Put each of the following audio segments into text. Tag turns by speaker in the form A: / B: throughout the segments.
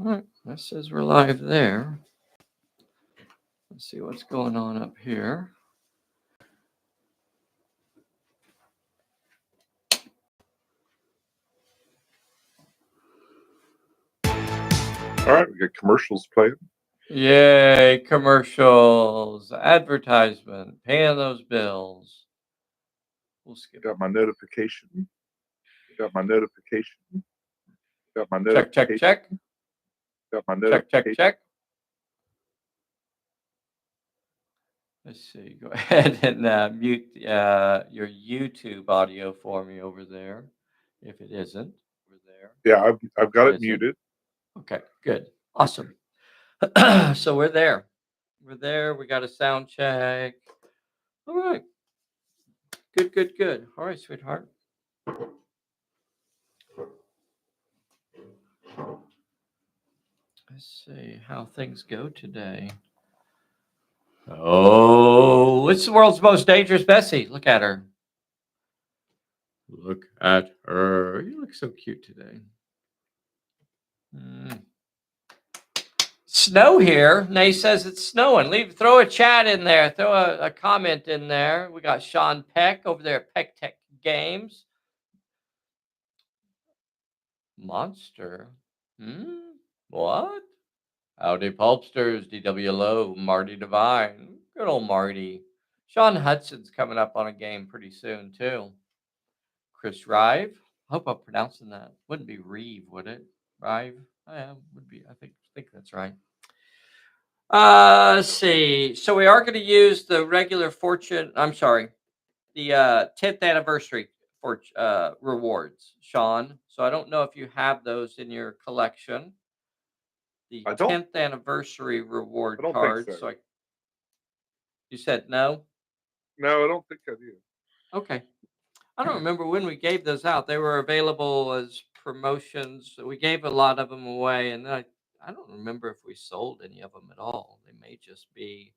A: right, that says we're live there. Let's see what's going on up here.
B: All right, we got commercials playing.
A: Yay, commercials, advertisement, paying those bills. We'll skip.
B: Got my notification. Got my notification. Got my
A: Check, check,
B: notification.
A: check.
B: Got my
A: Check,
B: notification.
A: check, check. Let's see. Go ahead and mute your YouTube audio for me over there, if it isn't. Over there.
B: Yeah, I've got it
A: Isn't.
B: muted.
A: Okay, good, awesome. So we're there. We're there. We got a sound check. All right. Good, good, good. All right, sweetheart. Let's see how things go today. Oh, it's the world's most dangerous Bessie. Look at her. Look at her. You look so cute today. Snow here. Nay says it's snowing. Throw a chat in there. Throw a comment in there. We got Sean Peck over there at Peck Tech Games. Monster. What? Howdy, Pulpsters. DWLO. Marty Devine. Good old Marty. Sean Hudson's coming up on a game pretty soon, too. Chris Rive. I hope I'm pronouncing that. Wouldn't be Reeve, would it? Rive? Yeah, would be. I think that's right. Let's see. So we are going to use the regular fortune. I'm sorry, the 10th anniversary for rewards, Sean. So I don't know if you have those in your collection. The 10th anniversary reward
B: I don't
A: cards.
B: think so.
A: You said no?
B: No, I don't think I do.
A: Okay. I don't remember when we gave those out. They were available as promotions. We gave a lot of them away, and I don't remember if we sold any of them at all. They may just be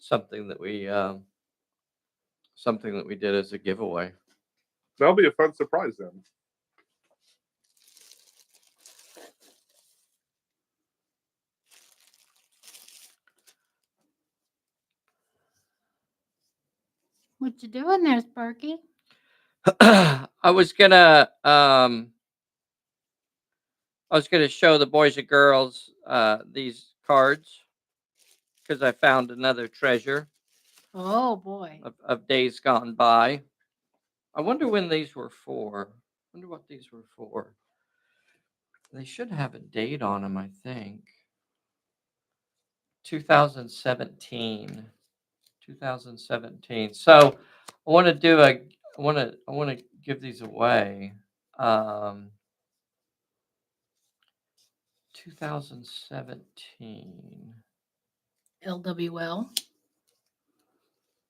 A: something that we did as a giveaway.
B: That'll be a fun surprise then.
C: What you doing there, Sparky?
A: I was gonna show the boys and girls these cards because I found another treasure.
C: Oh boy!
A: Of days gone by. I wonder when these were for. I wonder what these were for. They should have a date on them, I think. 2017. 2017. So I want to do I want to give these away. 2017.
C: LWL.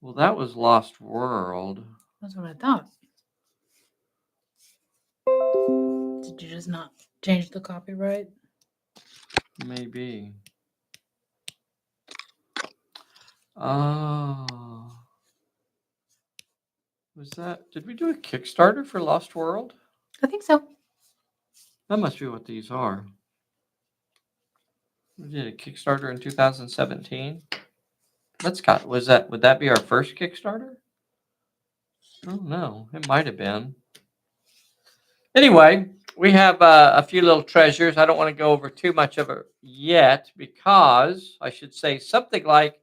A: Well, that was Lost World.
C: That's what I thought. Did you just not change the copyright?
A: Maybe. Oh. Was that? Did we do a Kickstarter for Lost World?
C: I think so.
A: That must be what these are. We did a Kickstarter in 2017. Would that be our first Kickstarter? Oh no, it might have been. Anyway, we have a few little treasures. I don't want to go over too much of it yet because I should say something like,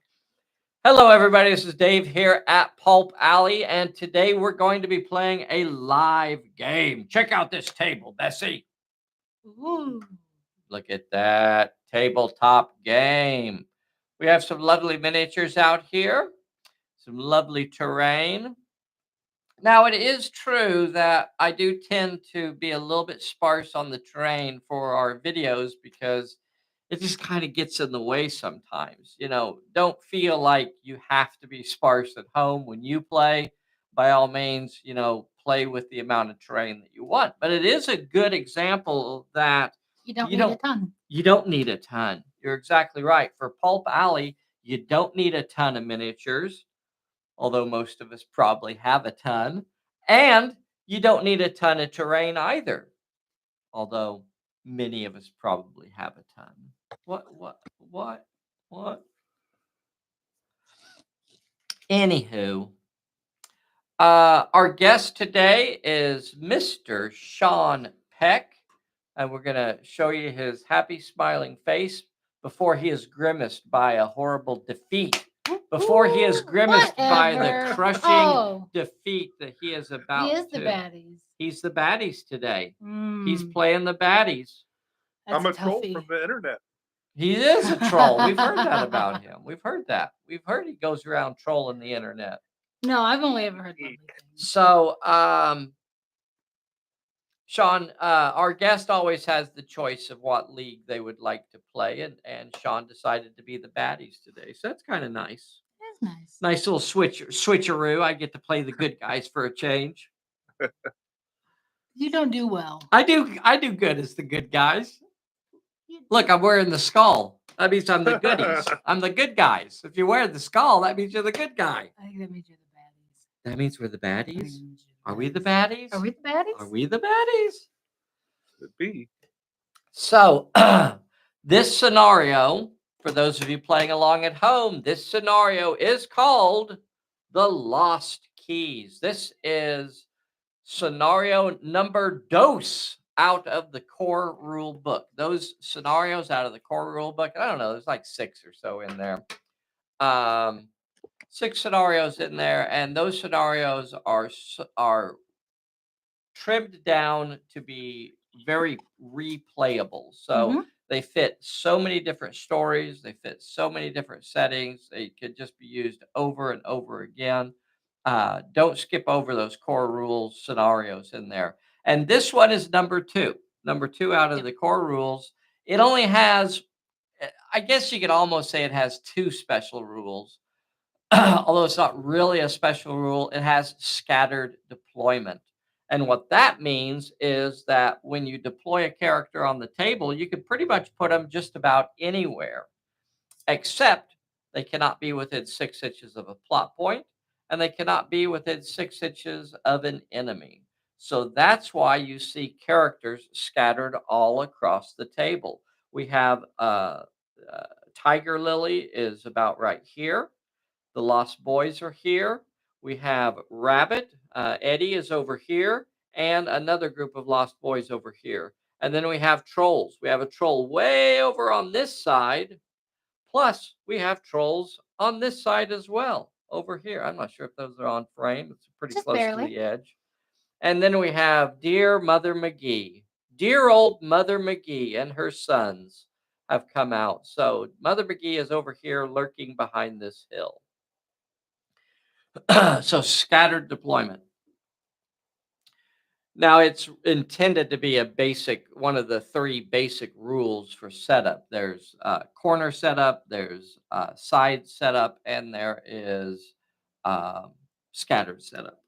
A: hello everybody, this is Dave here at Pulp Alley, and today we're going to be playing a live game. Check out this table, Bessie.
C: Ooh.
A: Look at that tabletop game. We have some lovely miniatures out here, some lovely terrain. Now, it is true that I do tend to be a little bit sparse on the terrain for our videos because it just kind of gets in the way sometimes. Don't feel like you have to be sparse at home when you play. By all means, play with the amount of terrain that you want. But it is a good example that
C: you don't need a ton.
A: You don't need a ton. You're exactly right. For Pulp Alley, you don't need a ton of miniatures, although most of us probably have a ton. And you don't need a ton of terrain either, although Many of us probably have a ton. What? Anywho, our guest today is Mr. Sean Peck, and we're going to show you his happy, smiling face before he is grimaced by a horrible defeat. Before he is grimaced by the
C: Whatever.
A: crushing
C: Oh,
A: defeat that he is about
C: he is
A: to.
C: the baddies.
A: He's the baddies today. He's
C: Mm,
A: playing the baddies.
C: that's
B: I'm a troll
C: toughie.
B: from the internet.
A: He is a troll. We've heard that about him. We've heard that. We've heard he goes around trolling the internet.
C: No, I've only ever heard lovely things.
A: So, Sean, our guest always has the choice of what league they would like to play, and Sean decided to be the baddies today. So that's kind of nice.
C: That's nice.
A: Nice little switcheroo. I get to play the good guys for a change.
C: You don't do well.
A: I do good as the good guys. Look, I'm wearing the skull. That means I'm the goodies. I'm the good guys. If you wear the skull, that means you're the good guy.
C: I think that means you're the baddies.
A: That means we're the
C: I think
A: baddies.
C: that means you're
A: Are we the baddies?
C: Are we the baddies?
A: Are we the baddies?
B: Could be.
A: So, this scenario, for those of you playing along at home, this scenario is called The Lost Keys. This is scenario number dos out of the core rule book. Those scenarios out of the core rule book, I don't know, there's like 6 or so in there. 6 scenarios in there, and those scenarios are trimmed down to be very replayable. So
C: Mhm.
A: they fit so many different stories, they fit so many different settings. They could just be used over and over again. Don't skip over those core rules scenarios in there. And this one is number 2. Number 2 out of
C: Yep.
A: the core rules. It only has, I guess you could almost say it has 2 special rules. Although it's not really a special rule, it has scattered deployment. And what that means is that when you deploy a character on the table, you can pretty much put them just about anywhere, except they cannot be within 6 inches of a plot point, and they cannot be within 6 inches of an enemy. So that's why you see characters scattered all across the table. We have Tiger Lily is about right here. The Lost Boys are here. We have Rabbit. Eddie is over here. And another group of Lost Boys over here. And then we have trolls. We have a troll way over on this side. Plus, we have trolls on this side as well, over here. I'm not sure if those are on frame. It's pretty
C: Just
A: close to
C: barely.
A: the edge. And then we have dear Mother McGee. Dear old Mother McGee and her sons have come out. So Mother McGee is over here lurking behind this hill. So scattered deployment. Now it's intended to be a basic, one of the 3 basic rules for setup. There's corner setup, there's side setup, and there is scattered setup.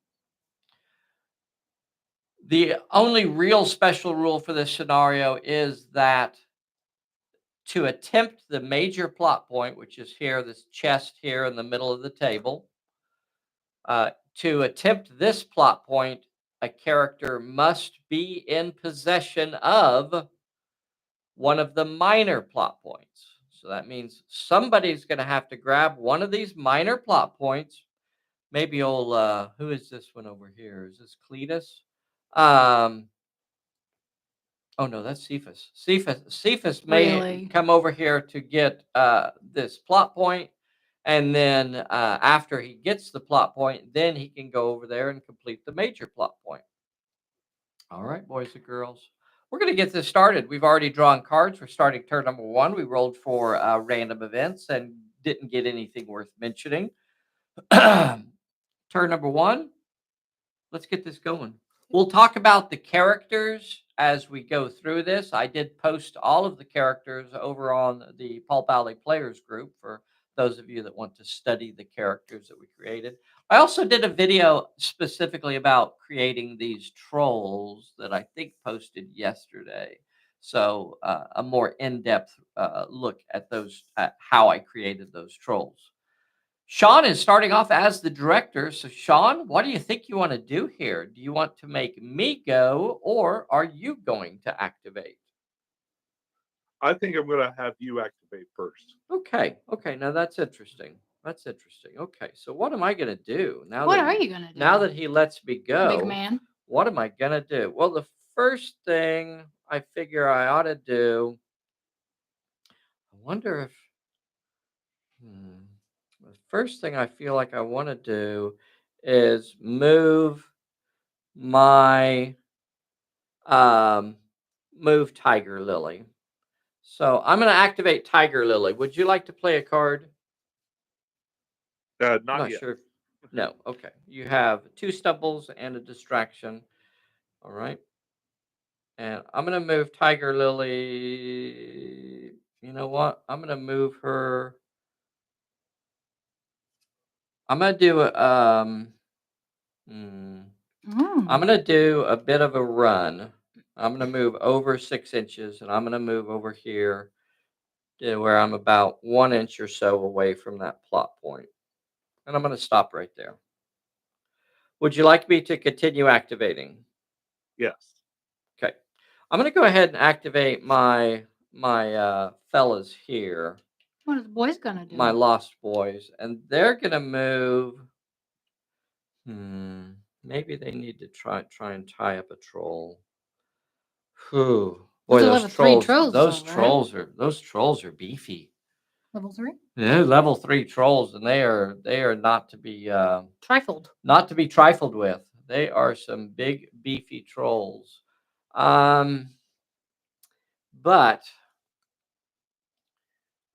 A: The only real special rule for this scenario is that to attempt the major plot point, which is here, this chest here in the middle of the table, to attempt this plot point, a character must be in possession of one of the minor plot points. So that means somebody's going to have to grab one of these minor plot points. Maybe old, who is this one over here? Is this Cletus? Oh no, that's Cephas. Cephas may
C: Really?
A: come over here to get this plot point, and then after he gets the plot point, then he can go over there and complete the major plot point. All right, boys and girls, we're going to get this started. We've already drawn cards. We're starting turn number 1. We rolled for random events and didn't get anything worth mentioning. Turn number 1. Let's get this going. We'll talk about the characters as we go through this. I did post all of the characters over on the Pulp Alley Players group for those of you that want to study the characters that we created. I also did a video specifically about creating these trolls that I think posted yesterday. So a more in-depth look at those, at how I created those trolls. Sean is starting off as the director. So, Sean, what do you think you want to do here? Do you want to make me go, or are you going to activate?
B: I think I'm going to have you activate first.
A: Okay. Okay. Now that's interesting. That's interesting. Okay. So what am I going to do now?
C: What
A: that
C: are you gonna do?
A: Now that he lets me go,
C: Big man.
A: what am I going to do? Well, the first thing I figure I ought to do, I wonder if, the first thing I feel like I want to do is my, um, move Tiger Lily. So I'm going to activate Tiger Lily. Would you like to play a card? I'm
B: Not
A: not
B: yet.
A: sure. No. Okay. You have 2 stumbles and a distraction. All right. And I'm going to move Tiger Lily. You know what? I'm going to move her. I'm going to do a, hmm, I'm going to do a bit of a run. I'm going to move over 6 inches and I'm going to move over here to where I'm about 1 inch or so away from that plot point. And I'm going to stop right there. Would you like me to continue activating?
B: Yes.
A: Okay. I'm going to go ahead and activate my fellas here,
C: What are the boys gonna do?
A: my lost boys, and they're going to move. Maybe they need to try and tie up a troll. Whew. Boy,
C: Those are
A: those
C: level 3
A: trolls,
C: trolls,
A: those
C: though, right?
A: those trolls are beefy.
C: Level 3?
A: They're level 3 trolls, and they are not to be
C: Trifled.
A: trifled with. They are some big beefy trolls. But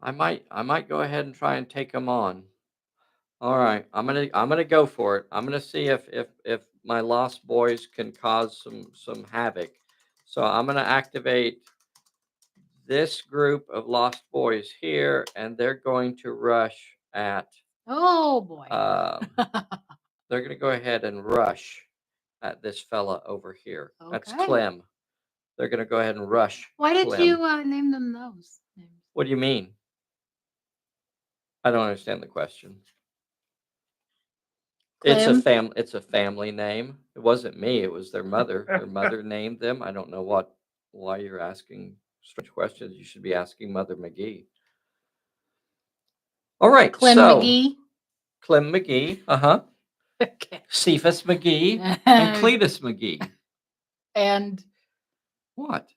A: I might go ahead and try and take them on. All right, I'm gonna go for it. I'm gonna see if my lost boys can cause some havoc. So I'm gonna activate this group of lost boys here, and they're going to rush at.
C: Oh boy.
A: They're gonna go ahead and rush at this fella over here. That's
C: Okay.
A: Clem. They're gonna go ahead and rush.
C: Why did
A: Clem.
C: you name them those names?
A: What do you mean? I don't understand the question.
C: Clem?
A: It's a family name. It wasn't me. It was their mother. Their mother named them. I don't know why you're asking strange questions. You should be asking Mother McGee. All right.
C: Clem
A: so
C: McGee.
A: Clem McGee. Uh-huh.
C: Okay.
A: Cephas McGee and Cletus McGee.
C: And
A: What?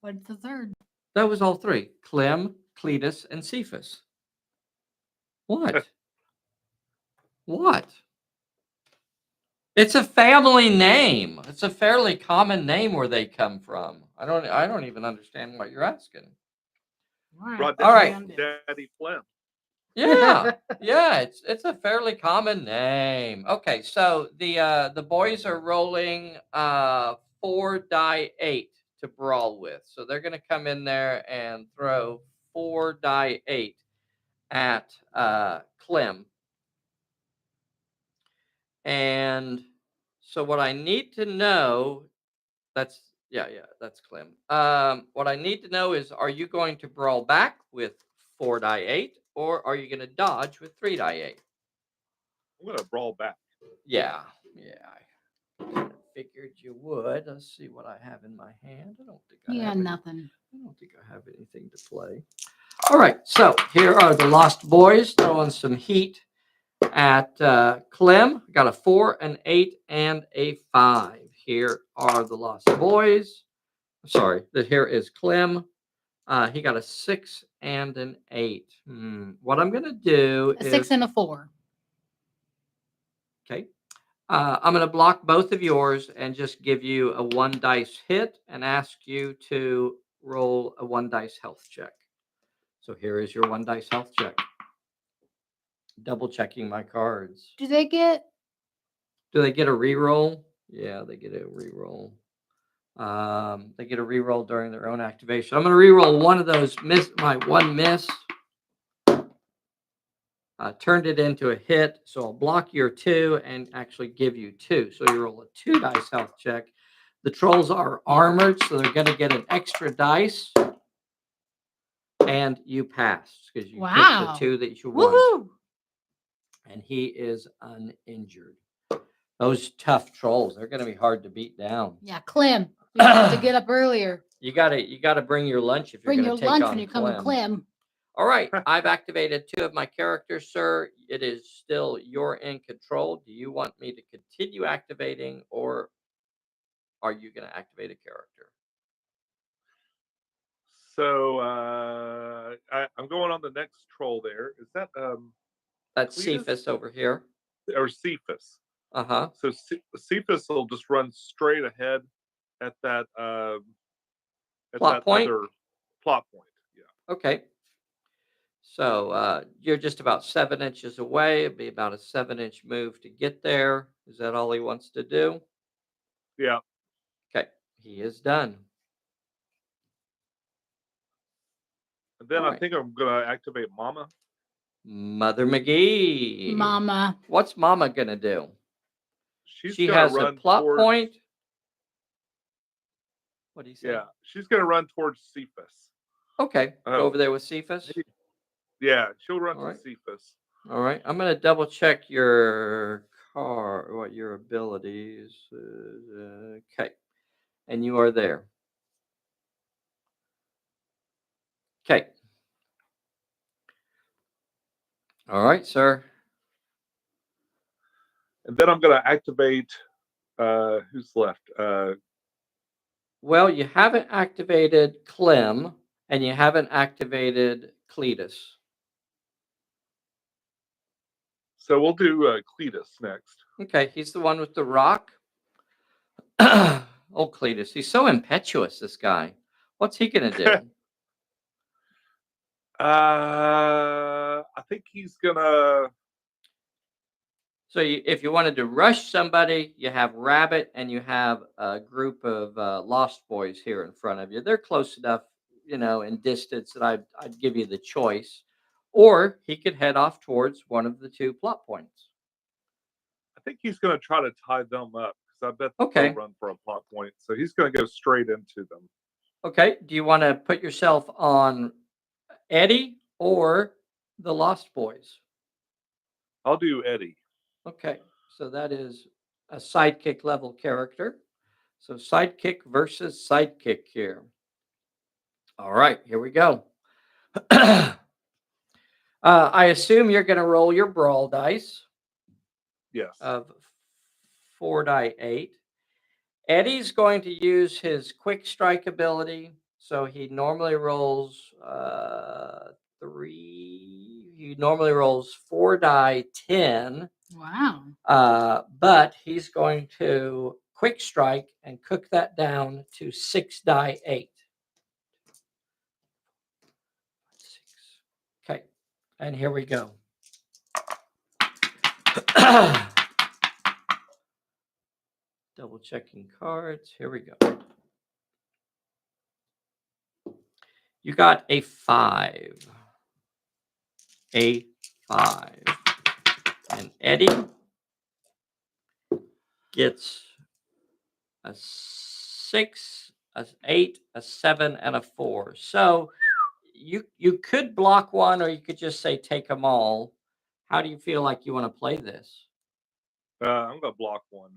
C: what's the third?
A: That was all 3. Clem, Cletus, and Cephas. What? What? It's a family name. It's a fairly common name where they come from. I don't even understand what you're asking.
B: Brought
A: All right.
B: down Daddy Flem.
A: Yeah. Yeah, it's a fairly common name. Okay, so the boys are rolling 4 die 8 to brawl with. So they're going to come in there and throw 4 die 8 at Clem. And so what I need to know, that's Clem. What I need to know is, are you going to brawl back with 4 die 8, or are you going to dodge with 3 die 8?
B: I'm going to brawl back.
A: Yeah. I figured you would. Let's see what I have in my hand. I don't think I have
C: nothing.
A: I don't think I have anything to play. All right, so here are the Lost Boys throwing some heat at Clem. Got a 4, an 8, and a 5. Here are the Lost Boys. Sorry, here is Clem. He got a 6 and an 8. What I'm going to do
C: A
A: is
C: 6 and a 4.
A: Okay. I'm going to block both of yours and just give you a 1 dice hit and ask you to roll a 1 dice health check. So here is your 1 dice health check. Double checking my cards.
C: Do they get
A: a reroll? Yeah, they get a reroll. They get a reroll during their own activation. I'm going to reroll one of those. My 1 miss. Turned it into a hit, so I'll block your 2 and actually give you 2. So you roll a 2 dice health check. The trolls are armored, so they're going to get an extra dice, and you passed because you hit the 2 that you want.
C: Woohoo!
A: And he is uninjured. Those tough trolls, they're going to be hard to beat down.
C: Yeah, Clem. You have to get up earlier.
A: You gotta bring your lunch if you're
C: Bring
A: gonna
C: your
A: take
C: lunch
A: on
C: when you come and
A: Clem.
C: Clem.
A: All right, I've activated 2 of my characters, sir. It is still you're in control. Do you want me to continue activating, or are you going to activate a character?
B: So I'm going on the next troll there. Is that
A: That's
B: Cletus?
A: Cephas over here.
B: Or Cephas?
A: Uh-huh.
B: So Cephas will just run straight ahead at that
A: Plot point?
B: other plot point. Yeah.
A: Okay. So you're just about 7 inches away. It'd be about a 7-inch move to get there. Is that all he wants to do?
B: Yeah.
A: Okay. He is done.
B: And then
A: All
B: I
A: right.
B: think I'm gonna activate Mama.
A: Mother McGee.
C: Mama.
A: What's Mama going to do?
B: She's
A: She
B: gonna
A: has a
B: run
A: plot
B: towards,
A: point. What do you say?
B: Yeah, she's gonna run towards Cephas.
A: Okay. Go over there with Cephas.
B: Yeah, she'll run
A: All
B: to
A: right.
B: Cephas.
A: All right. I'm going to double check your what your abilities. Okay. And you are there. Okay. All right, sir.
B: And then I'm gonna activate who's left?
A: Well, you haven't activated Clem and you haven't activated Cletus.
B: So we'll do Cletus next.
A: Okay. He's the one with the rock. Oh, Cletus. He's so impetuous, this guy. What's he going to do?
B: I think he's gonna.
A: So if you wanted to rush somebody, you have Rabbit and you have a group of Lost Boys here in front of you. They're close enough, in distance that I'd give you the choice. Or he could head off towards one of the 2 plot points.
B: I think he's gonna try to tie them up because I bet
A: Okay.
B: they'll run for a plot point. So he's gonna go straight into them.
A: Okay. Do you want to put yourself on Eddie or the Lost Boys?
B: I'll do Eddie.
A: Okay. So that is a sidekick level character. So sidekick versus sidekick here. All right. Here we go. I assume you're going to roll your brawl dice
B: Yes.
A: of 4 die 8. Eddie's going to use his quick strike ability. So he normally rolls 3. He normally rolls 4 die 10.
C: Wow.
A: But he's going to quick strike and cook that down to 6 die 8. 6. Okay. And here we go. Double checking cards. Here we go. You got a 5. A 5. And Eddie gets a 6, a 8, a 7, and a 4. So you could block one, or you could just say take them all. How do you feel like you want to play this?
B: I'm gonna block one.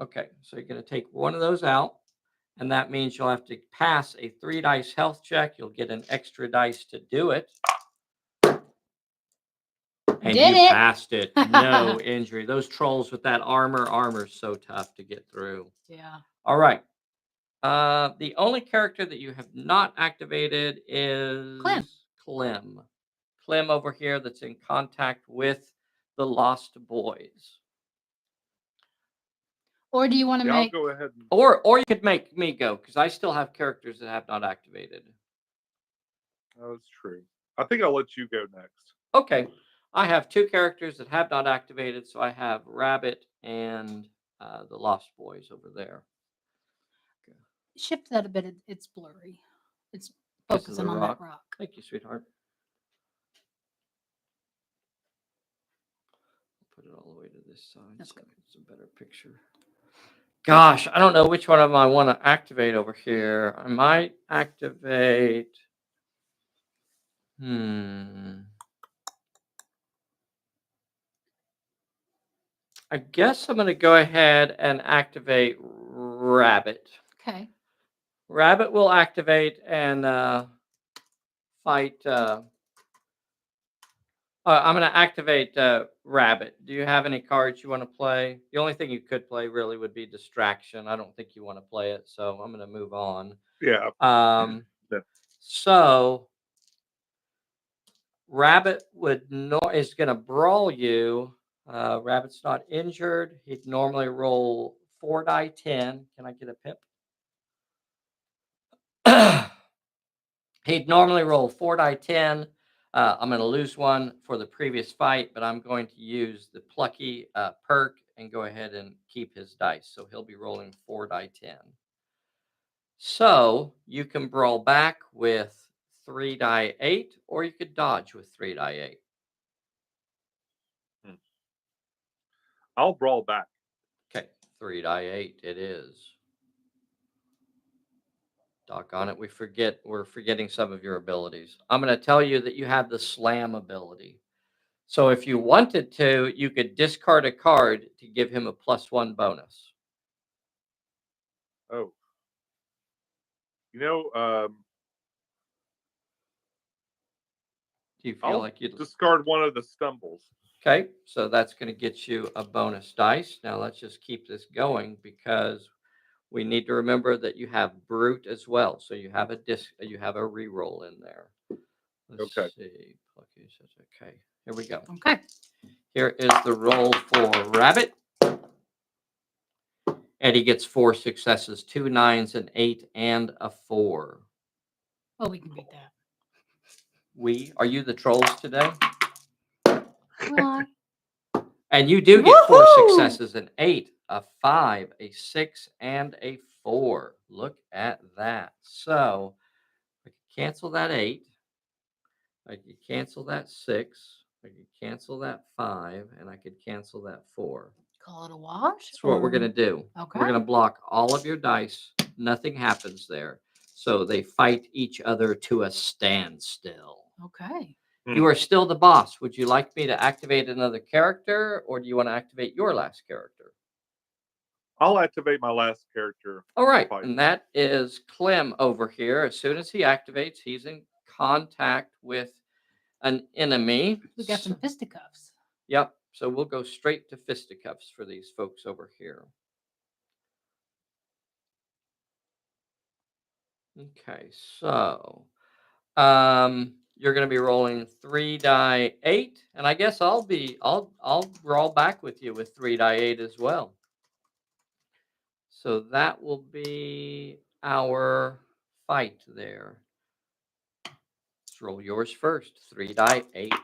A: Okay, so you're going to take one of those out, and that means you'll have to pass a 3 dice health check. You'll get an extra dice to do it. And
C: Did
A: you
C: it.
A: passed it. No injury. Those trolls with that armor's so tough to get through.
C: Yeah.
A: All right. The only character that you have not activated is Clem. Clem over here that's in contact with the Lost Boys.
C: Or do you want to
B: Yeah,
C: make?
B: I'll go ahead.
A: Or you could make me go, because I still have characters that have not activated.
B: Oh, that's true. I think I'll let you go next.
A: Okay. I have 2 characters that have not activated, so I have Rabbit and the Lost Boys over there.
C: Shift that a bit. It's blurry. It's
A: This is
C: focusing
A: the
C: on
A: rock.
C: that rock.
A: Thank you, sweetheart. Put it all the way to this side.
C: That's good.
A: It's a better picture. Gosh, I don't know which one of them I want to activate over here. I might activate. I guess I'm going to go ahead and activate Rabbit.
C: Okay.
A: Rabbit will activate and fight. I'm going to activate Rabbit. Do you have any cards you want to play? The only thing you could play really would be Distraction. I don't think you want to play it, so I'm going to move on.
B: Yeah. Yeah.
A: So Rabbit is going to brawl you. Rabbit's not injured. He'd normally roll 4 die 10. Can I get a pip? He'd normally roll 4 die 10. I'm going to lose one for the previous fight, but I'm going to use the plucky perk and go ahead and keep his dice. So he'll be rolling 4 die 10. So you can brawl back with 3 die 8, or you could dodge with 3 die 8.
B: I'll brawl back.
A: Okay, 3 die 8 it is. Doggone it, we're forgetting some of your abilities. I'm going to tell you that you have the slam ability. So if you wanted to, you could discard a card to give him a +1 bonus.
B: Oh.
A: Do you feel
B: I'll
A: like you'd
B: discard one of the stumbles.
A: Okay, so that's going to get you a bonus dice. Now let's just keep this going because we need to remember that you have brute as well. So you have a reroll in there. Let's
B: Okay.
A: see. Okay, here we go.
C: Okay.
A: Here is the roll for Rabbit. And he gets 4 successes, 2 9s, an 8, and a 4.
C: Oh, we can beat that.
A: Are you the trolls today?
C: Well,
A: And you do get 4
C: Woohoo!
A: successes, an 8, a 5, a 6, and a 4. Look at that. So I could cancel that 8. I could cancel that 6. I could cancel that 5, and I could cancel that 4.
C: call it a wash.
A: That's what we're going to do.
C: Okay.
A: We're going to block all of your dice. Nothing happens there. So they fight each other to a standstill.
C: Okay.
A: You are still the boss. Would you like me to activate another character, or do you want to activate your last character?
B: I'll activate my last character.
A: All right. And that is Clem over here. As soon as he activates, he's in contact with an enemy.
C: We got some fisticuffs.
A: Yep. So we'll go straight to fisticuffs for these folks over here. Okay, so you're going to be rolling 3 die 8, and I guess I'll roll back with you with 3 die 8 as well. So that will be our fight there. Let's roll yours first. 3 die 8.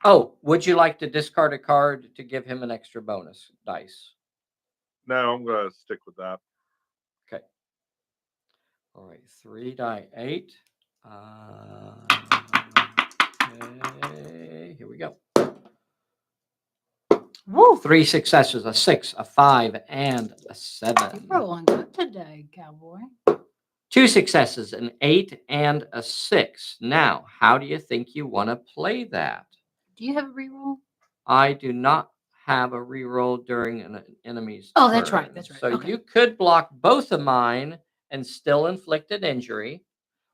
A: Oh, would you like to discard a card to give him an extra bonus dice?
B: No, I'm going to stick with that.
A: Okay. All right, 3 die 8. Okay, here we go.
C: Woo!
A: 3 successes, a 6, a 5, and a 7.
C: You're rolling good today, cowboy.
A: 2 successes, an 8, and a 6. Now, how do you think you want to play that?
C: Do you have a reroll?
A: I do not have a reroll during an enemy's
C: Oh,
A: turn.
C: that's right. That's right.
A: So
C: Okay.
A: you could block both of mine and still inflict an injury,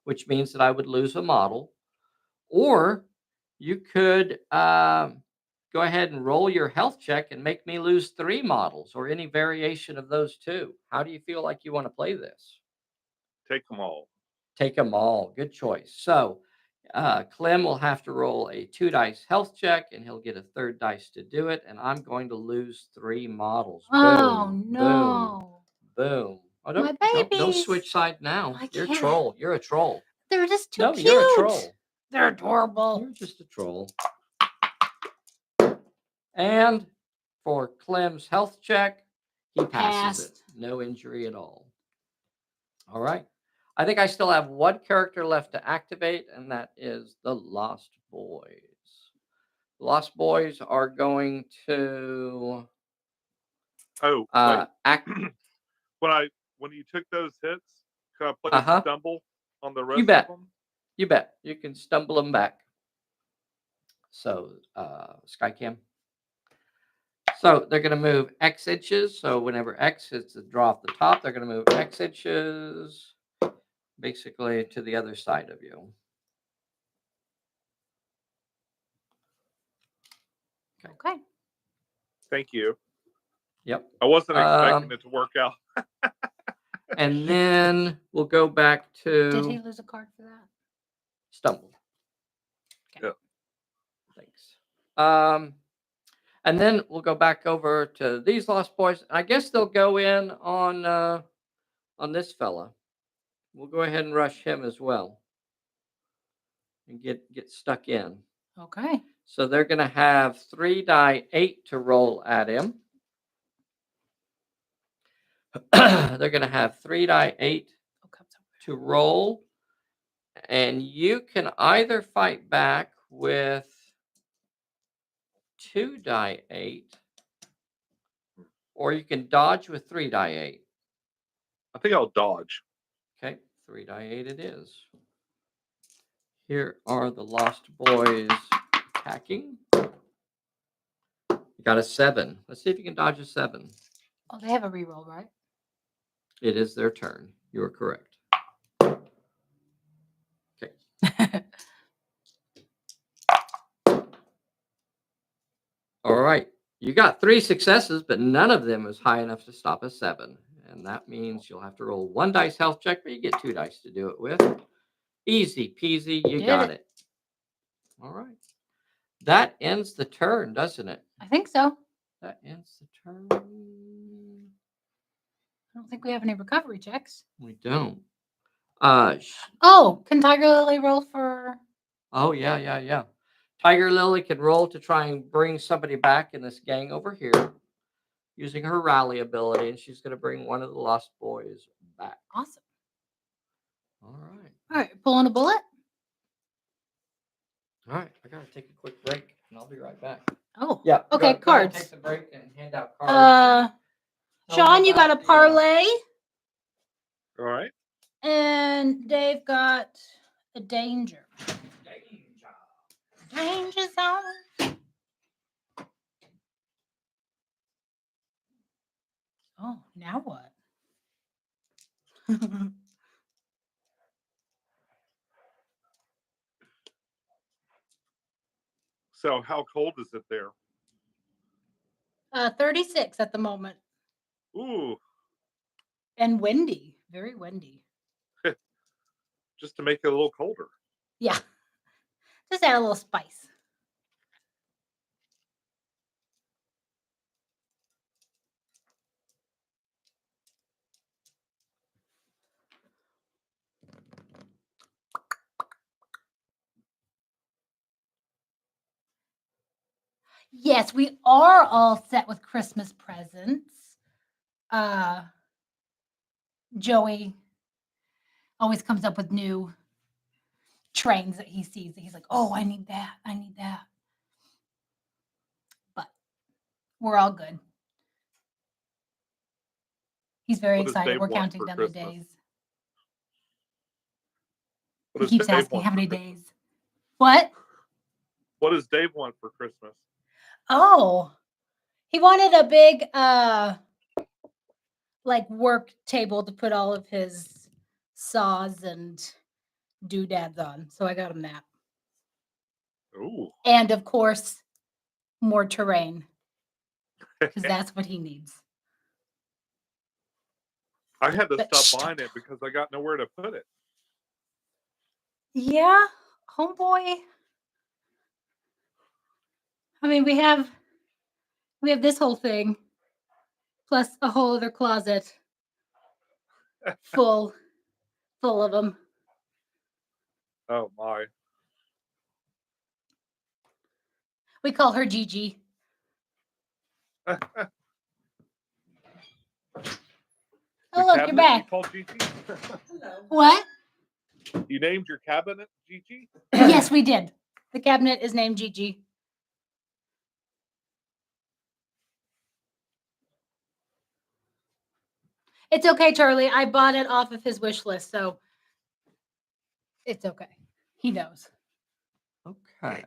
A: which means that I would lose a model. Or you could go ahead and roll your health check and make me lose 3 models or any variation of those 2. How do you feel like you want to play this?
B: Take them all.
A: Take them all. Good choice. So Clem will have to roll a 2 dice health check, and he'll get a 3rd dice to do it. And I'm going to lose 3 models.
C: Oh,
A: Boom,
C: no.
A: boom. Oh,
C: My
A: don't
C: babies.
A: switch side now.
C: I
A: You're a
C: can't.
A: troll. You're a troll.
C: They're just too
A: No,
C: cute.
A: you're a troll.
C: They're adorable.
A: You're just a troll. And for Clem's health check, he passes it. No injury at all. All right. I think I still have 1 character left to activate, and that is the Lost Boys. The Lost Boys are going to act.
B: When you took those hits, could I play a stumble on the rest of them?
A: You bet. You can stumble them back. So, Skycam. So they're going to move X inches. So whenever X is to draw off the top, they're going to move X inches basically to the other side of you.
C: Okay.
B: Thank you.
A: Yep.
B: I wasn't expecting it to work out.
A: And then we'll go back to...
C: Did he lose a card for that?
A: Stumble.
B: Okay. Yeah.
A: Thanks. And then we'll go back over to these Lost Boys. I guess they'll go in on this fella. We'll go ahead and rush him as well. And get stuck in.
C: Okay.
A: So they're going to have 3 die 8 to roll at him. They're going to have 3 die 8 to roll. And you can either fight back with 2 die 8, or you can dodge with 3 die 8.
B: I think I'll dodge.
A: Okay, 3 die 8 it is. Here are the Lost Boys attacking. You got a 7. Let's see if you can dodge a 7.
C: Oh, they have a reroll, right?
A: It is their turn. You are correct. Okay. All right. You got 3 successes, but none of them is high enough to stop a 7. And that means you'll have to roll 1 dice health check, but you get 2 dice to do it with. Easy peasy. You got it. All right. That ends the turn, doesn't it?
C: I think so.
A: That ends the turn.
C: I don't think we have any recovery checks.
A: We don't.
C: Oh, can Tiger Lily roll for...
A: Oh, yeah. Tiger Lily can roll to try and bring somebody back in this gang over here using her rally ability, and she's going to bring one of the Lost Boys back.
C: Awesome.
A: All right.
C: All right, pulling a bullet.
A: All right, I got to take a quick break, and I'll be right back.
C: Oh,
A: Yeah.
C: okay, cards.
A: Take the break and hand out cards.
C: Sean, you got a parlay.
B: All right.
C: And Dave got a danger. Danger zone. Oh, now what?
B: So how cold is it there?
C: 36 at the moment.
B: Ooh.
C: And windy. Very windy.
B: Just to make it a little colder.
C: Yeah. Just add a little spice. Yes, we are all set with Christmas presents. Joey always comes up with new trains that he sees that he's like, oh, I need that. I need that. But we're all good. He's very excited. We're counting down the days. He keeps asking how many days. What?
B: What does Dave want for Christmas?
C: Oh, he wanted a big like work table to put all of his saws and doodads on. So I got him that.
B: Ooh.
C: And of course, more terrain. Because that's what he needs.
B: I had to stop buying it because I got nowhere to put it.
C: Yeah, homeboy. I mean, we have this whole thing, plus a whole other closet full of them.
B: Oh my!
C: We call her Gigi.
B: Oh
C: look, you're back.
B: You called Gigi?
C: What?
B: You named your cabinet Gigi?
C: Yes, we did. The cabinet is named Gigi. It's okay, Charlie. I bought it off of his wish list, so it's okay. He knows.
A: Okay.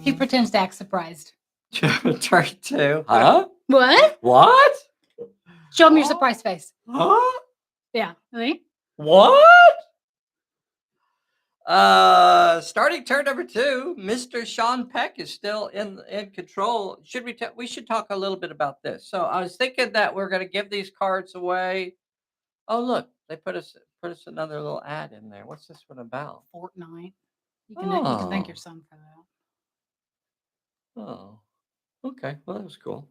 C: He pretends to act surprised.
A: Turn 2. Huh?
C: What?
A: What?
C: Show him your surprise face.
A: Huh?
C: Yeah. Ready?
A: What? Starting turn number 2, Mr. Sean Peck is still in control. We should talk a little bit about this. So I was thinking that we're going to give these cards away. Oh, look, they put us another little ad in there. What's this one about?
C: Fortnite. You can thank your
A: Oh.
C: son for that.
A: Oh. Okay. Well, that was cool.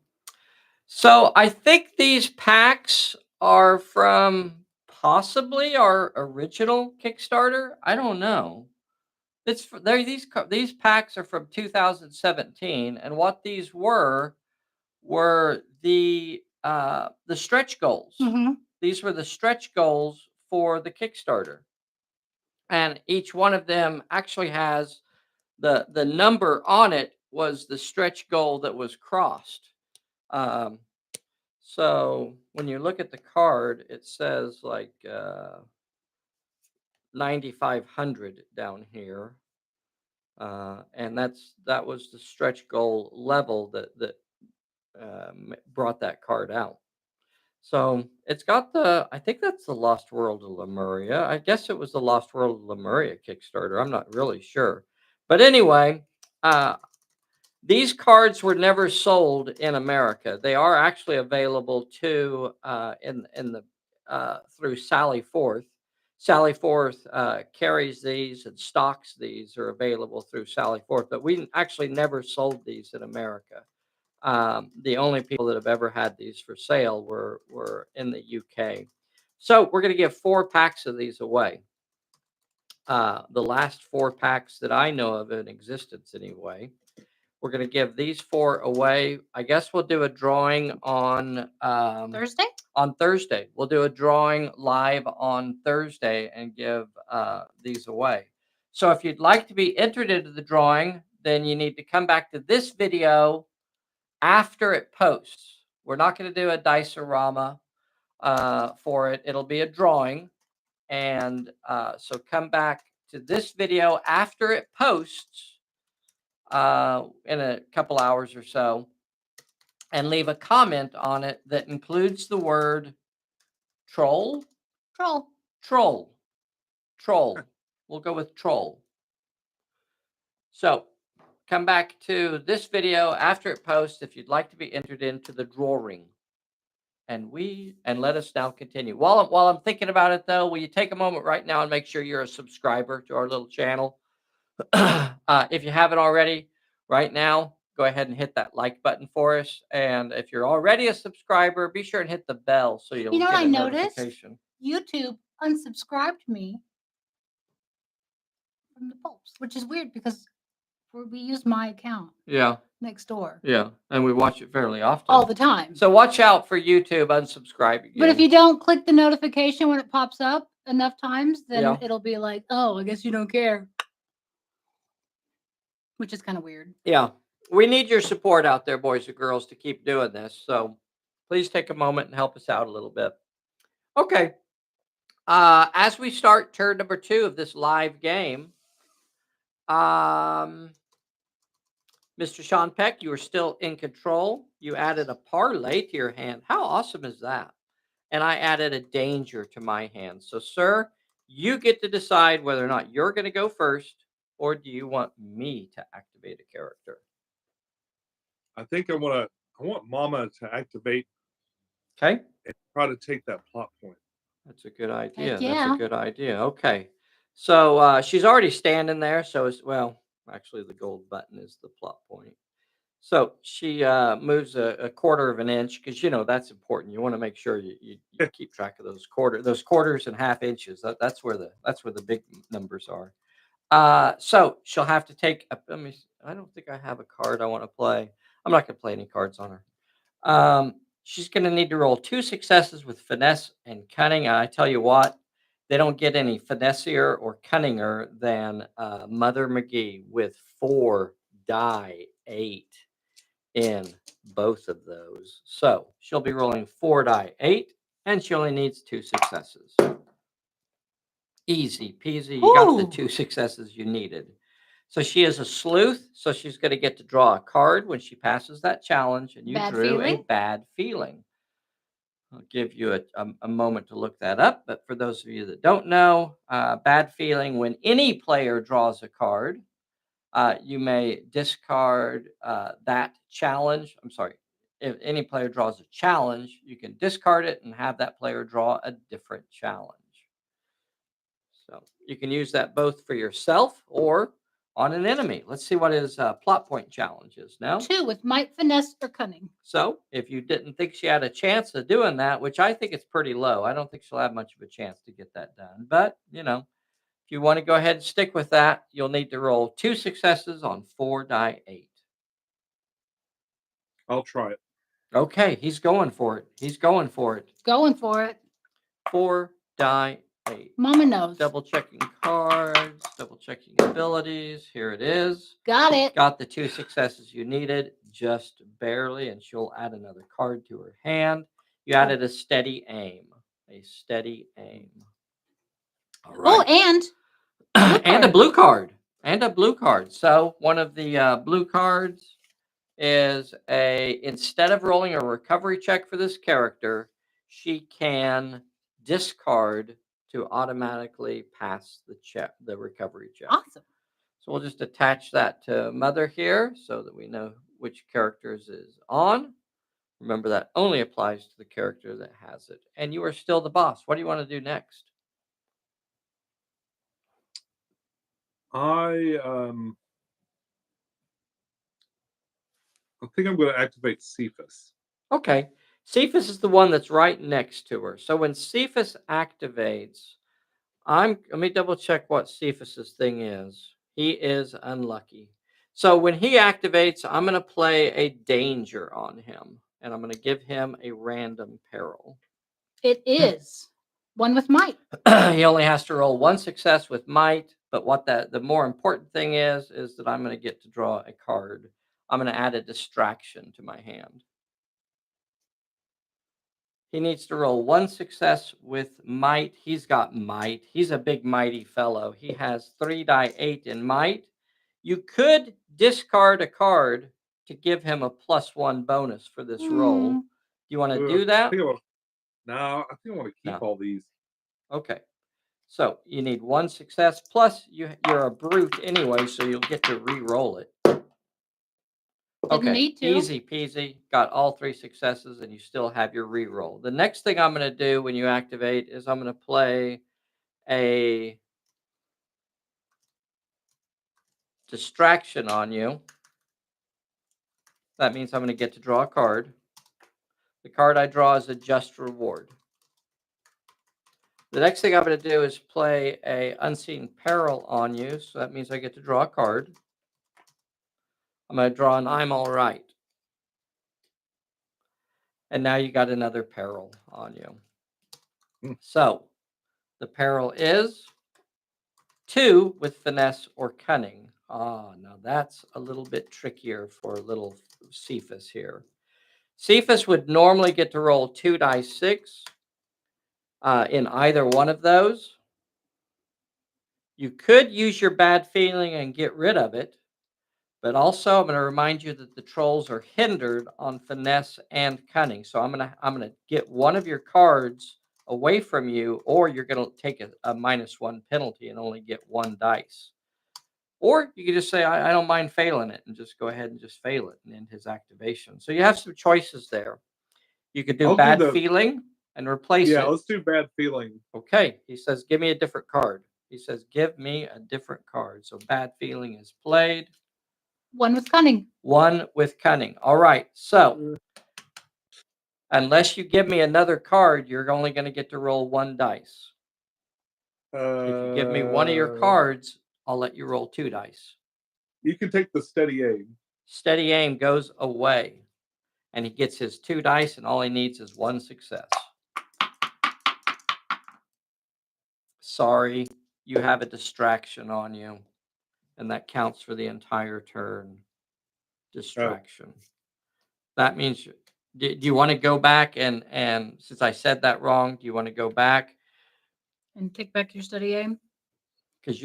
A: So I think these packs are from possibly our original Kickstarter. I don't know. These packs are from 2017, and what these were the stretch goals.
C: Mm-hmm.
A: These were the stretch goals for the Kickstarter, and each one of them actually has the number on it was the stretch goal that was crossed. Um, so when you look at the card, it says like 9,500 down here. And that was the stretch goal level that brought that card out. So it's got I think that's the Lost World of Lemuria. I guess it was the Lost World of Lemuria Kickstarter. I'm not really sure. But anyway, these cards were never sold in America. They are actually available too in the through Sally Forth. Sally Forth carries these and stocks these are available through Sally Forth, but we actually never sold these in America. The only people that have ever had these for sale were in the UK. So we're going to give 4 packs of these away. The last 4 packs that I know of in existence, anyway. We're going to give these 4 away. I guess we'll do a drawing on
C: Thursday.
A: On Thursday, we'll do a drawing live on Thursday and give these away. So if you'd like to be entered into the drawing, then you need to come back to this video after it posts. We're not going to do a Dice-O-Rama for it. It'll be a drawing. And so come back to this video after it posts in a couple hours or so and leave a comment on it that includes the word troll. Troll. We'll go with troll. So come back to this video after it posts if you'd like to be entered into the drawing. And let us now continue. While I'm thinking about it, though, will you take a moment right now and make sure you're a subscriber to our little channel? If you haven't already, right now, go ahead and hit that like button for us. And if you're already a subscriber, be sure and hit the bell so you'll get a notification.
C: YouTube unsubscribed me from the Pulps, which is weird because we use my account.
A: Yeah.
C: Next door.
A: Yeah, and we watch it fairly often.
C: All the time.
A: So watch out for YouTube unsubscribing.
C: But if you don't click the notification when it pops up enough times, then it'll be like, oh, I guess you don't care. Which is kind of weird.
A: Yeah. We need your support out there, boys and girls, to keep doing this. So please take a moment and help us out a little bit. Okay. As we start turn number 2 of this live game, Mr. Sean Peck, you are still in control. You added a parlay to your hand. How awesome is that? And I added a danger to my hand. So, sir, you get to decide whether or not you're going to go first, or do you want me to activate a character?
B: I think I want Mama to activate.
A: Okay.
B: And try to take that plot point.
A: That's a good idea.
C: Yeah.
A: That's a good idea. Okay. So she's already standing there. So actually the gold button is the plot point. So she moves a quarter of an inch because that's important. You want to make sure you keep track of those quarters and half inches. That's where the big numbers are. So she'll have to take. I don't think I have a card I want to play. I'm not going to play any cards on her. She's going to need to roll 2 successes with finesse and cunning. And I tell you what, they don't get any finessier or cunninger than Mother McGee with 4 die 8 in both of those. So she'll be rolling 4 die 8, and she only needs 2 successes. Easy peasy. You got the 2 successes you needed. So she is a sleuth, so she's going to get to draw a card when she passes that challenge, and you
C: Bad
A: drew a
C: feeling?
A: bad feeling. I'll give you a moment to look that up, but for those of you that don't know, bad feeling, when any player draws a card, you may discard that challenge. I'm sorry. If any player draws a challenge, you can discard it and have that player draw a different challenge. So you can use that both for yourself or on an enemy. Let's see what his plot point challenge is now.
C: 2 with might, finesse, or cunning.
A: So if you didn't think she had a chance of doing that, which I think it's pretty low, I don't think she'll have much of a chance to get that done. But, if you want to go ahead and stick with that, you'll need to roll 2 successes on 4 die 8.
B: I'll try it.
A: Okay, he's going for it. He's going for it.
C: Going for it.
A: 4 die 8.
C: Mama knows.
A: Double checking cards, double checking abilities. Here it is.
C: Got it.
A: Got the 2 successes you needed, just barely, and she'll add another card to her hand. You added a steady aim. A steady aim. All right.
C: Oh, and
A: and a blue card. And a blue card. So one of the blue cards is instead of rolling a recovery check for this character, she can discard to automatically pass the recovery check.
C: Awesome.
A: So we'll just attach that to Mother here so that we know which characters is on. Remember, that only applies to the character that has it. And you are still the boss. What do you want to do next?
B: I think I'm going to activate Cephas.
A: Okay. Cephas is the one that's right next to her. So when Cephas activates, let me double check what Cephas's thing is. He is unlucky. So when he activates, I'm going to play a danger on him, and I'm going to give him a random peril.
C: It is 1 with might.
A: He only has to roll 1 success with might, but the more important thing is that I'm going to get to draw a card. I'm going to add a distraction to my hand. He needs to roll 1 success with might. He's got might. He's a big mighty fellow. He has 3 die 8 in might. You could discard a card to give him a +1 bonus for this roll. Do you want to do that?
B: No, I think I want to keep all these.
A: Okay. So you need 1 success, plus you're a brute anyway, so you'll get to re-roll it.
C: Didn't need to.
A: Easy peasy. Got all 3 successes, and you still have your re-roll. The next thing I'm going to do when you activate is I'm going to play a distraction on you. That means I'm going to get to draw a card. The card I draw is a just reward. The next thing I'm going to do is play a unseen peril on you. So that means I get to draw a card. I'm going to draw an I'm all right. And now you got another peril on you. So the peril is 2 with finesse or cunning. Now that's a little bit trickier for little Cephas here. Cephas would normally get to roll 2 die 6 in either one of those. You could use your bad feeling and get rid of it. But also, I'm going to remind you that the trolls are hindered on finesse and cunning. So I'm going to get one of your cards away from you, or you're going to take a -1 penalty and only get 1 dice. Or you could just say, I don't mind failing it, and just go ahead and just fail it and end his activation. So you have some choices there. You could do bad feeling and replace it.
B: Yeah, let's do bad feeling.
A: Okay. He says, give me a different card. He says, give me a different card. So bad feeling is played.
C: 1 with cunning.
A: 1 with cunning. All right. So unless you give me another card, you're only going to get to roll 1 dice. If you give me one of your cards, I'll let you roll 2 dice.
B: You can take the steady aim.
A: Steady aim goes away. And he gets his 2 dice, and all he needs is 1 success. Sorry, you have a distraction on you. And that counts for the entire turn. Distraction. That means, do you want to go back and since I said that wrong, do you want to go back
C: and take back your steady aim?
A: Because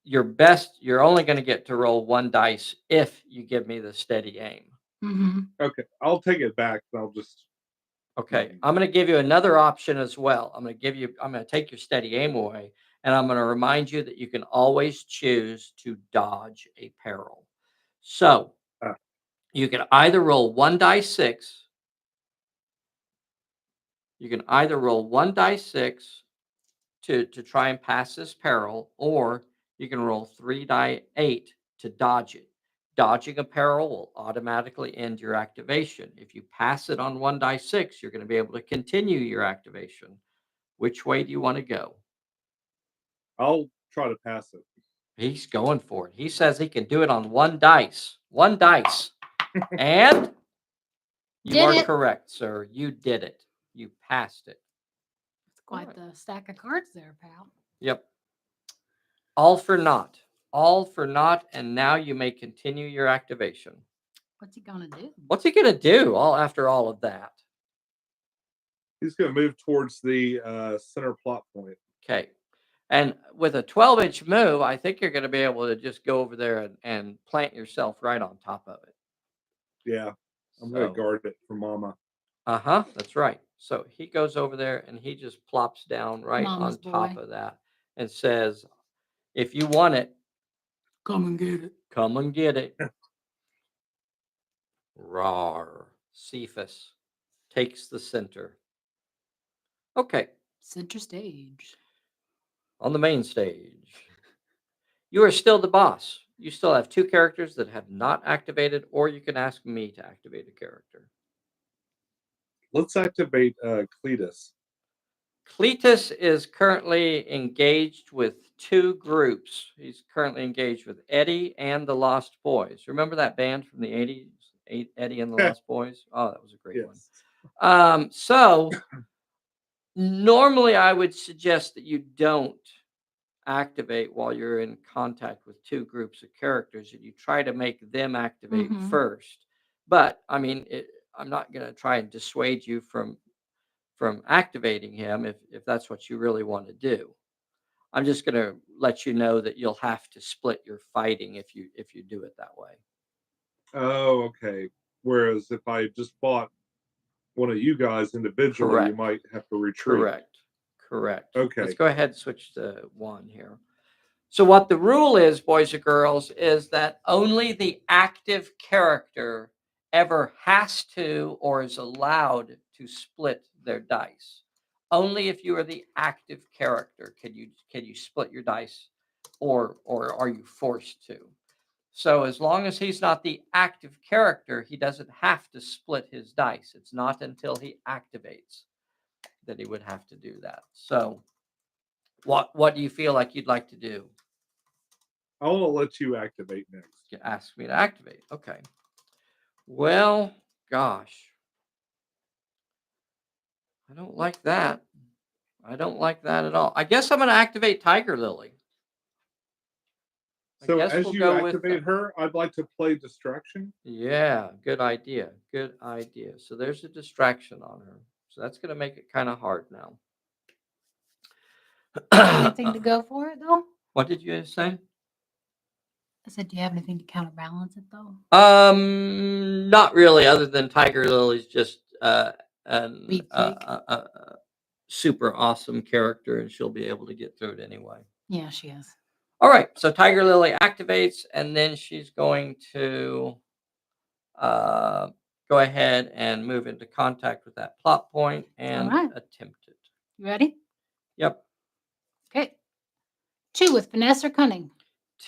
A: you're only going to get to roll 1 dice if you give me the steady aim.
C: Mm-hmm.
B: Okay, I'll take it back. I'll just.
A: Okay, I'm going to give you another option as well. I'm going to take your steady aim away, and I'm going to remind you that you can always choose to dodge a peril. So
B: Ah.
A: you can either roll 1 dice 6. You can either roll 1 dice 6 to try and pass this peril, or you can roll 3 die 8 to dodge it. Dodging a peril will automatically end your activation. If you pass it on 1 die 6, you're going to be able to continue your activation. Which way do you want to go?
B: I'll try to pass it.
A: He's going for it. He says he can do it on 1 dice. 1 dice. And you are correct, sir. You did it. You passed it.
C: It's quite the stack of cards there, pal.
A: Yep. All for naught. All for naught. And now you may continue your activation.
C: What's he gonna do?
A: What's he gonna do after all of that?
B: He's going to move towards the center plot point.
A: Okay. And with a 12-inch move, I think you're going to be able to just go over there and plant yourself right on top of it.
B: Yeah. I'm going to guard it for Mama.
A: That's right. So he goes over there and he just plops down right
C: Mama's
A: on top
C: boy.
A: of that and says, if you want it,
C: Come and get it.
A: come and get it. Rawr. Cephas takes the center. Okay.
C: Center stage.
A: On the main stage. You are still the boss. You still have 2 characters that have not activated, or you can ask me to activate a character.
B: Let's activate Cletus.
A: Cletus is currently engaged with 2 groups. He's currently engaged with Eddie and the Lost Boys. Remember that band from the 80s? Eddie and the Lost Boys? Oh, that was a great one. So normally I would suggest that you don't activate while you're in contact with 2 groups of characters, and you try to make them activate first. But I mean, I'm not going to try and dissuade you from activating him if that's what you really want to do. I'm just going to let you know that you'll have to split your fighting if you do it that way.
B: Oh, okay. Whereas if I just fought one of you guys individually, you might have to retreat.
A: Correct.
B: Okay.
A: Let's go ahead and switch to 1 here. So what the rule is, boys and girls, is that only the active character ever has to or is allowed to split their dice. Only if you are the active character can you split your dice, or are you forced to. So as long as he's not the active character, he doesn't have to split his dice. It's not until he activates that he would have to do that. So what do you feel like you'd like to do?
B: I'll let you activate next.
A: You ask me to activate. Okay. Well, gosh. I don't like that. I don't like that at all. I guess I'm going to activate Tiger Lily.
B: So as you activate her, I'd like to play distraction.
A: Yeah, good idea. Good idea. So there's a distraction on her. So that's going to make it kind of hard now.
C: Anything to go for it, though?
A: What did you say?
C: I said, do you have anything to counterbalance it, though?
A: Not really, other than Tiger Lily's just a super awesome character, and she'll be able to get through it anyway.
C: Yeah, she is.
A: All right, so Tiger Lily activates, and then she's going to go ahead and move into contact with that plot point and attempt it.
C: You ready?
A: Yep.
C: Okay. 2 with finesse or cunning.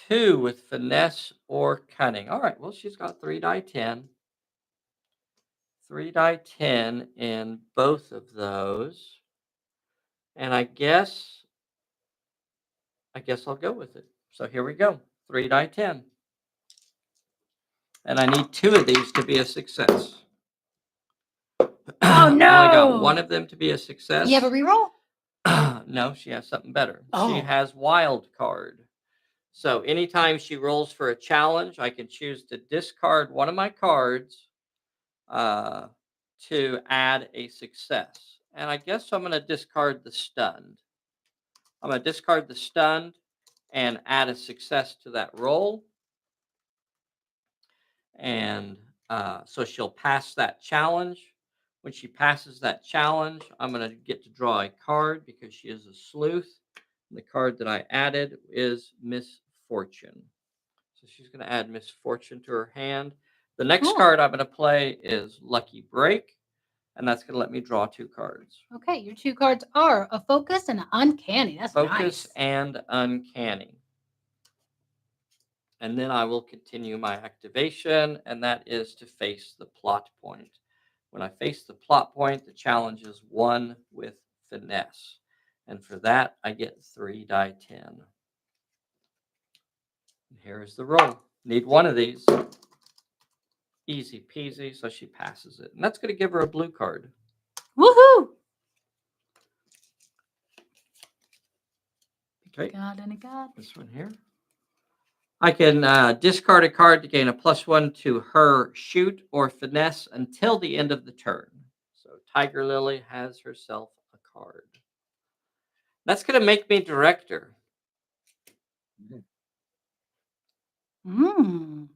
A: 2 with finesse or cunning. All right, well, she's got 3 die 10. 3 die 10 in both of those. And I guess I'll go with it. So here we go. 3 die 10. And I need 2 of these to be a success.
C: Oh, no.
A: I only got 1 of them to be a success.
C: You have a reroll?
A: No, she has something better.
C: Oh.
A: She has wild card. So anytime she rolls for a challenge, I can choose to discard one of my cards to add a success. And I guess I'm going to discard the stunned. I'm going to discard the stunned and add a success to that roll. And so she'll pass that challenge. When she passes that challenge, I'm going to get to draw a card because she is a sleuth. And the card that I added is Misfortune. So she's going to add Misfortune to her hand. The next
C: Cool.
A: card I'm going to play is Lucky Break, and that's going to let me draw 2 cards.
C: Okay, your 2 cards are a Focus and an Uncanny. That's
A: Focus
C: nice.
A: and Uncanny. And then I will continue my activation, and that is to face the plot point. When I face the plot point, the challenge is 1 with finesse. And for that, I get 3 die 10. And here's the roll. Need 1 of these. Easy peasy, so she passes it. And that's going to give her a blue card.
C: Woohoo!
A: Okay.
C: Got any God?
A: This one here. I can discard a card to gain a +1 to her shoot or finesse until the end of the turn. So Tiger Lily has herself a card. That's going to make me director.
C: Mm.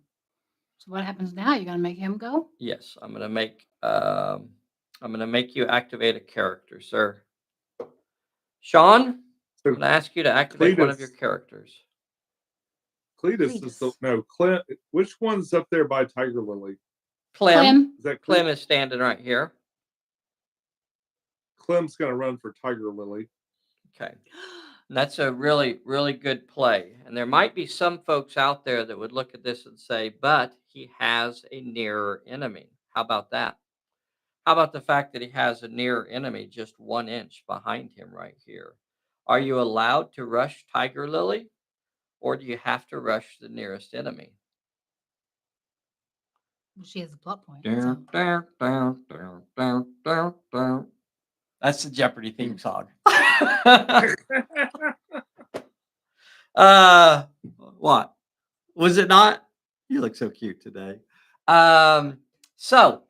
C: So what happens now? You're gonna make him go?
A: Yes, I'm going to make you activate a character, sir. Sean, I'm going to ask you to activate one of your characters.
B: Cletus is Clem. Which one's up there by Tiger Lily?
A: Clem.
B: Is that
A: Clem is standing right here.
B: Clem's going to run for Tiger Lily.
A: Okay. And that's a really, really good play. And there might be some folks out there that would look at this and say, but he has a nearer enemy. How about that? How about the fact that he has a nearer enemy just 1 inch behind him right here? Are you allowed to rush Tiger Lily, or do you have to rush the nearest enemy?
C: Well, she has a plot point.
A: Down,
C: So.
A: down, down, down, down, down, down. That's the Jeopardy theme song. What? Was it not? You look so cute today. So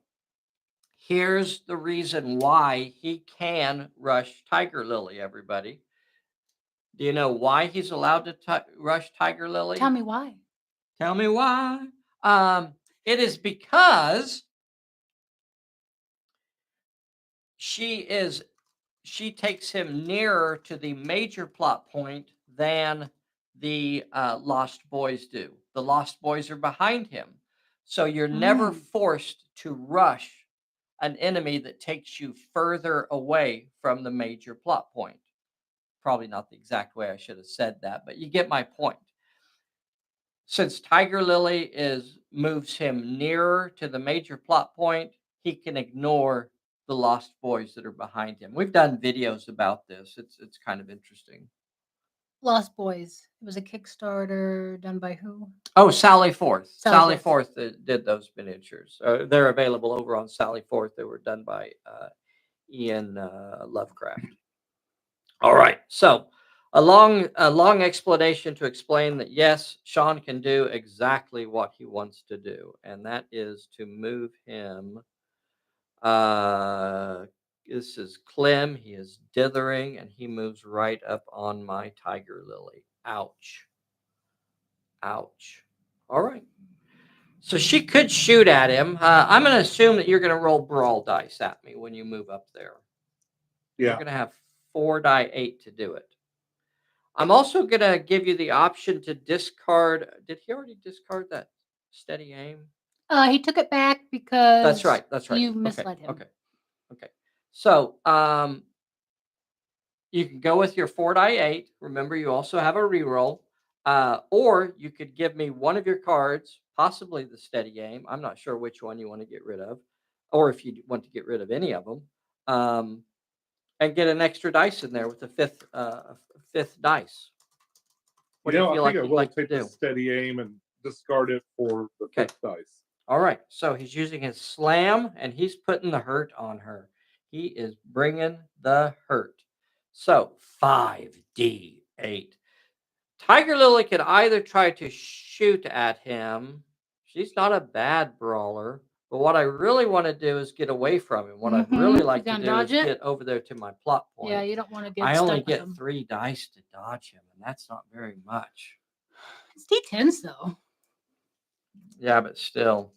A: here's the reason why he can rush Tiger Lily, everybody. Do you know why he's allowed to rush Tiger Lily?
C: Tell me why.
A: Tell me why. It is because she takes him nearer to the major plot point than the Lost Boys do. The Lost Boys are behind him. So you're never forced to rush an enemy that takes you further away from the major plot point. Probably not the exact way I should have said that, but you get my point. Since Tiger Lily moves him nearer to the major plot point, he can ignore the Lost Boys that are behind him. We've done videos about this. It's kind of interesting.
C: Lost Boys. It was a Kickstarter done by who?
A: Oh, Sally Forth.
C: Sally
A: Forth did those miniatures. They're available over on Sally Forth. They were done by Ian Lovecraft. All right. So a long explanation to explain that, yes, Sean can do exactly what he wants to do, and that is to move him. This is Clem. He is dithering, and he moves right up on my Tiger Lily. Ouch. Ouch. All right. So she could shoot at him. I'm going to assume that you're going to roll brawl dice at me when you move up there.
B: Yeah.
A: You're going to have 4 die 8 to do it. I'm also going to give you the option to discard. Did he already discard that steady aim?
C: He took it back because
A: That's right. That's right.
C: You misled him.
A: Okay. So you can go with your 4 die 8. Remember, you also have a reroll. Or you could give me one of your cards, possibly the steady aim. I'm not sure which one you want to get rid of, or if you want to get rid of any of them, and get an extra dice in there with the fifth dice. What do you feel like you'd like to do?
B: The steady aim and discard it for the 5th dice.
A: All right. So he's using his slam, and he's putting the hurt on her. He is bringing the hurt. So 5d8. Tiger Lily could either try to shoot at him. She's not a bad brawler. But what I really want to do is get away from him. What I'd
C: Mhm.
A: really
C: You
A: like to
C: gonna
A: do is
C: dodge it?
A: get over there to my plot point.
C: Yeah, you don't want to get
A: I only
C: stuck with
A: get
C: them.
A: 3 dice to dodge him, and that's not very much.
C: It's D10s though.
A: Yeah, but still.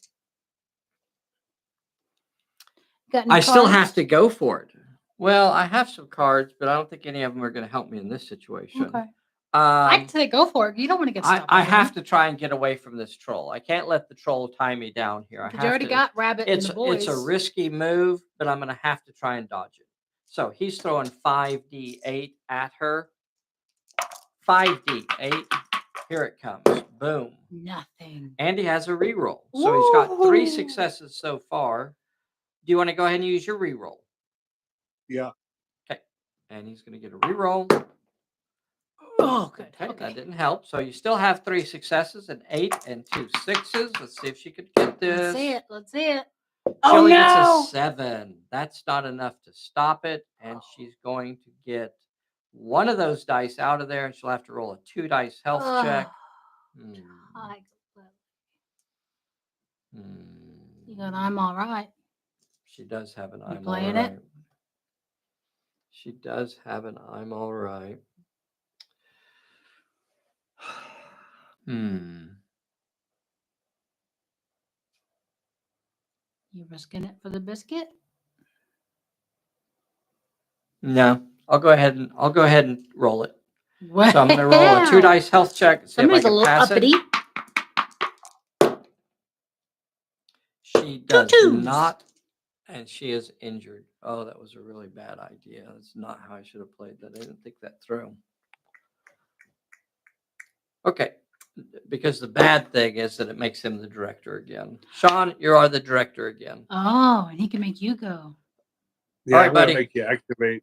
C: Got any
A: I still have
C: cards?
A: to go for it. Well, I have some cards, but I don't think any of them are going to help me in this situation.
C: Okay. I'd
A: Um,
C: say go for it. You don't want to get stuck.
A: I
C: with
A: have
C: them.
A: to try and get away from this troll. I can't let the troll tie me down here. I
C: But you
A: have
C: already
A: to.
C: got Rabbit and the boys.
A: It's a risky move, but I'm going to have to try and dodge it. So he's throwing 5d8 at her. 5d8. Here it comes. Boom.
C: Nothing.
A: Andy has a reroll. So he's got 3
C: Ooh.
A: successes so far. Do you want to go ahead and use your reroll?
B: Yeah.
A: Okay. And he's going to get a reroll.
C: Oh, good.
A: Okay,
C: Okay.
A: that didn't help. So you still have 3 successes, an 8 and 2 6s. Let's see if she could get this.
C: Let's see it. Let's see it.
A: She
C: Oh
A: only
C: no!
A: gets a 7. That's not enough to stop it. And she's going to get one of those dice out of there, and she'll have to roll a 2 dice health check. Hmm.
C: Hi.
A: Hmm.
C: You got I'm all right.
A: She does have an
C: You
A: I'm all
C: playing it?
A: right. She does have an I'm all right. Hmm.
C: You risking it for the biscuit?
A: No, I'll go ahead and roll it.
C: Well,
A: So I'm going to roll a 2 dice health check. See
C: Somebody's
A: if I
C: a
A: can
C: little
A: pass
C: uppity.
A: it. She does
C: twos.
A: not, and she is injured. Oh, that was a really bad idea. That's not how I should have played that. I didn't think that through. Okay, because the bad thing is that it makes him the director again. Sean, you are the director again.
C: Oh, and he can make you go.
B: Yeah,
A: All right,
B: I'm gonna
A: buddy.
B: make you activate.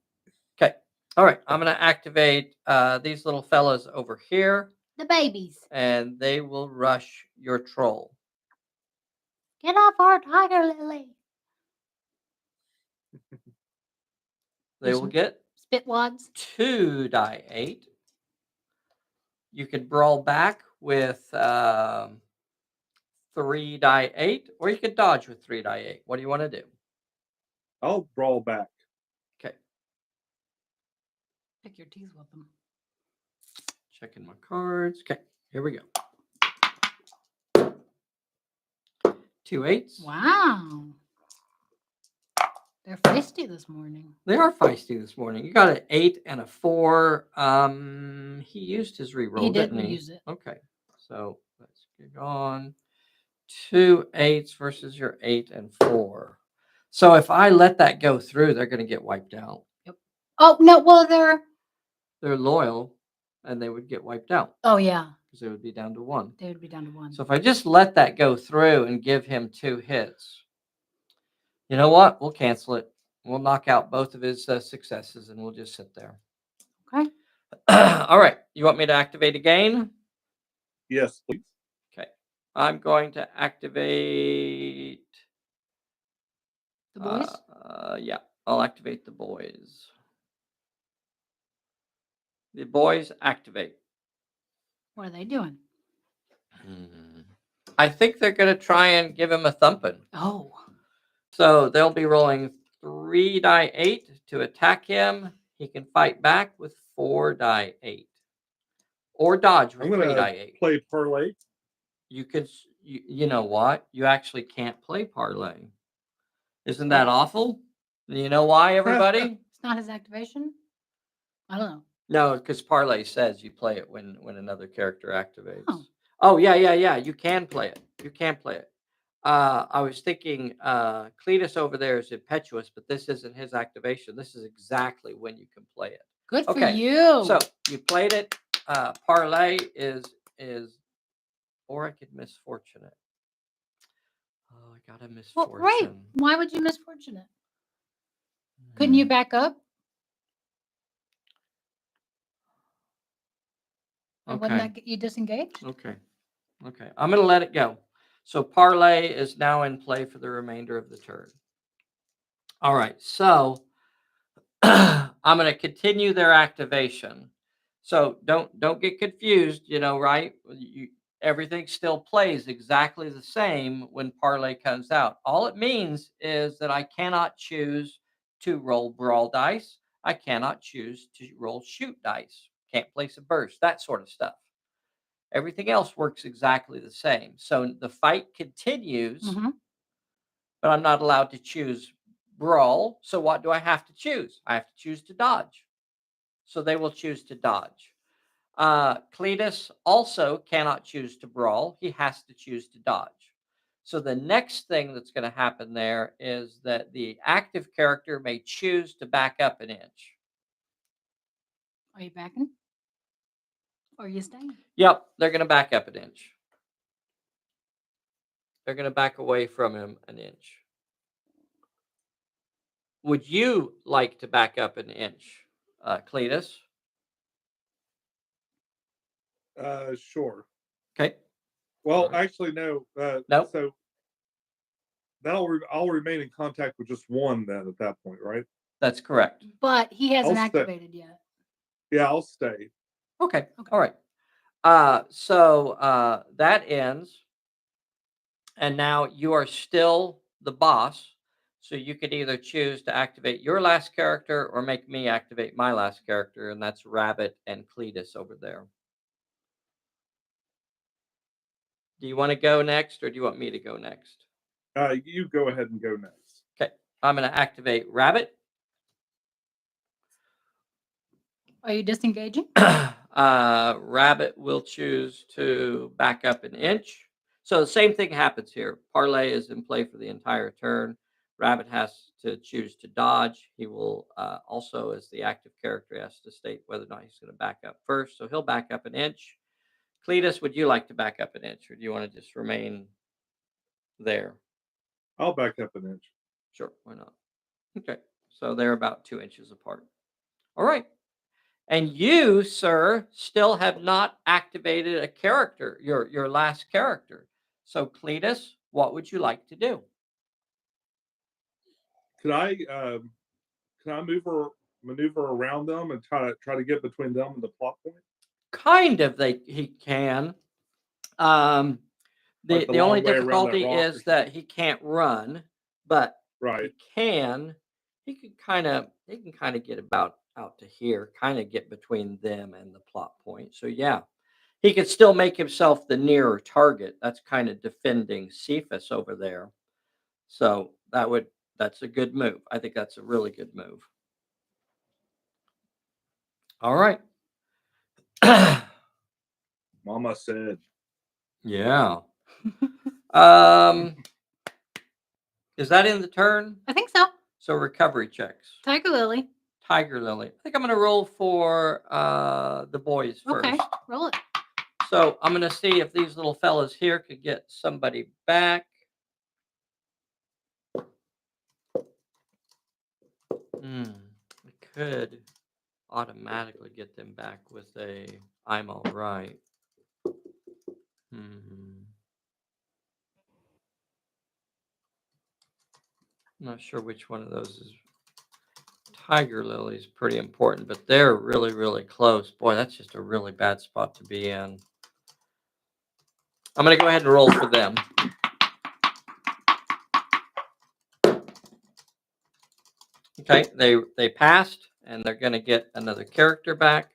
A: Okay. All right, I'm going to activate these little fellas over here,
C: The babies.
A: and they will rush your troll.
C: Get off our tiger lily.
A: They will get
C: Spitwads.
A: 2 die 8. You could brawl back with 3 die 8, or you could dodge with 3 die 8. What do you want to do?
B: I'll brawl back.
A: Okay,
C: Pick your teeth with them.
A: checking my cards. Okay, here we go. 2 8s.
C: Wow. They're feisty this morning.
A: They are feisty this morning. You got an 8 and a 4. He used his reroll,
C: He
A: didn't
C: didn't
A: he?
C: use it.
A: Okay, so let's get on. 2 8s versus your 8 and 4. So if I let that go through, they're going to get wiped out.
C: Oh no! Well,
A: They're loyal, and they would get wiped out
C: Oh yeah,
A: because they would be down to 1.
C: they would be down to 1.
A: So if I just let that go through and give him 2 hits, you know what? We'll cancel it. We'll knock out both of his successes, and we'll just sit there.
C: Okay.
A: All right. You want me to activate again?
B: Yes, please.
A: Okay. I'm going to activate
C: The boys.
A: Yeah, I'll activate the boys. The boys activate.
C: What are they doing?
A: I think they're going to try and give him a thumping.
C: Oh.
A: So they'll be rolling 3 die 8 to attack him. He can fight back with 4 die 8. Or dodge with
B: I'm
A: 3
B: gonna
A: die 8.
B: play parlay.
A: You could, you know what? You actually can't play parlay. Isn't that awful? You know why, everybody?
C: It's not his activation. I don't know.
A: No, because parlay says you play it when another character activates.
C: Oh.
A: Oh, yeah. You can play it. You can play it. I was thinking Cletus over there is impetuous, but this isn't his activation. This is exactly when you can play it.
C: Good for
A: Okay,
C: you.
A: So you played it. Parlay is, or I could misfortunate. Oh, I got a misfortune.
C: Well, right. Why would you misfortunate? Couldn't you back up? And wouldn't that get you disengaged?
A: Okay. I'm going to let it go. So parlay is now in play for the remainder of the turn. All right. So I'm going to continue their activation. So don't get confused, right? everything still plays exactly the same when parlay comes out. All it means is that I cannot choose to roll brawl dice. I cannot choose to roll shoot dice. Can't place a burst, that sort of stuff. Everything else works exactly the same. So the fight continues,
C: Mm-hmm.
A: but I'm not allowed to choose brawl. So what do I have to choose? I have to choose to dodge. So they will choose to dodge. Cletus also cannot choose to brawl. He has to choose to dodge. So the next thing that's going to happen there is that the active character may choose to back up an inch.
C: Are you backing? Or are you staying?
A: Yep, they're going to back up an inch. They're going to back away from him an inch. Would you like to back up an inch, Cletus?
B: Sure.
A: Okay.
B: Well,
A: Alright.
B: actually, no.
A: Nope.
B: So I'll remain in contact with just one then at that point, right?
A: That's correct.
C: But he hasn't
B: I'll stay.
C: activated yet.
B: Yeah, I'll stay.
A: Okay.
C: Okay.
A: All right. So that ends, and now you are still the boss. So you could either choose to activate your last character or make me activate my last character, and that's Rabbit and Cletus over there. Do you want to go next, or do you want me to go next?
B: You go ahead and go next.
A: Okay. I'm going to activate Rabbit.
C: Are you disengaging?
A: Rabbit will choose to back up an inch. So the same thing happens here. Parlay is in play for the entire turn. Rabbit has to choose to dodge. He will also, as the active character, has to state whether or not he's going to back up first. So he'll back up an inch. Cletus, would you like to back up an inch, or do you want to just remain there?
B: I'll back up an inch.
A: Sure, why not? Okay, so they're about 2 inches apart. All right. And you, sir, still have not activated a character, your last character. So, Cletus, what would you like to do?
B: Could I maneuver around them and try to get between them and the plot point?
A: Kind of, he can. Um,
B: Like
A: the only
B: long way around that
A: difficulty
B: rock or
A: is that he can't run, but
B: Right.
A: he can. He can kind of get about out to here, kind of get between them and the plot point. So yeah, he could still make himself the nearer target. That's kind of defending Cephas over there. So that's a good move. I think that's a really good move. All right.
B: Mama said.
A: Yeah. Um, is that in the turn?
C: I think so.
A: So recovery checks.
C: Tiger Lily.
A: Tiger Lily. I think I'm gonna roll for the boys first.
C: Okay, roll it.
A: So I'm gonna see if these little fellas here could get somebody back. I could automatically get them back with a I'm all right. I'm not sure which one of those is. Tiger Lily is pretty important, but they're really, really close. Boy, that's just a really bad spot to be in. I'm going to go ahead and roll for them. Okay, they passed, and they're going to get another character back.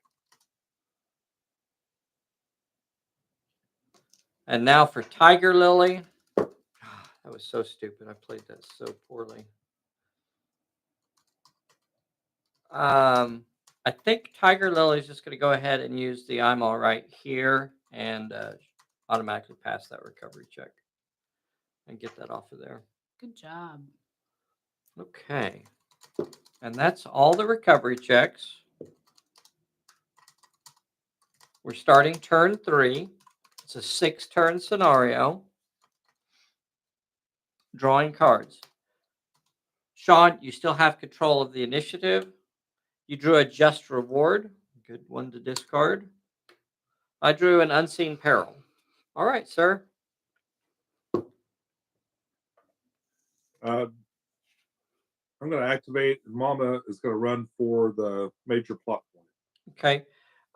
A: And now for Tiger Lily. That was so stupid. I played that so poorly. I think Tiger Lily is just going to go ahead and use the I'm all right here and automatically pass that recovery check and get that off of there.
C: Good job.
A: Okay. And that's all the recovery checks. We're starting turn 3. It's a 6-turn scenario. Drawing cards. Sean, you still have control of the initiative. You drew a just reward. Good one to discard. I drew an unseen peril. All right, sir.
B: I'm going to activate. Mama is going to run for the major plot point.
A: Okay.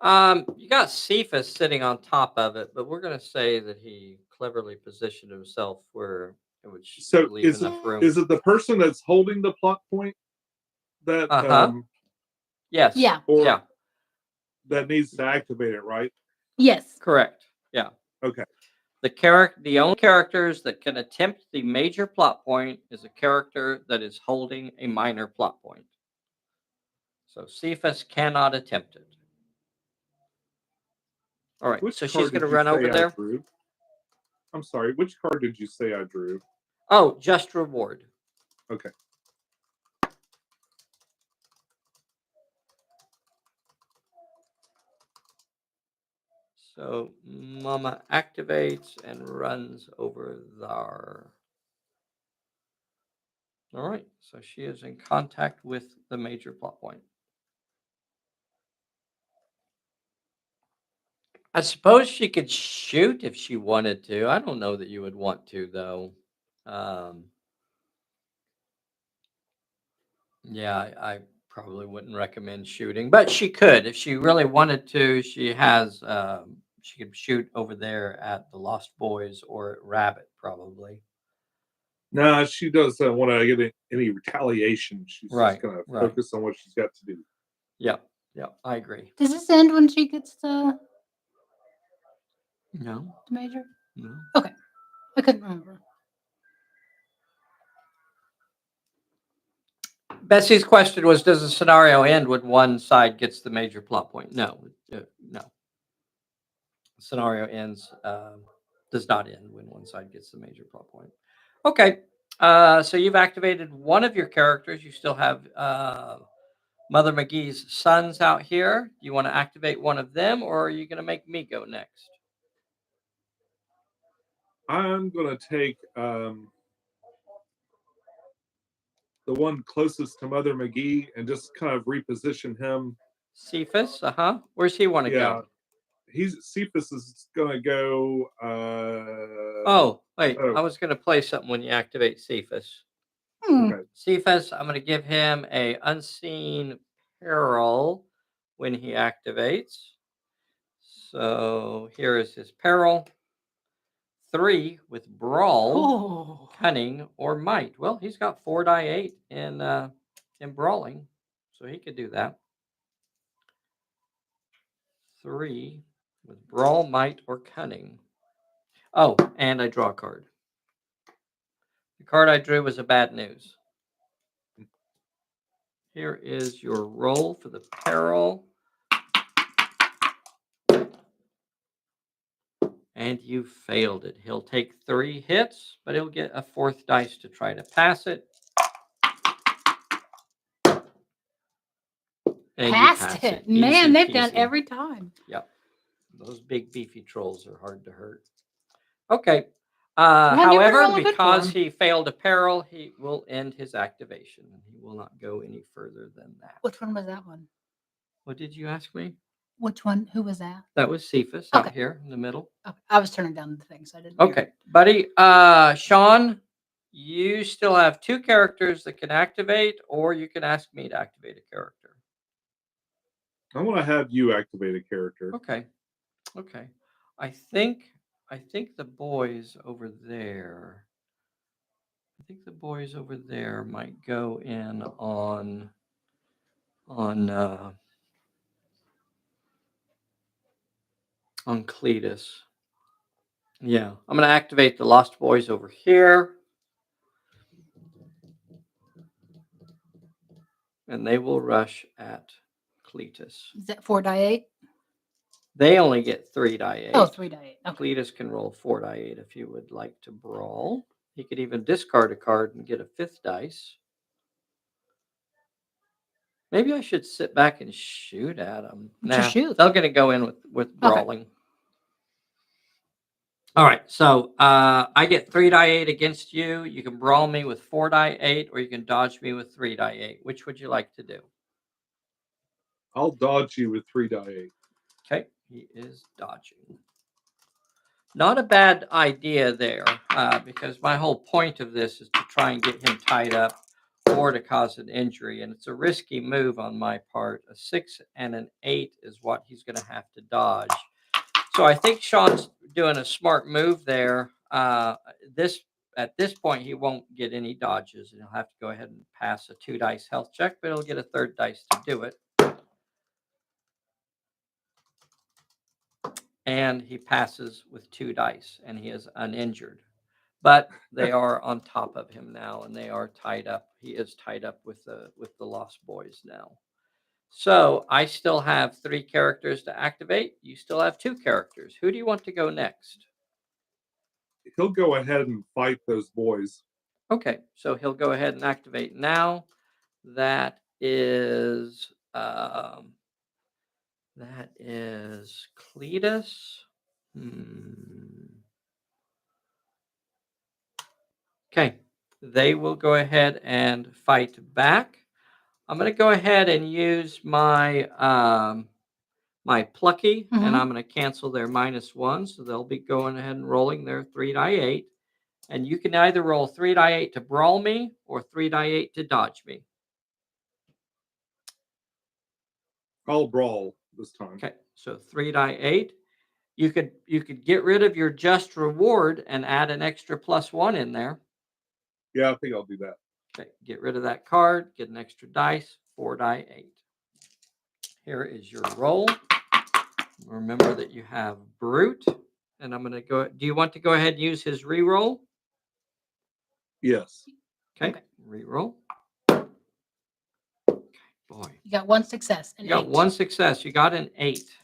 A: You got Cephas sitting on top of it, but we're going to say that he cleverly positioned himself where it would
B: So
A: leave enough room.
B: is it the person that's holding the plot point that
A: Yes.
C: Yeah.
B: or
A: Yeah.
B: that needs to activate it, right?
C: Yes.
A: Correct. Yeah.
B: Okay.
A: The only characters that can attempt the major plot point is a character that is holding a minor plot point. So Cephas cannot attempt it. All right.
B: Which
A: So she's
B: card
A: going to
B: did you
A: run over
B: say I
A: there.
B: drew? I'm sorry. Which card did you say I drew?
A: Oh, just reward.
B: Okay.
A: So Mama activates and runs over there. All right. So she is in contact with the major plot point. I suppose she could shoot if she wanted to. I don't know that you would want to, though. Yeah, I probably wouldn't recommend shooting, but she could if she really wanted to. She could shoot over there at the Lost Boys or at Rabbit, probably.
B: No, she doesn't want to get any retaliation. She's
A: Right,
B: just going to
A: right.
B: focus on what she's got to do.
A: Yeah, I agree.
C: Does this end when she gets the
A: No,
C: major?
A: no.
C: Okay. I couldn't remember.
A: Bessie's question was, does the scenario end when one side gets the major plot point? No, no. The scenario does not end when one side gets the major plot point. Okay, so you've activated one of your characters. You still have Mother McGee's sons out here. Do you want to activate one of them, or are you going to make me go next?
B: I'm going to take the one closest to Mother McGee and just kind of reposition him.
A: Cephas, where's he want to go?
B: Cephas is going to go.
A: Oh, wait, I was going to play something when you activate Cephas.
B: Okay.
A: Cephas, I'm going to give him a unseen peril when he activates. So here is his peril. 3 with brawl, cunning, or might. Well, he's got 4 die 8 in brawling, so he could do that. 3 with brawl, might, or cunning. Oh, and I draw a card. The card I drew was a bad news. Here is your roll for the peril. And you failed it. He'll take 3 hits, but he'll get a 4th dice to try to pass it. And
C: Passed it. Man, they've done
A: peasy.
C: every time.
A: Yep. Those big beefy trolls are hard to hurt. Okay. However, because he failed a peril, he will end his activation. He will not go any further than that.
C: Which one was that one?
A: What did you ask me?
C: Which one? Who was that?
A: That was Cephas out here in the middle.
C: Okay. I was turning down the thing, so I didn't.
A: Okay, buddy. Sean, you still have 2 characters that can activate, or you can ask me to activate a character.
B: I want to have you activate a character.
A: Okay. I think the boys over there. I think the boys over there might go in on Cletus. Yeah, I'm going to activate the Lost Boys over here. And they will rush at Cletus.
C: Is that 4 die 8?
A: They only get 3 die 8.
C: Oh, 3 die 8. Okay.
A: Cletus can roll 4 die 8 if you would like to brawl. He could even discard a card and get a 5th dice. Maybe I should sit back and shoot at them.
C: Shoot.
A: They're going to go in with brawling. Okay. All right, so I get 3 die 8 against you. You can brawl me with 4 die 8, or you can dodge me with 3 die 8. Which would you like to do?
B: I'll dodge you with 3 die 8.
A: Okay, he is dodging. Not a bad idea there, because my whole point of this is to try and get him tied up 4 to cause an injury, and it's a risky move on my part. A 6 and an 8 is what he's going to have to dodge. So I think Sean's doing a smart move there. At this point, he won't get any dodges, and he'll have to go ahead and pass a 2 dice health check, but he'll get a 3rd dice to do it. And he passes with 2 dice, and he is uninjured. But they are on top of him now, and they are tied up. He is tied up with the Lost Boys now. So I still have 3 characters to activate. You still have 2 characters. Who do you want to go next?
B: He'll go ahead and fight those boys.
A: Okay, so he'll go ahead and activate now. That is Cletus. Okay, they will go ahead and fight back. I'm going to go ahead and use my my plucky, and I'm going to cancel their -1, so they'll be going ahead and rolling their 3 die 8. And you can either roll 3 die 8 to brawl me or 3 die 8 to dodge me.
B: I'll brawl this time.
A: Okay, so 3 die 8. You could get rid of your just reward and add an extra +1 in there.
B: Yeah, I think I'll do that.
A: Okay, get rid of that card, get an extra dice, 4 die 8. Here is your roll. Remember that you have brute, and I'm going to go. Do you want to go ahead and use his reroll?
B: Yes.
A: Okay. Reroll. Okay, boy.
C: You got 1 success.
A: You got 1 success. You got an 8.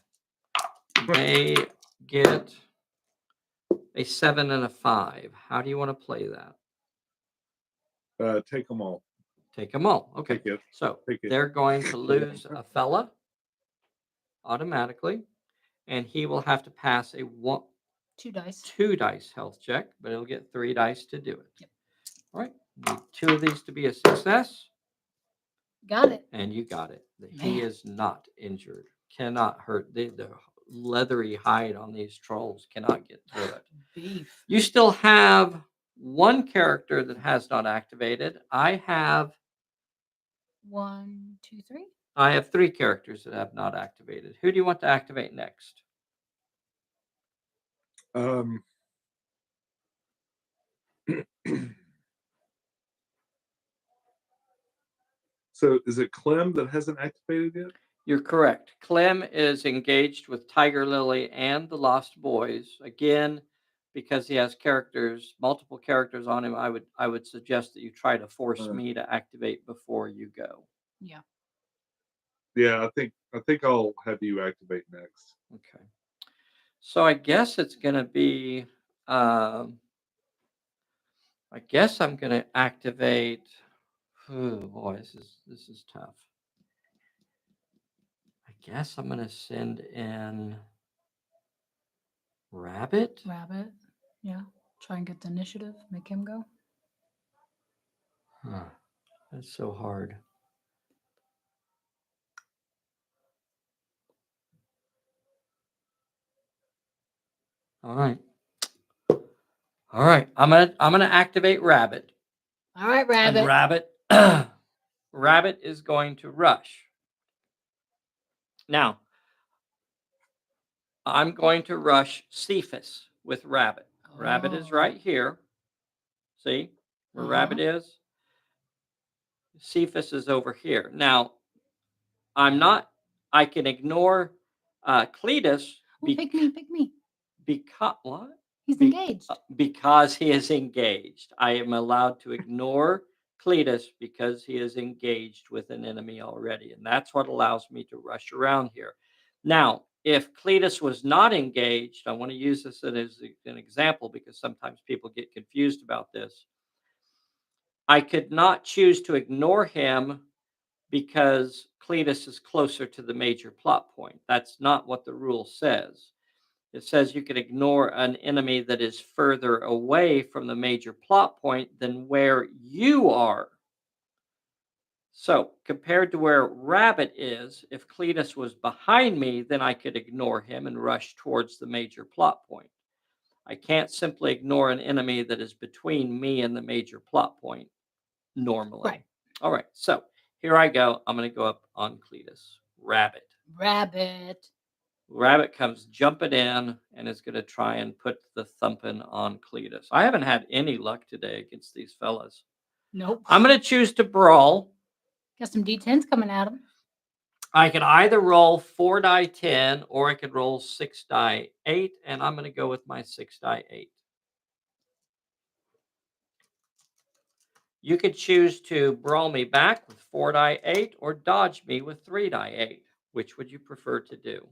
A: They get a 7 and a 5. How do you want to play that?
B: Take them all.
A: Take them all. Okay.
B: Take it.
A: So
B: Take it.
A: they're going to lose a fella automatically, and he will have to pass a
C: 2 dice.
A: 2 dice health check, but he'll get 3 dice to do it.
C: Yep.
A: All right. Need 2 of these to be a success.
C: Got it.
A: And you got it.
C: Man.
A: He is not injured. Cannot hurt. The leathery hide on these trolls cannot get through it.
C: Beef.
A: You still have 1 character that has not activated. I have
C: 1, 2, 3.
A: I have 3 characters that have not activated. Who do you want to activate next?
B: So is it Clem that hasn't activated yet?
A: You're correct. Clem is engaged with Tiger Lily and the Lost Boys. Again, because he has multiple characters on him, I would suggest that you try to force me to activate before you go.
C: Yeah.
A: Yeah,
B: I think I'll have you activate next.
A: Okay. So I guess it's going to be. I guess I'm going to activate. Oh boy, this is tough. I guess I'm going to send in Rabbit.
C: Rabbit. Yeah. Try and get the initiative. Make him go.
A: Huh. That's so hard. All right. I'm gonna activate Rabbit.
C: All right, Rabbit.
A: And Rabbit is going to rush. Now, I'm going to rush Cephas with Rabbit. Rabbit is right here. See where Rabbit is? Cephas is over here. Now, I can ignore Cletus.
C: Pick me.
A: Because what?
C: He's engaged.
A: Because he is engaged. I am allowed to ignore Cletus because he is engaged with an enemy already. And that's what allows me to rush around here. Now, if Cletus was not engaged, I want to use this as an example because sometimes people get confused about this. I could not choose to ignore him because Cletus is closer to the major plot point. That's not what the rule says. It says you can ignore an enemy that is further away from the major plot point than where you are. So, compared to where Rabbit is, if Cletus was behind me, then I could ignore him and rush towards the major plot point. I can't simply ignore an enemy that is between me and the major plot point normally.
C: Right.
A: All right. So here I go. I'm going to go up on Cletus. Rabbit.
C: Rabbit.
A: Rabbit comes jumping in and is going to try and put the thumping on Cletus. I haven't had any luck today against these fellas.
C: Nope.
A: I'm going to choose to brawl.
C: Got some D10s coming at him.
A: I can either roll 4 die 10 or I could roll 6 die 8, and I'm going to go with my 6 die 8. You could choose to brawl me back with 4 die 8 or dodge me with 3 die 8. Which would you prefer to do?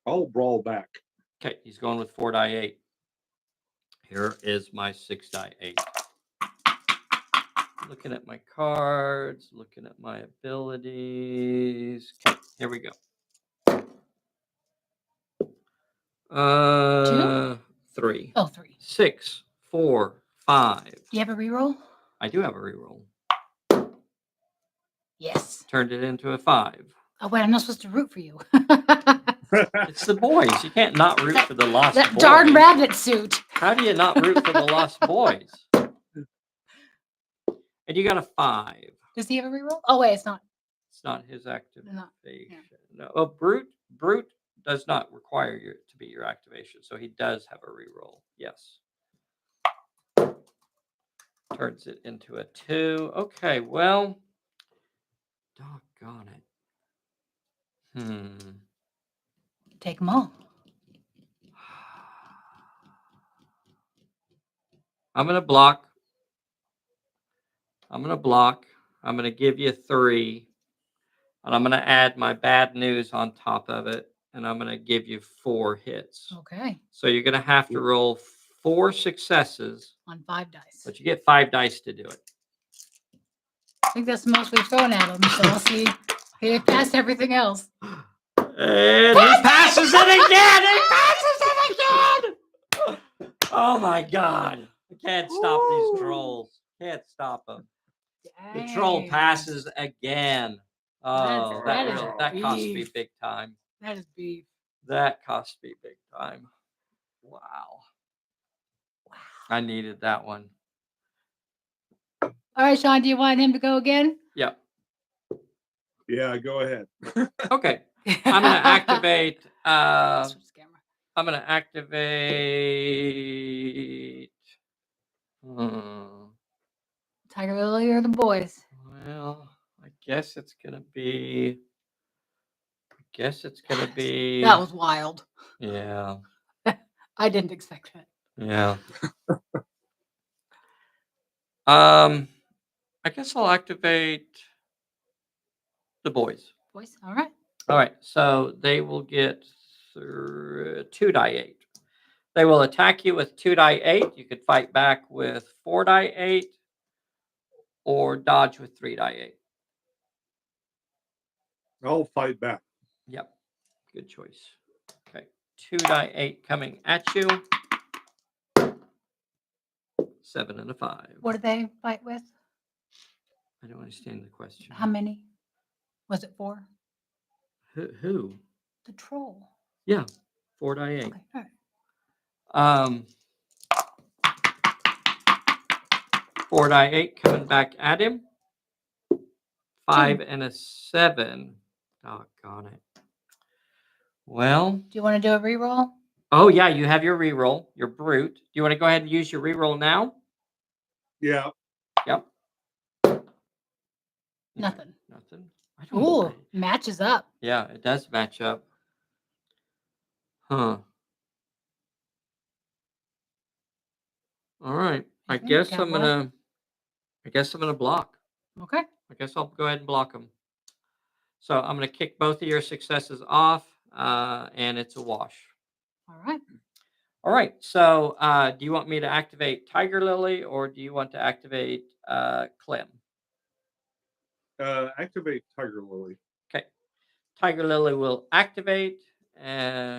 B: I'll brawl back.
A: Okay, he's going with 4 die 8. Here is my 6 die 8. Looking at my cards, looking at my abilities. Okay, here we go. 3.
C: Oh, 3.
A: 6, 4, 5.
C: Do you have a reroll?
A: I do have a reroll.
C: Yes.
A: Turned it into a 5.
C: Oh, wait, I'm not supposed to root for you.
A: It's the boys. You can't not root for the lost
C: That
A: boys.
C: darn rabbit suit.
A: How do you not root for the lost boys? And you got a 5.
C: Does he have a reroll? Oh, wait, it's not.
A: It's not his activation.
C: Not,
A: No. Oh, brute does not require you to be your activation, so he does have a reroll. Yes. Turns it into a 2. Okay, well, doggone it.
C: Take them all.
A: I'm going to block. I'm going to give you 3. And I'm going to add my bad news on top of it. And I'm going to give you 4 hits.
C: Okay.
A: So you're going to have to roll 4 successes.
C: On 5 dice.
A: But you get 5 dice to do it.
C: I think that's the most we've thrown at him. So we'll see. He passed everything else.
A: And he passes it again! He passes it again! Oh my God. I can't stop these trolls. Can't stop them. The troll passes again. Oh, that cost me big time.
C: That is beef.
A: That cost me big time. Wow. I needed that one.
C: All right, Sean, do you want him to go again?
A: Yep.
B: Yeah, go ahead.
A: Okay. I'm going to activate. I'm going to activate.
C: Tiger Lily or the boys?
A: Well, I guess it's going to be.
C: That was wild.
A: Yeah.
C: I didn't expect that.
A: Yeah. I guess I'll activate the boys.
C: Boys, all right.
A: All right. So they will get 2 die 8. They will attack you with 2 die 8. You could fight back with 4 die 8 or dodge with 3 die 8.
B: I'll fight back.
A: Yep. Good choice. Okay. 2 die 8 coming at you. 7 and a 5.
C: What did they fight with?
A: I don't understand the question.
C: How many? Was it 4?
A: Who?
C: The troll.
A: Yeah. 4 die 8.
C: Okay. All right.
A: 4 die 8 coming back at him. 5 and a 7. Doggone it. Well.
C: Do you want to do a reroll?
A: Oh, yeah, you have your reroll, your brute. Do you want to go ahead and use your reroll now?
B: Yeah.
A: Yep.
C: Nothing.
A: Nothing.
C: Ooh, matches up.
A: Yeah, it does match up. Huh. All right. I guess I'm gonna block.
C: Okay.
A: I guess I'll go ahead and block them. So I'm gonna kick both of your successes off, and it's a wash.
C: All right.
A: All right. So do you want me to activate Tiger Lily or do you want to activate Clem?
B: Activate Tiger Lily.
A: Okay. Tiger Lily will activate.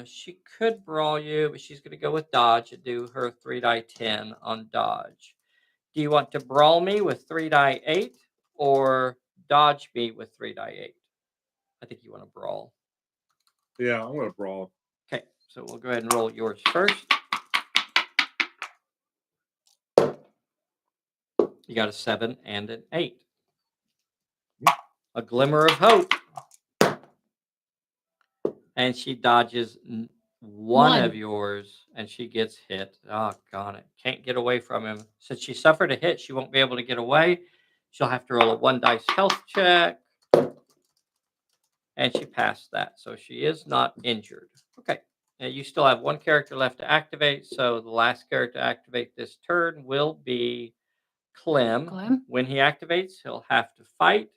A: She could brawl you, but she's going to go with dodge and do her 3 die 10 on dodge. Do you want to brawl me with 3 die 8 or dodge me with 3 die 8? I think you want to brawl.
B: Yeah, I'm going to brawl.
A: Okay, so we'll go ahead and roll yours first. You got a 7 and an 8. A glimmer of hope. And she dodges one of yours, and she gets hit. Oh, got it. Can't get away from him. Since she suffered a hit, she won't be able to get away. She'll have to roll a 1 dice health check. And she passed that, so she is not injured. Okay, now you still have 1 character left to activate, so the last character to activate this turn will be Clem. When he activates, he'll have to fight.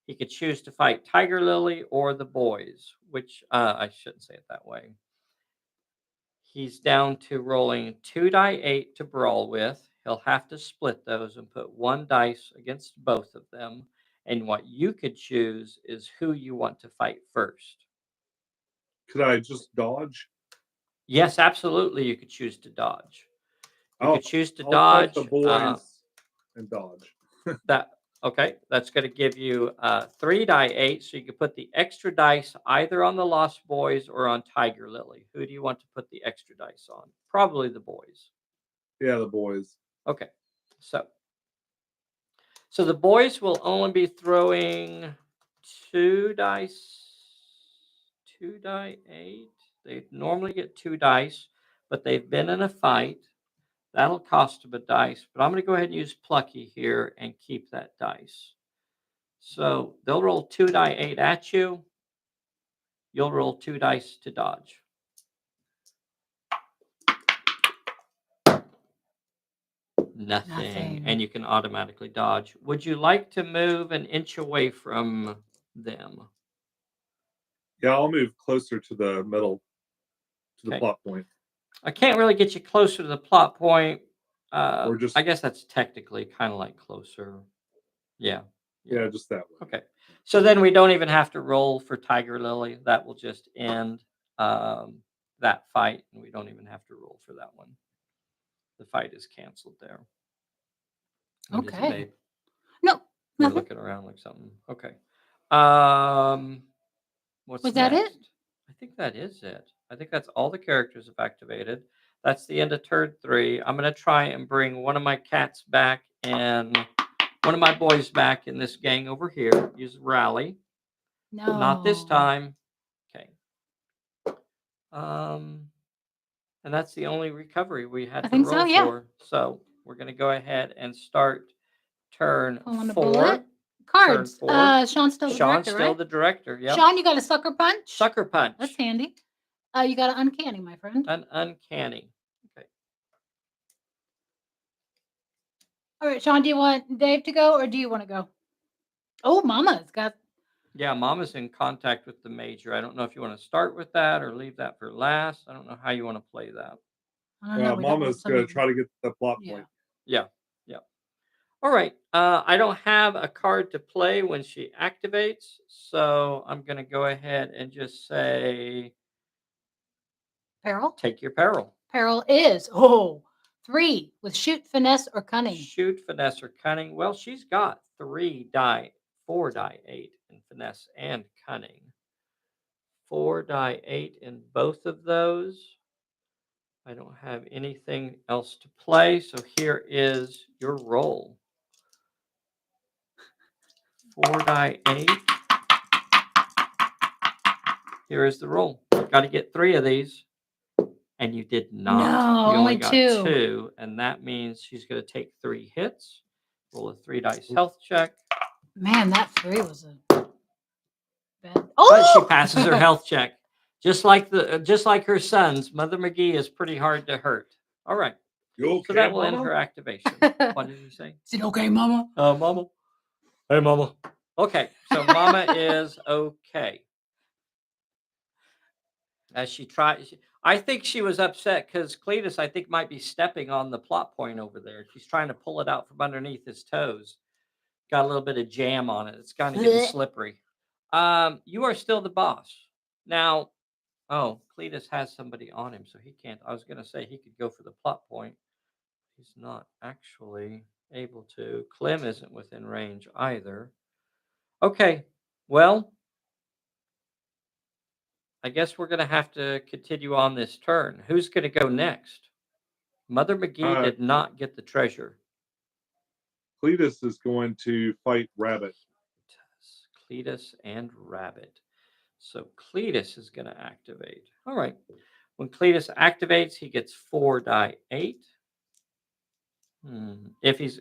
A: He could choose to fight Tiger Lily or the boys, which I shouldn't say it that way. He's down to rolling 2 die 8 to brawl with. He'll have to split those and put 1 dice against both of them. And what you could choose is who you want to fight first.
B: Could I just dodge?
A: Yes, absolutely. You could choose to dodge. You could choose to
B: I'll
A: dodge.
B: fight the boys and dodge.
A: Okay, that's going to give you 3 die 8. So you can put the extra dice either on the Lost Boys or on Tiger Lily. Who do you want to put the extra dice on? Probably the boys.
B: Yeah, the boys.
A: Okay, so the boys will only be throwing 2 dice, 2 die 8. They normally get 2 dice, but they've been in a fight. That'll cost them a dice, but I'm going to go ahead and use Plucky here and keep that dice. So they'll roll 2 die 8 at you. You'll roll 2 dice to dodge. Nothing. And you can automatically dodge. Would you like to move an inch away from them?
B: Yeah, I'll move closer to the middle, to the
A: Okay.
B: plot point.
A: I can't really get you closer to the plot point.
B: Or just,
A: I guess that's technically kind of like closer. Yeah.
B: yeah, just that way.
A: Okay. So then we don't even have to roll for Tiger Lily. That will just end that fight, and we don't even have to roll for that one. The fight is canceled there. What is it,
C: Okay.
A: babe?
C: No,
A: You're
C: nothing.
A: looking around like something. Okay. What's
C: Was that it?
A: next? I think that is it. I think that's all the characters have activated. That's the end of turn 3. I'm going to try and bring one of my cats back and one of my boys back in this gang over here. Use rally.
C: No.
A: Not this time. Okay. And that's the only recovery we had
C: I
A: to
C: think
A: roll
C: so, yeah.
A: for. So we're going to go ahead and start turn
C: Pulling a
A: 4.
C: bullet. Cards.
A: Turn 4.
C: Sean's still the
A: Sean's
C: director,
A: still
C: right?
A: the director. Yep.
C: Sean, you got a sucker punch?
A: Sucker punch.
C: That's handy. You got an uncanny, my friend.
A: An uncanny. Okay.
C: All right, Sean, do you want Dave to go or do you want to go? Oh, Mama's got.
A: Yeah, Mama's in contact with the major. I don't know if you want to start with that or leave that for last. I don't know how you want to play that.
C: I don't know.
B: Mama's going to try to get the plot point.
A: Yeah. All right. I don't have a card to play when she activates, so I'm going to go ahead and just say
C: Peril.
A: Take your peril.
C: Peril is 3 with shoot, finesse, or cunning.
A: Shoot, finesse, or cunning. Well, she's got 4 die 8 in finesse and cunning. 4 die 8 in both of those. I don't have anything else to play, so here is your roll. 4 die 8. Here is the roll. Got to get 3 of these. And you did not.
C: No,
A: you
C: only
A: got
C: 2.
A: 2. And that means she's going to take 3 hits. Roll a 3 dice health check.
C: Man, that 3 was a bad.
A: But she passes her health check. Just like her sons, Mother McGee is pretty hard to hurt. All right.
B: You okay,
A: So that will
B: Mama?
A: end her activation. What did you say?
C: Is it okay, Mama?
A: Mama. Hey, Mama. Okay, so Mama is okay. As she tries, I think she was upset because Cletus, I think, might be stepping on the plot point over there. She's trying to pull it out from underneath his toes. Got a little bit of jam on it. It's kind of getting slippery. You are still the boss. Now, Cletus has somebody on him, so he can't. I was going to say he could go for the plot point. He's not actually able to. Clem isn't within range either. Okay, well, I guess we're going to have to continue on this turn. Who's going to go next? Mother McGee did not get the treasure.
B: Cletus is going to fight Rabbit.
A: Cletus and Rabbit. So Cletus is going to activate. All right. When Cletus activates, he gets 4 die 8. If he's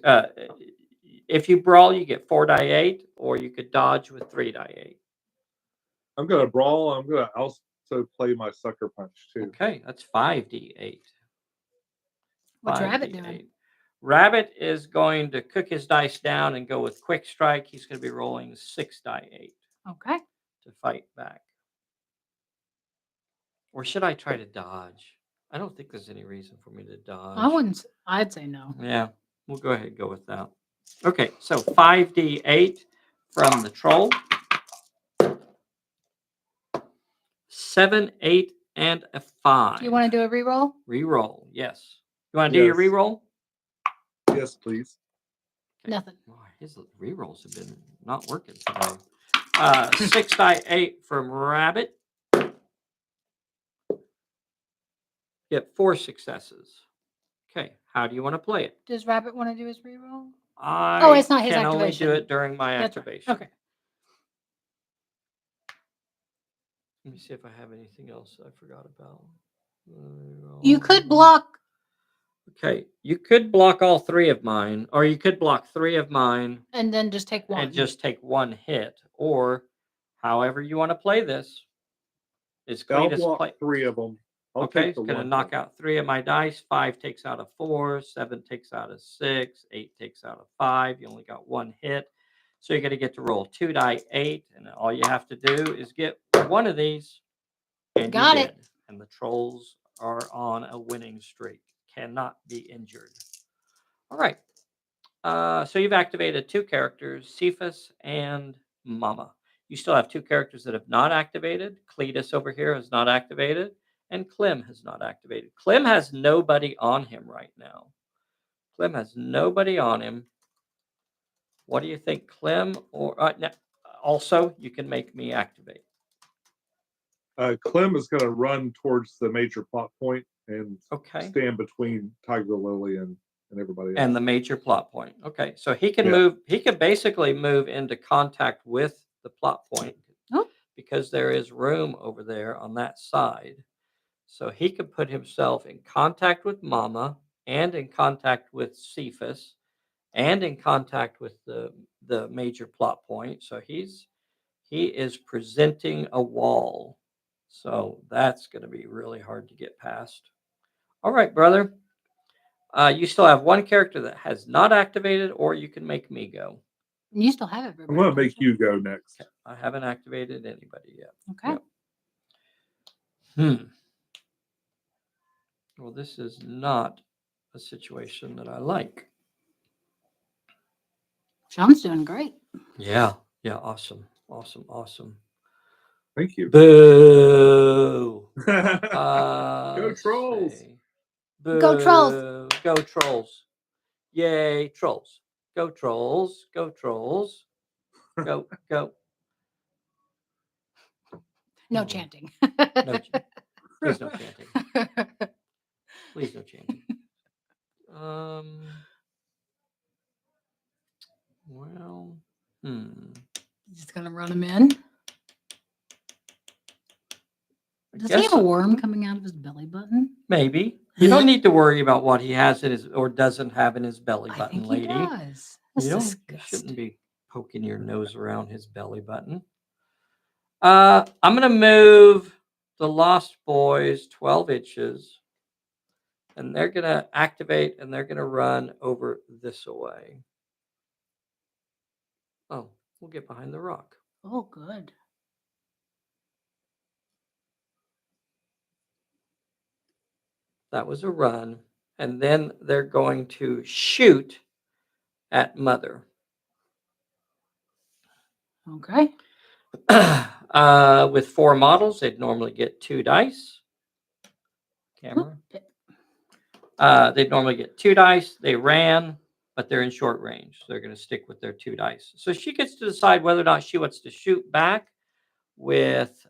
A: if you brawl, you get 4 die 8, or you could dodge with 3 die 8.
B: I'm gonna brawl. I'm gonna also play my sucker punch too.
A: Okay, that's 5d8.
C: What's Rabbit
A: 5d8.
C: doing?
A: Rabbit is going to cook his dice down and go with quick strike. He's going to be rolling 6 die 8
C: Okay.
A: to fight back. Or should I try to dodge? I don't think there's any reason for me to dodge.
C: I wouldn't. I'd say no.
A: Yeah, we'll go ahead and go with that. Okay, so 5d8 from the troll. 7, 8, and a 5.
C: Do you want to do a reroll?
A: Reroll, yes. You want to do your
B: Yes.
A: reroll?
B: Yes, please.
C: Nothing.
A: Boy, his rerolls have been not working today. 6 die 8 from Rabbit. Get 4 successes. Okay, how do you want to play it?
C: Does Rabbit want to do his reroll?
A: I
C: it's not his
A: can only do
C: activation.
A: it during my
C: That's right.
A: activation.
C: Okay.
A: Let me see if I have anything else I forgot about.
C: You could block.
A: Okay, you could block all 3 of mine, or you could block 3 of mine
C: And then just take one.
A: and just take 1 hit, or however you want to play this. Is
B: I'll
A: Cletus
B: block
A: play?
B: 3 of them. I'll
A: Okay,
B: take
A: it's
B: the
A: going to
B: one
A: knock
B: hit.
A: out 3 of my dice. 5 takes out a 4, 7 takes out a 6, 8 takes out a 5. You only got 1 hit. So you're going to get to roll 2 die 8, and all you have to do is get one of these, and
C: Got
A: you
C: it.
A: did. And the trolls are on a winning streak. Cannot be injured. All right. So you've activated 2 characters, Cephas and Mama. You still have 2 characters that have not activated. Cletus over here has not activated, and Clem has not activated. Clem has nobody on him right now. Clem has nobody on him. What do you think, Clem? Or also, you can make me activate.
B: Clem is going to run towards the major plot point and
A: Okay.
B: stand between Tiger Lily and everybody else.
A: And the major plot point. Okay, so he can
B: Yeah.
A: move. He could basically move into contact with the plot point
C: Oh.
A: because there is room over there on that side. So he could put himself in contact with Mama and in contact with Cephas and in contact with the major plot point. So he is presenting a wall. So that's going to be really hard to get past. All right, brother. You still have 1 character that has not activated, or you can make me go.
C: You still have it.
B: I'm going to make you go next.
A: Okay. I haven't activated anybody yet.
C: Okay.
A: Yep. Well, this is not a situation that I like.
C: Sean's doing great.
A: Yeah. Yeah. Awesome. Awesome. Awesome.
B: Thank you.
A: Boo.
B: Go trolls.
A: Boo.
C: Go trolls.
A: Go trolls. Yay, trolls. Go trolls. Go trolls. Go, go.
C: No chanting.
A: No, please no chanting. Please no chanting. Well,
C: Just gonna run him in. Does he have a worm coming out of his belly button?
A: Maybe. You don't need to worry about what he has in his or doesn't have in his belly
C: I
A: button,
C: think
A: lady.
C: he does. That's
A: You
C: disgusting.
A: shouldn't be poking your nose around his belly button. I'm going to move the Lost Boys 12 inches, and they're going to activate, and they're going to run over this way. Oh, we'll get behind the rock.
C: Oh, good.
A: That was a run. And then they're going to shoot at Mother.
C: Okay.
A: With 4 models, they'd normally get 2 dice. Camera. They'd normally get 2 dice. They ran, but they're in short range. So they're going to stick with their 2 dice. So she gets to decide whether or not she wants to shoot back with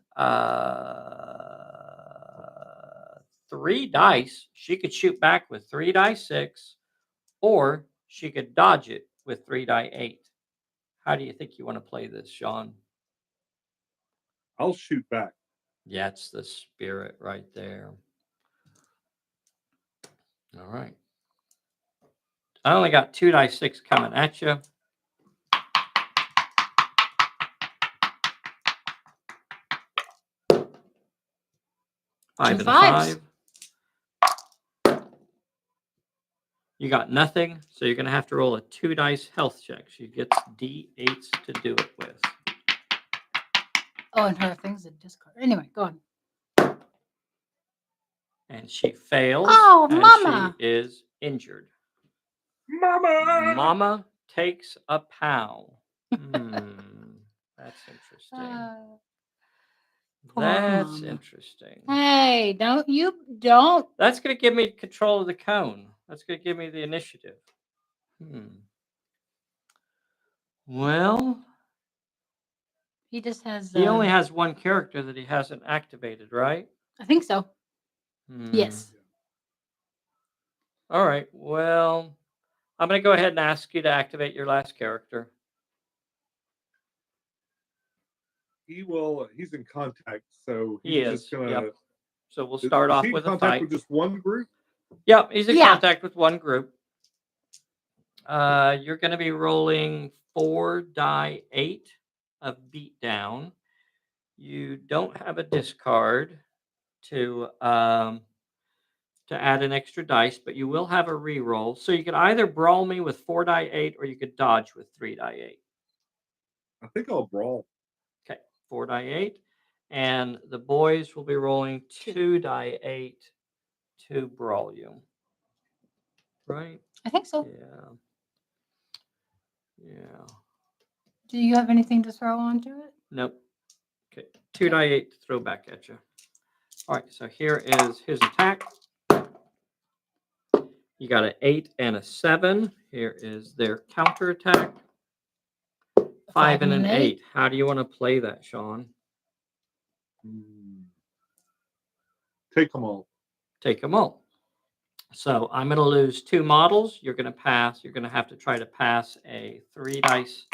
A: 3 dice. She could shoot back with 3 die 6, or she could dodge it with 3 die 8. How do you think you want to play this, Sean?
B: I'll shoot back.
A: Yeah, it's the spirit right there. All right. I only got 2 dice 6 coming at you. Five and a
C: fives.
A: 5. You got nothing, so you're going to have to roll a 2 dice health check. She gets D8s to do it with.
C: Oh, and her thing's a discard. Anyway, go on.
A: And she fails.
C: Oh,
A: and
C: Mama.
A: she is injured.
B: Mama!
A: Mama takes a pow. That's interesting.
C: Poor
A: That's
C: Mama.
A: interesting.
C: Hey, don't.
A: That's going to give me control of the cone. That's going to give me the initiative. Well,
C: He just has.
A: he only has one character that he hasn't activated, right?
C: I think so. Yes.
A: All right. Well, I'm going to go ahead and ask you to activate your last character.
B: He's in contact, so
A: He
B: he's
A: is.
B: just gonna.
A: Yep. So we'll start off with a fight.
B: With just one group.
A: Yep, he's in contact with one group. You're going to be rolling 4 die 8 of beatdown. You don't have a discard to add an extra dice, but you will have a reroll. So you could either brawl me with 4 die 8, or you could dodge with 3 die 8.
B: I think I'll brawl.
A: Okay, 4 die 8, and the boys will be rolling 2 die 8 to brawl you. Right?
C: I think so.
A: Yeah.
C: Do you have anything to throw onto it?
A: Nope. Okay, 2 die 8 to throw back at you. All right, so here is his attack. You got an 8 and a 7. Here is their counter attack. 5 and an 8. How do you want to play that, Sean?
B: Take them all.
A: Take them all. So I'm going to lose 2 models. You're going to pass. You're going to have to try to pass a 2 dice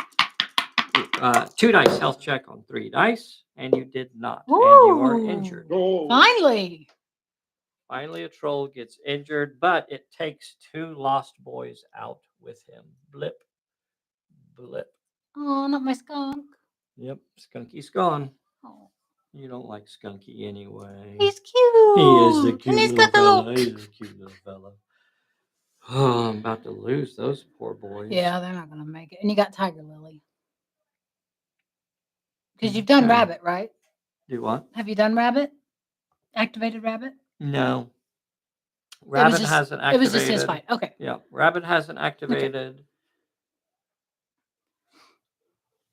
A: health check on 3 dice, and you did not.
C: Ooh.
A: And you are injured.
B: Oh.
A: Finally, a troll gets injured, but it takes 2 lost boys out with him. Blip, blip.
C: Oh, not my skunk.
A: Yep, Skunky's gone.
C: Oh.
A: You don't like Skunky anyway.
C: He's cute.
A: He is a cute
C: and he's
A: little
C: got the
A: fella.
C: little...
A: He's a cute little fella. Oh, I'm about to lose those poor boys.
C: Yeah, they're not going to make it. And you got Tiger Lily. Because you've done Rabbit, right?
A: Do what?
C: Have you done Rabbit? Activated Rabbit?
A: No. Rabbit hasn't activated.
C: It was just his fight. Okay.
A: Yeah, Rabbit hasn't activated. Okay.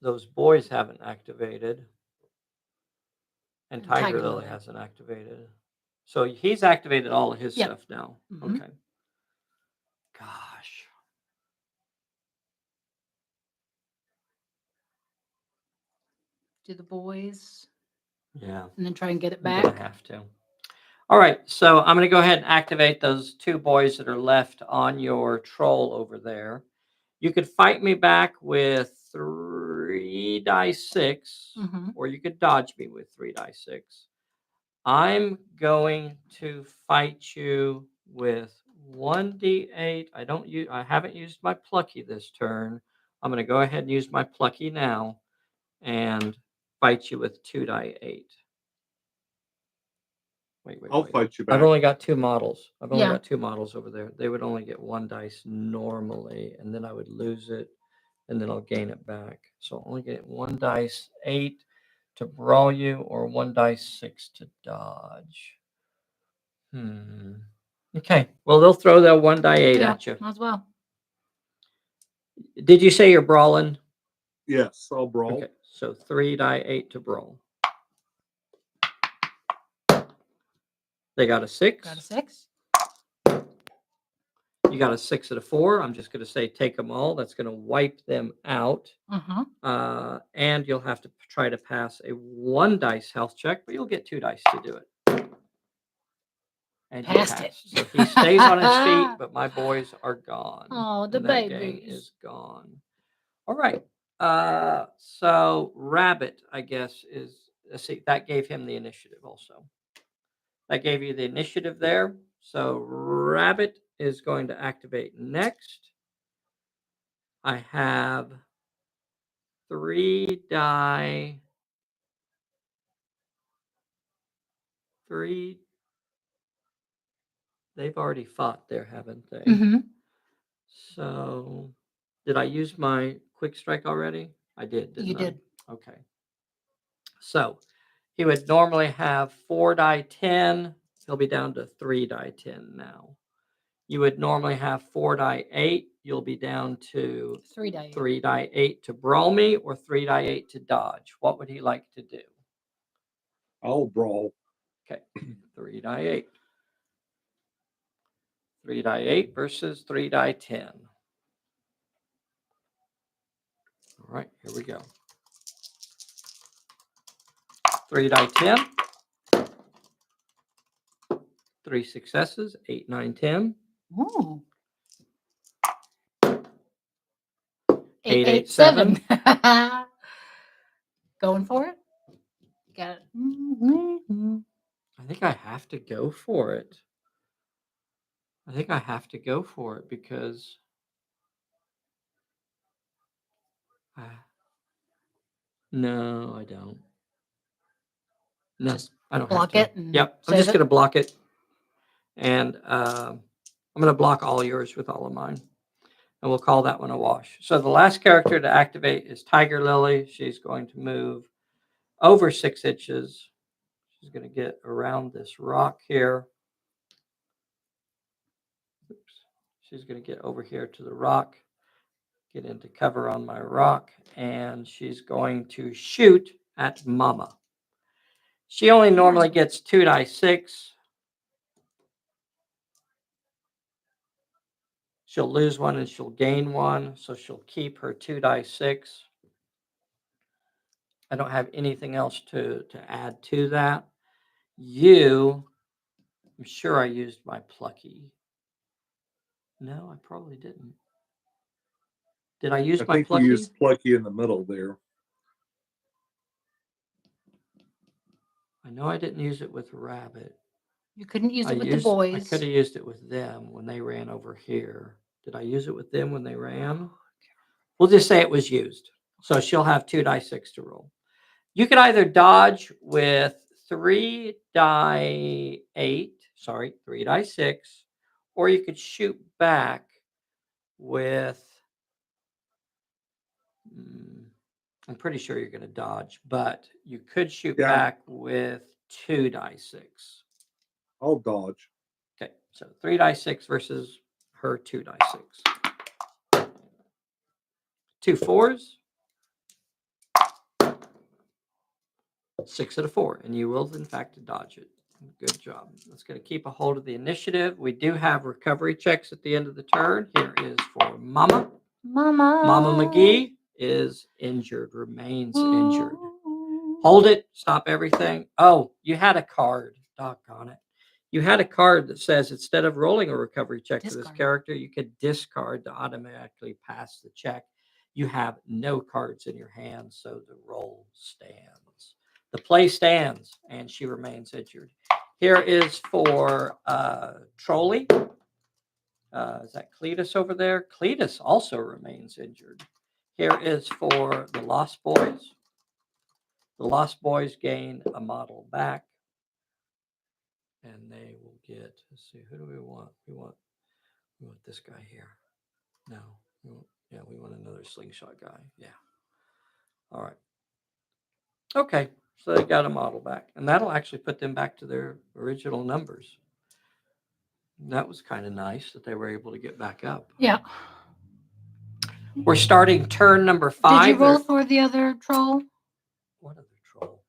A: Those boys haven't activated. And Tiger Lily hasn't activated. So he's activated all of his stuff now. Mm-hmm. Okay. Gosh.
C: Do the boys.
A: Yeah.
C: And then try and get it back.
A: I have to. All right. So I'm going to go ahead and activate those 2 boys that are left on your troll over there. You could fight me back with 3 die 6, or you could dodge me with 3 die 6. I'm going to fight you with 1d8. I haven't used my plucky this turn. I'm going to go ahead and use my plucky now and fight you with 2 die 8. Wait.
B: I'll fight you back.
A: I've only got 2 models. I've only got 2 models over there. They would only get 1 dice normally, and then I would lose it, and then I'll gain it back. So I'll only get 1 dice 8 to brawl you, or 1 dice 6 to dodge. Okay. Well, they'll throw that 1 die 8 at you.
C: As well.
A: Did you say you're brawling?
B: Yes, I'll brawl.
A: Okay. So 3 die 8 to brawl. They got a 6.
C: Got a 6.
A: You got a 6 and a 4. I'm just going to say take them all. That's going to wipe them out. And you'll have to try to pass a 1 dice health check, but you'll get 2 dice to do it. And
C: passed it.
A: So he stays on his feet, but my boys are gone.
C: Oh, the
A: baby is gone. All right. So Rabbit, I guess, is let's see, that gave him the initiative also. That gave you the initiative there. So Rabbit is going to activate next. I have 3 die. 3. They've already fought there, haven't they?
C: Mm-hmm.
A: So did I use my quick strike already? I did, didn't
C: You
A: I?
C: did.
A: Okay. So he would normally have 4 die 10. He'll be down to 3 die 10 now. You would normally have 4 die 8. You'll be down to
C: 3 die.
A: 3 die 8 to brawl me or 3 die 8 to dodge. What would he like to do?
B: I'll brawl.
A: Okay. 3 die 8. 3 die 8 versus 3 die 10. All right, here we go. 3 die 10. 3 successes, 8, 9, 10.
C: Ooh.
A: 8, 8, 7.
C: Going for it? Got it. Mm-hmm.
A: I think I have to go for it. I think I have to go for it because no, I don't. No,
C: Just
A: I don't
C: block
A: have to.
C: it and
A: Yep, I'm
C: save
A: just
C: it?
A: going to block it. And I'm going to block all yours with all of mine. And we'll call that one a wash. So the last character to activate is Tiger Lily. She's going to move over 6 inches. She's going to get around this rock here. Oops. She's going to get over here to the rock, get into cover on my rock, and she's going to shoot at Mama. She only normally gets 2 die 6. She'll lose 1 and she'll gain 1, so she'll keep her 2 die 6. I don't have anything else to add to that. I'm sure I used my plucky. No, I probably didn't. Did I use
B: I
A: my
B: think
A: plucky?
B: you used plucky in the middle there.
A: I know I didn't use it with Rabbit.
C: You couldn't use it with the
A: I
C: boys.
A: could have used it with them when they ran over here. Did I use it with them when they ran? We'll just say it was used. So she'll have 2 die 6 to roll. You can either dodge with 3 die 3 die 6, or you could shoot back with, I'm pretty sure you're going to dodge, but you could shoot back with 2 die 6.
B: I'll dodge.
A: Okay, so 3 die 6 versus her 2 die 6. 2 4s. 6 out of 4, and you will in fact dodge it. Good job. Let's going to keep a hold of the initiative. We do have recovery checks at the end of the turn. Here is for Mama. Mama McGee is injured, remains injured. Hold it. Stop everything. Oh, you had a card. Doggone it. You had a card that says instead of rolling a recovery check for this character, you could discard to automatically pass the check. You have no cards in your hand, so the roll stands. The play stands, and she remains injured. Here is for Trolley. Is that Cletus over there? Cletus also remains injured. Here is for the Lost Boys. The Lost Boys gain a model back. And they will get, let's see, who do we want? We want this guy here. No. We want another slingshot guy. Yeah. All right. Okay. So they got a model back. And that'll actually put them back to their original numbers. And that was kind of nice that they were able to get back up.
C: Yeah.
A: We're starting turn number 5.
C: Did you roll for the other troll?
A: What other troll?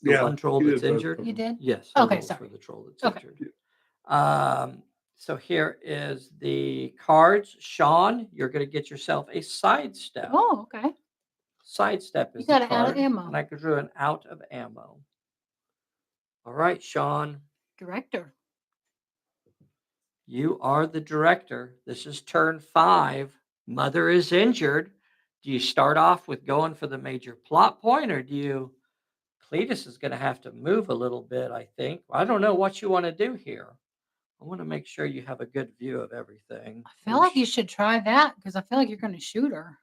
B: The
A: one troll that's injured?
C: You did?
A: Yes.
C: Okay, sorry.
A: For the troll that's
C: Okay.
A: injured. So here is the cards. Sean, you're going to get yourself a sidestep.
C: Oh, okay.
A: Sidestep is
C: You got
A: the
C: an out of
A: card,
C: ammo.
A: and I drew an out of ammo. All right, Sean.
C: Director.
A: You are the director. This is turn 5. Mother is injured. Do you start off with going for the major plot point, or do you? Cletus is going to have to move a little bit, I think. I don't know what you want to do here. I want to make sure you have a good view of everything.
C: I feel like you should try that because I feel like you're going to shoot her.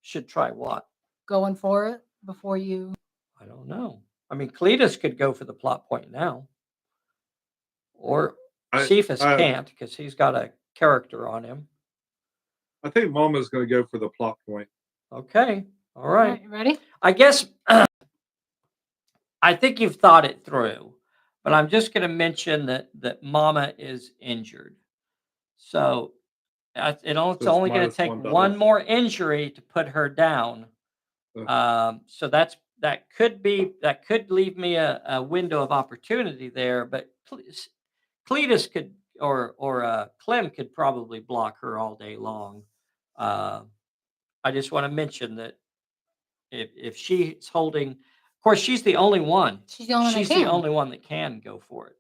A: Should try what?
C: Going for it before you.
A: I don't know. I mean, Cletus could go for the plot point now, or Cephas can't because he's got a character on him.
B: I think Mama's going to go for the plot point.
A: Okay. All right.
C: You ready?
A: I guess I think you've thought it through, but I'm just going to mention that Mama is injured. So it's only going to take one more injury to put her down. So that could leave me a window of opportunity there. But Cletus could or Clem could probably block her all day long. I just want to mention that if she's holding, of course, she's the only one.
C: She's the only one that
A: She's the
C: can.
A: only one that can go for it.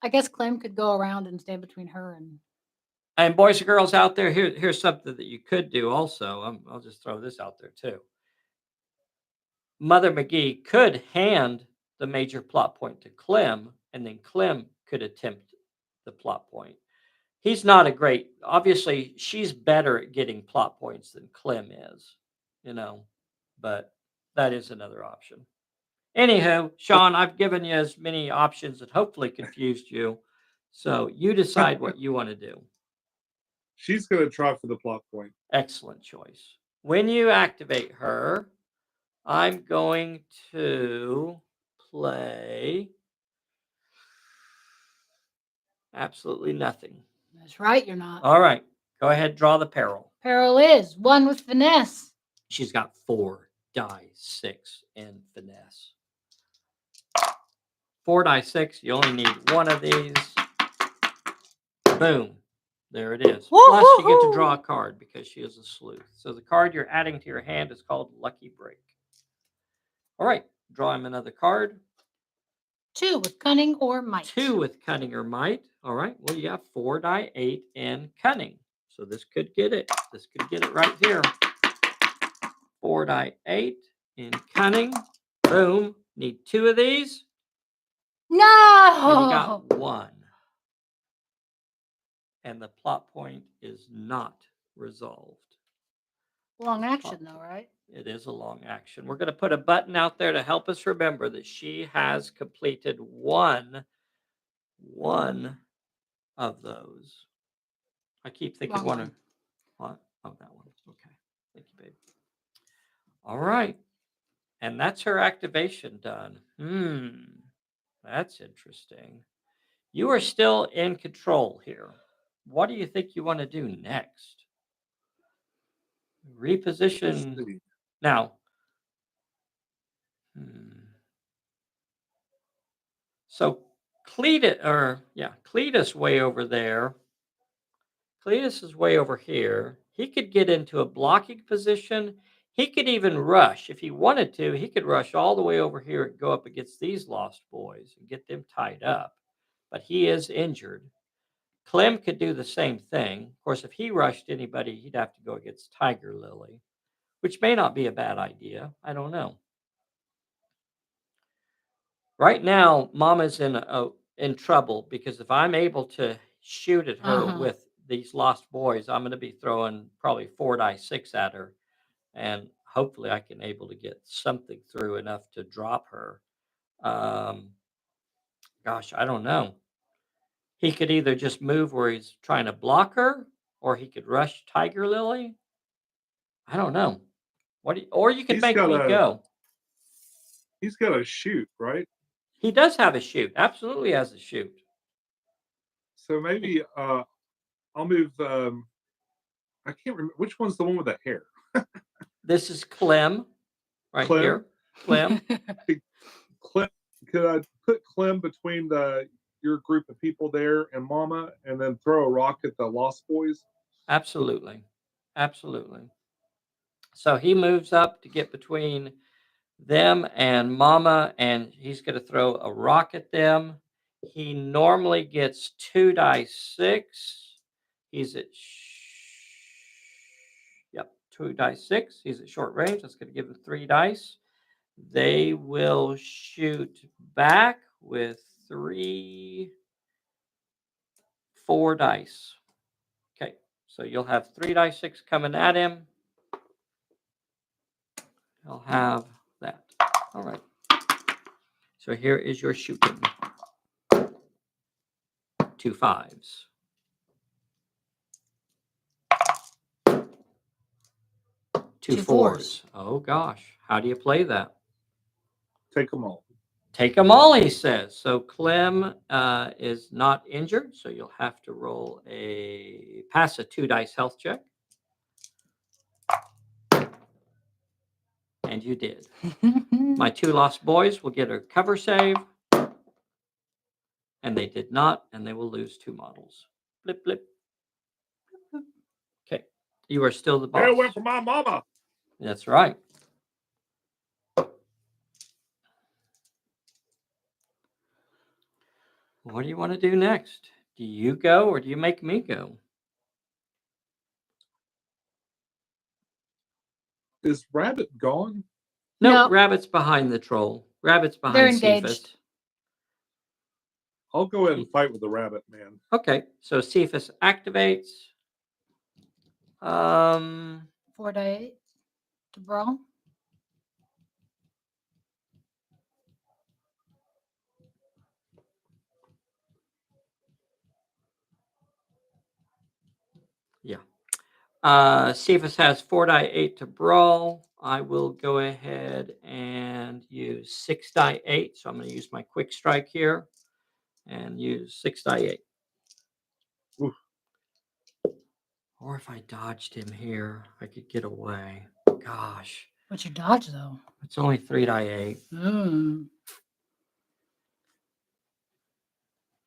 C: I guess Clem could go around and stand between her and.
A: And boys and girls out there, here's something that you could do also. I'll just throw this out there too. Mother McGee could hand the major plot point to Clem, and then Clem could attempt the plot point. He's not a great, obviously, she's better at getting plot points than Clem is, but that is another option. Anywho, Sean, I've given you as many options that hopefully confused you. So you decide what you want to do.
B: She's going to try for the plot point.
A: Excellent choice. When you activate her, I'm going to play absolutely nothing.
C: That's right, you're not.
A: All right. Go ahead, draw the peril.
C: Peril is 1 with finesse.
A: She's got 4 die 6 in finesse. 4 die 6. You only need 1 of these. Boom. There it is.
C: Woo-hoo-hoo.
A: Plus, you get to draw a card because she is a sleuth. So the card you're adding to your hand is called Lucky Break. All right. Draw him another card.
C: 2 with cunning or might.
A: 2 with cunning or might. All right. Well, you have 4 die 8 in cunning. So this could get it. This could get it right here. 4 die 8 in cunning. Boom. Need 2 of these.
C: No.
A: And you got 1. And the plot point is not resolved.
C: Long action, though, right?
A: It is a long action. We're going to put a button out there to help us remember that she has completed one of those. I keep thinking
C: Wrong
A: one
C: one.
A: of what? Oh, that one. Okay. Thank you, babe. All right. And that's her activation done. That's interesting. You are still in control here. What do you think you want to do next? Reposition. Now, so Cletus way over there. Cletus is way over here. He could get into a blocking position. He could even rush. If he wanted to, he could rush all the way over here and go up against these lost boys and get them tied up. But he is injured. Clem could do the same thing. Of course, if he rushed anybody, he'd have to go against Tiger Lily, which may not be a bad idea. I don't know. Right now, Mama's in trouble because if I'm able to shoot at her with these lost boys, I'm going to be throwing probably 4 die 6 at her, and hopefully I can able to get something through enough to drop her. Gosh, I don't know. He could either just move where he's trying to block her, or he could rush Tiger Lily. I don't know. Or you could make me go.
B: He's got a shoot, right?
A: He does have a shoot. Absolutely has a shoot.
B: So maybe I'll move. I can't remember which one's the one with the hair.
A: This is Clem, right here. Clem.
B: Clem. Could I put Clem between your group of people there and Mama, and then throw a rock at the Lost Boys?
A: Absolutely. So he moves up to get between them and Mama, and he's going to throw a rock at them. He normally gets 2 die 6. He's at 2 dice 6. He's at short range. That's going to give him 3 dice. They will shoot back with 4 dice. Okay, so you'll have 3 dice 6 coming at him. He'll have that. All right. So here is your shooting. 2 5s. 2
C: 2
A: 4s. Oh gosh, how do you play that?
B: Take them all.
A: Take them all, he says. So Clem is not injured, so you'll have to pass a 2 dice health check. And you did. My 2 lost boys will get a cover save. And they did not, and they will lose 2 models. Blip, blip. Okay. You are still the boss.
B: Stay away from my mama.
A: That's right. What do you want to do next? Do you go or do you make me go?
B: Is Rabbit gone?
A: No,
C: No.
A: Rabbit's behind the troll. Rabbit's
C: They're
A: behind
C: engaged.
A: Cephas.
B: I'll go ahead and fight with the Rabbit man.
A: Okay, so Cephas activates.
C: 4 die 8 to brawl.
A: Yeah. Cephas has 4 die 8 to brawl. I will go ahead and use 6 die 8. So I'm going to use my quick strike here and use 6 die 8.
B: Oof.
A: Or if I dodged him here, I could get away. Gosh.
C: What's your dodge though?
A: It's only 3 die 8.
C: Mm.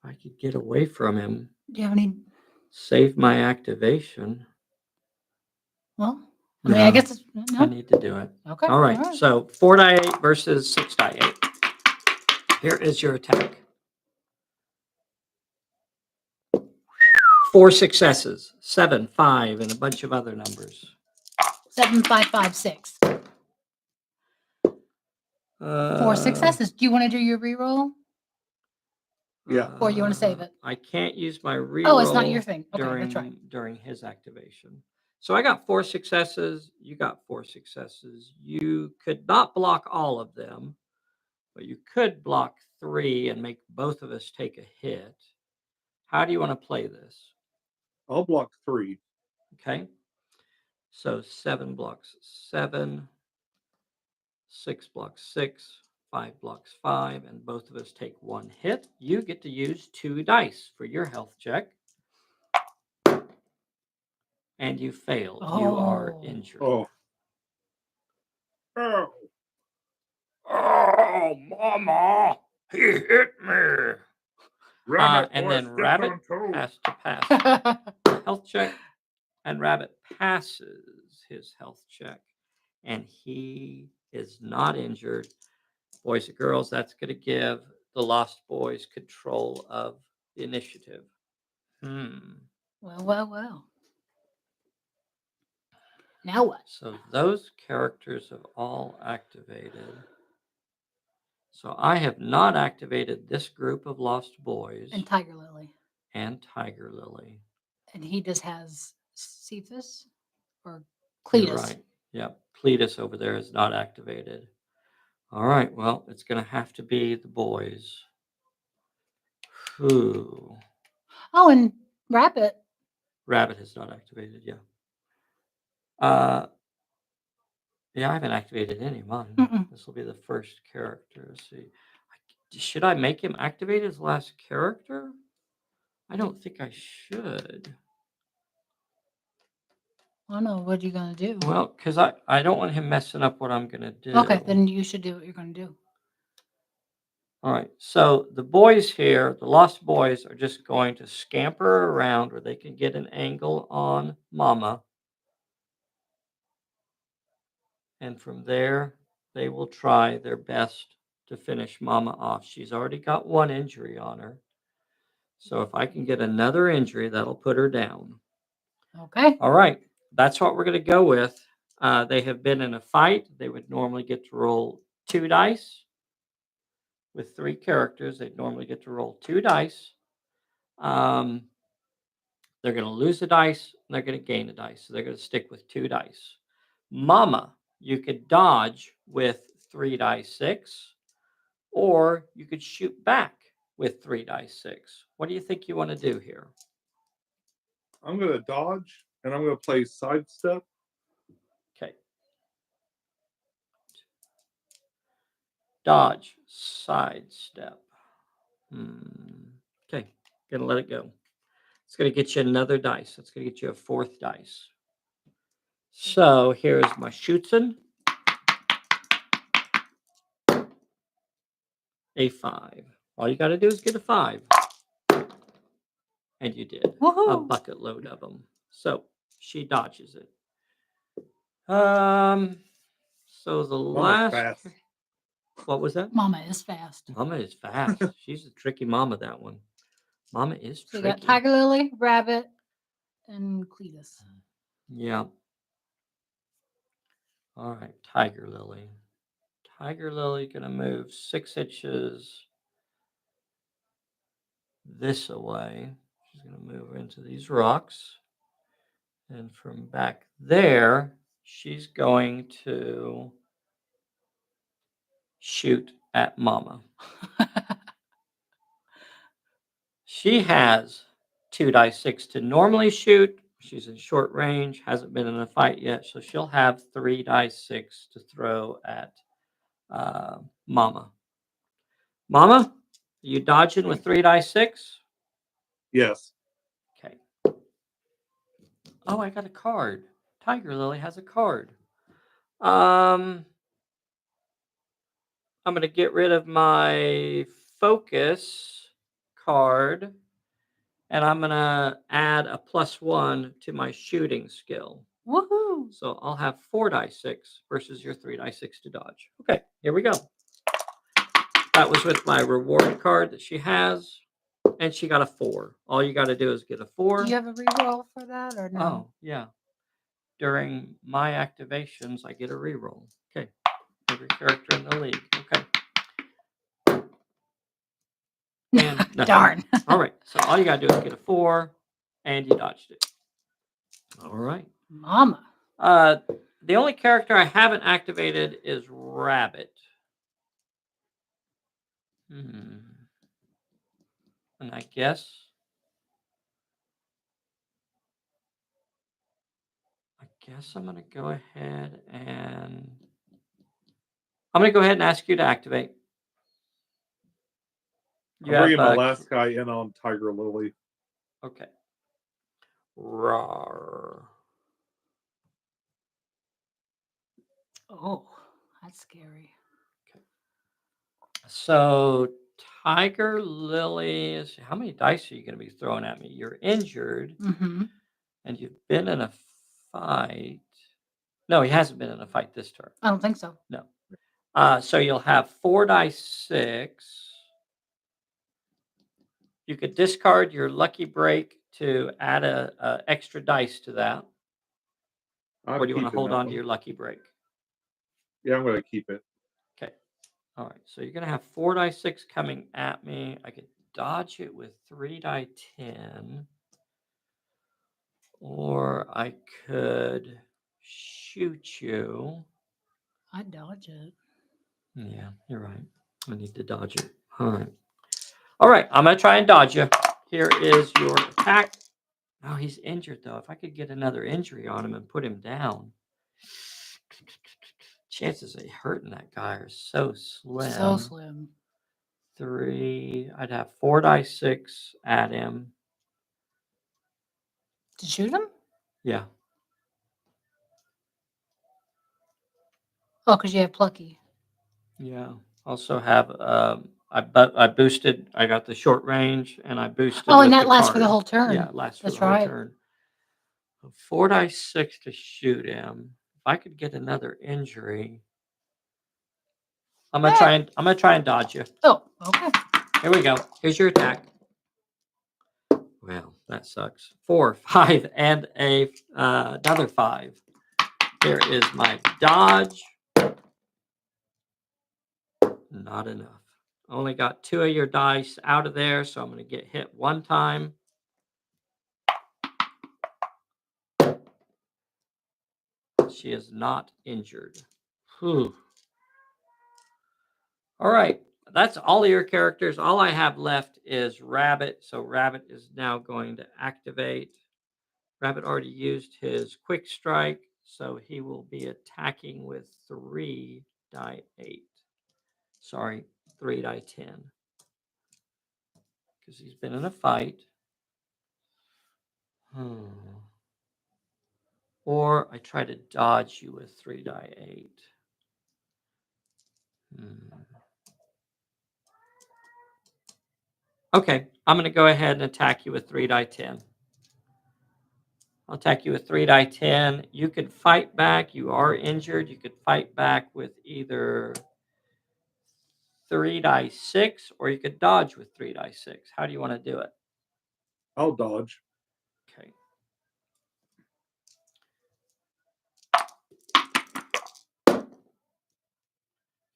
A: I could get away from him.
C: Do you have any?
A: Save my activation.
C: Well, I mean, I
A: No,
C: guess it's
A: I
C: no.
A: need to do it.
C: Okay.
A: All right. So 4 die 8 versus 6 die 8. Here is your attack. 4 successes, 7, 5, and a bunch of other numbers.
C: 7 5 5 6. 4 successes. Do you want to do your reroll,
B: Yeah.
C: or you want to save it?
A: I can't use my reroll.
C: Oh, it's not your thing. Okay,
A: during,
C: that's right.
A: during his activation. So I got 4 successes. You got 4 successes. You could not block all of them, but you could block 3 and make both of us take a hit. How do you want to play this?
B: I'll block 3.
A: Okay. So 7 blocks 7, 6 blocks 6, 5 blocks 5, and both of us take 1 hit. You get to use 2 dice for your health check. And you failed. You are
C: Oh.
A: injured.
B: Oh. Oh.
A: Oh, Mama! He hit me! And then Rabbit has to pass a health check, and Rabbit passes his health check, and he is not injured. Boys and girls, that's going to give the Lost Boys control of the initiative.
C: Well. Now what?
A: So those characters have all activated. So I have not activated this group of Lost Boys
C: And Tiger Lily.
A: and Tiger Lily.
C: And he just has Cephas or
A: You're
C: Cletus.
A: right. Yep. Cletus over there is not activated. All right. Well, it's going to have to be the boys. Who?
C: Oh, and Rabbit.
A: Rabbit has not activated. Yeah. Yeah, I haven't activated any of mine.
C: Mm-mm.
A: This will be the first character. Let's see. Should I make him activate his last character? I don't think I should.
C: I don't know. What are you going to do?
A: Well, because I don't want him messing up what I'm going to do.
C: Okay, then you should do what you're going to do.
A: All right. So the boys here, the Lost Boys, are just going to scamper around where they can get an angle on Mama. And from there, they will try their best to finish Mama off. She's already got 1 injury on her. So if I can get another injury, that'll put her down.
C: Okay.
A: All right. That's what we're going to go with. they have been in a fight, they would normally get to roll 2 dice. With 3 characters, they'd normally get to roll 2 dice. They're going to lose a dice, and they're going to gain a dice. So they're going to stick with 2 dice. Mama, you could dodge with 3 dice 6, or you could shoot back with 3 dice 6. What do you think you want to do here?
B: I'm going to dodge, and I'm going to play sidestep.
A: Okay. Dodge, sidestep. Okay, gonna let it go. It's gonna get you another dice. It's gonna get you a 4th dice. So here's my shootin'. A 5. All you gotta do is get a 5. And you did. A
C: Woohoo!
A: bucket load of them. So she dodges it. So the
B: Mama's
A: last.
B: fast.
A: What was that?
C: Mama is fast.
A: Mama is fast. She's a tricky mama, that one. Mama is
C: So you
A: tricky.
C: got Tiger Lily, Rabbit, and Cletus.
A: Yeah. All right, Tiger Lily. Tiger Lily gonna move 6 inches this away. She's gonna move into these rocks. And from back there, she's going to shoot at Mama. She has 2 dice 6 to normally shoot. She's in short range, hasn't been in a fight yet, so she'll have 3 dice 6 to throw at Mama. Mama, are you dodging with 3 dice 6?
B: Yes.
A: Okay. Oh, I got a card. Tiger Lily has a card. I'm going to get rid of my focus card, and I'm going to add a +1 to my shooting skill.
C: Woohoo!
A: So I'll have 4 dice 6 versus your 3 dice 6 to dodge. Okay, here we go. That was with my reward card that she has, and she got a 4. All you got to do is get a 4.
C: Do you have a reroll for that or no?
A: Oh, yeah. During my activations, I get a reroll. Okay. Every character in the league. Okay. And nothing.
C: Darn.
A: All right. So all you got to do is get a 4, and you dodged it. All right.
C: Mama.
A: The only character I haven't activated is Rabbit. And I guess I'm going to go ahead and ask you to activate.
B: I'm bringing my last guy in on Tiger Lily.
A: Okay. Rawr.
C: Oh, that's scary.
A: So Tiger Lily is, how many dice are you going to be throwing at me? You're injured, and you've been in a fight. No, he hasn't been in a fight this turn.
C: I don't think so.
A: No. So you'll have 4 dice 6. You could discard your lucky break to add a extra dice to that. Or do you want to hold on to your lucky break?
B: Yeah, I'm going to keep it.
A: Okay. All right. So you're going to have 4 dice 6 coming at me. I could dodge it with 3 die 10. Or I could shoot you.
C: I'd dodge it.
A: Yeah, you're right. I need to dodge it. All right. All right. I'm going to try and dodge you. Here is your attack. Oh, he's injured, though. If I could get another injury on him and put him down, chances of hurting that guy are so slim.
C: So slim.
A: 3. I'd have 4 dice 6 at him.
C: To shoot him?
A: Yeah.
C: Oh, because you have plucky.
A: Yeah. Also have I boosted. I got the short range, and I boosted.
C: Oh, and
A: with
C: that
A: the
C: lasts for the
A: card.
C: whole turn.
A: Yeah, it lasts for
C: That's
A: the whole
C: right.
A: turn. 4 dice 6 to shoot him. If I could get another injury, I'm gonna try and dodge you.
C: Oh, okay.
A: Here we go. Here's your attack. Well, that sucks. 4, 5, and another 5. Here is my dodge. Not enough. Only got 2 of your dice out of there, so I'm going to get hit 1 time. She is not injured. Whew. All right. That's all of your characters. All I have left is Rabbit. So Rabbit is now going to activate. Rabbit already used his quick strike, so he will be attacking with 3 die 8. Sorry, 3 die 10. Because he's been in a fight. Or I try to dodge you with 3 die 8. Okay, I'm going to go ahead and attack you with 3 die 10. I'll attack you with 3 die 10. You could fight back. You are injured. You could fight back with either 3 die 6 or you could dodge with 3 die 6. How do you want to do it?
B: I'll dodge.
A: Okay.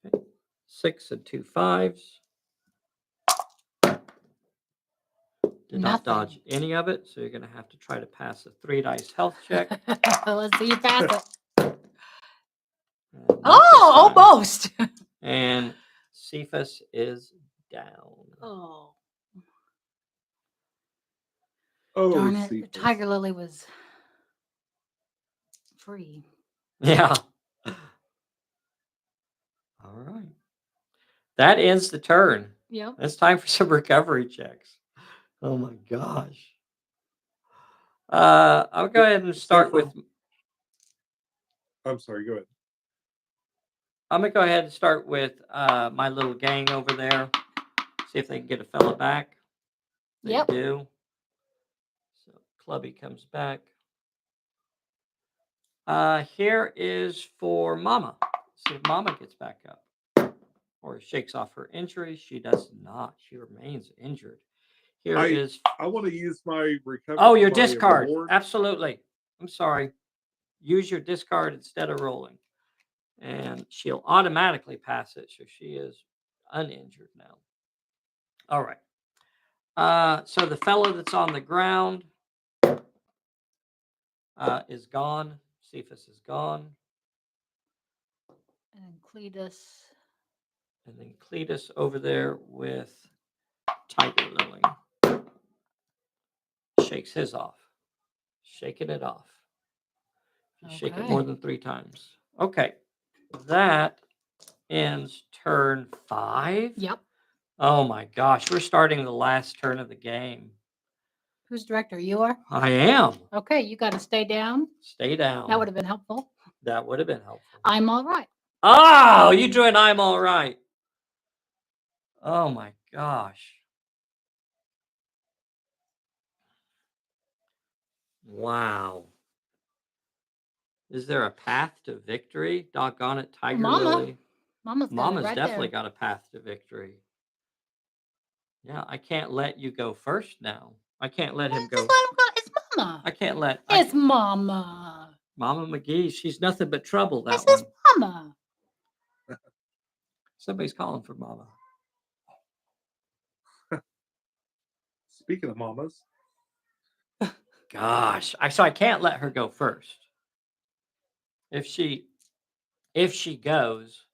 A: Okay. 6 and 2 5s. Did not dodge any of it, so you're going to have to try to pass a 3 dice health check.
C: Let's see you pass it.
A: Not
C: Oh,
A: this time.
C: almost.
A: And Cephas is down.
C: Oh,
B: Oh,
C: darn it.
B: Cephas.
C: Tiger Lily was free.
A: Yeah. All right. That ends the turn.
C: Yep.
A: It's time for some recovery checks. Oh my gosh. I'll go ahead and start with.
B: I'm sorry, go ahead.
A: I'm gonna go ahead and start with my little gang over there. See if they can get a fella back. They
C: Yep.
A: do. So Clubby comes back. Here is for Mama. See if Mama gets back up or shakes off her injury. She does not. She remains injured. Here is.
B: I want to use my recovery.
A: Oh, your
B: my
A: discard.
B: reward.
A: Absolutely. I'm sorry. Use your discard instead of rolling. And she'll automatically pass it. So she is uninjured now. All right. So the fellow that's on the ground is gone. Cephas is gone.
C: And then Cletus.
A: And then Cletus over there with Tiger Lily. Shakes his off. Shaking it off. You shake it more than 3 times. Okay. That ends turn 5.
C: Yep.
A: Oh my gosh. We're starting the last turn of the game.
C: Who's director? You are?
A: I am.
C: Okay, you got to stay down.
A: Stay down.
C: That would have been helpful.
A: That would have been helpful.
C: I'm all right.
A: Oh, you drew an I'm all right. Oh my gosh. Wow. Is there a path to victory? Doggone it, Tiger
C: Mama.
A: Lily.
C: Mama's right
A: definitely
C: there.
A: got a path to victory. Yeah, I can't let you go first now. I can't let him go.
C: Just let him go. It's Mama.
A: I can't let.
C: It's Mama.
A: Mama McGee. She's nothing but trouble. That
C: This
A: one.
C: is Mama.
A: Somebody's calling for Mama.
B: Speaking of mamas.
A: Gosh, so I can't let her go first. If she goes,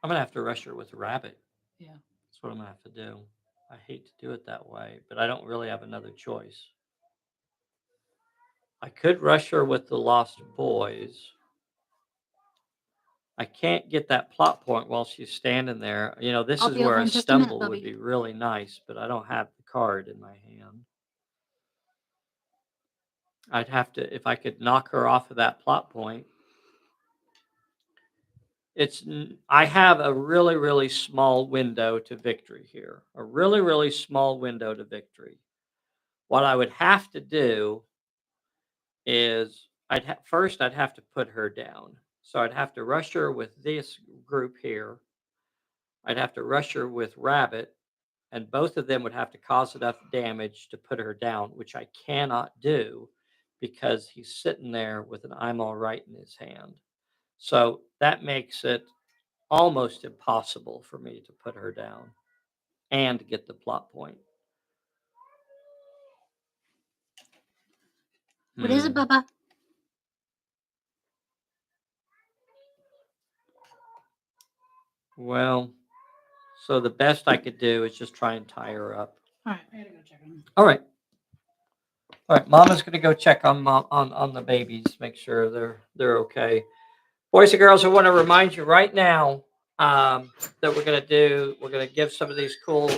A: I'm gonna have to rush her with a rabbit.
C: Yeah.
A: That's what I'm gonna have to do. I hate to do it that way, but I don't really have another choice. I could rush her with the Lost Boys. I can't get that plot point while she's standing there. You know, this
C: I'll
A: is
C: be over
A: where
C: in
A: a
C: just a minute,
A: stumble would
C: Bubby.
A: be really nice, but I don't have the card in my hand. I'd have to, if I could knock her off of that plot point. I have a really, really small window to victory here. A really, really small window to victory. What I would have to do is first I'd have to put her down. So I'd have to rush her with this group here. I'd have to rush her with Rabbit, and both of them would have to cause enough damage to put her down, which I cannot do because he's sitting there with an I'm all right in his hand. So that makes it almost impossible for me to put her down and get the plot point.
C: What is it, Bubba?
A: Well, so the best I could do is just try and tie her up.
C: All right, I gotta go check on.
A: All right. All right, Mama's gonna go check on on the babies, make sure they're okay. Boys and girls, I want to remind you right now that we're gonna give some of these cool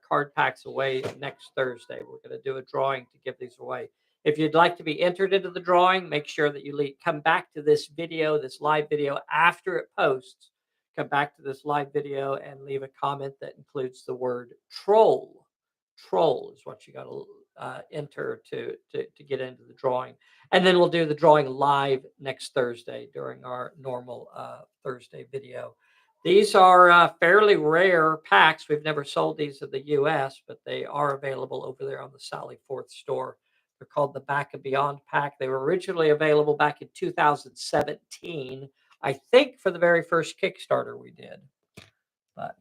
A: card packs away next Thursday. We're gonna do a drawing to give these away. If you'd like to be entered into the drawing, make sure that you come back to this video, this live video after it posts. Come back to this live video and leave a comment that includes the word troll. Troll is what you got to enter to get into the drawing. And then we'll do the drawing live next Thursday during our normal Thursday video. These are fairly rare packs. We've never sold these in the US, but they are available over there on the Sally Forth store. They're called the Back and Beyond pack. They were originally available back in 2017, I think, for the very first Kickstarter we did. But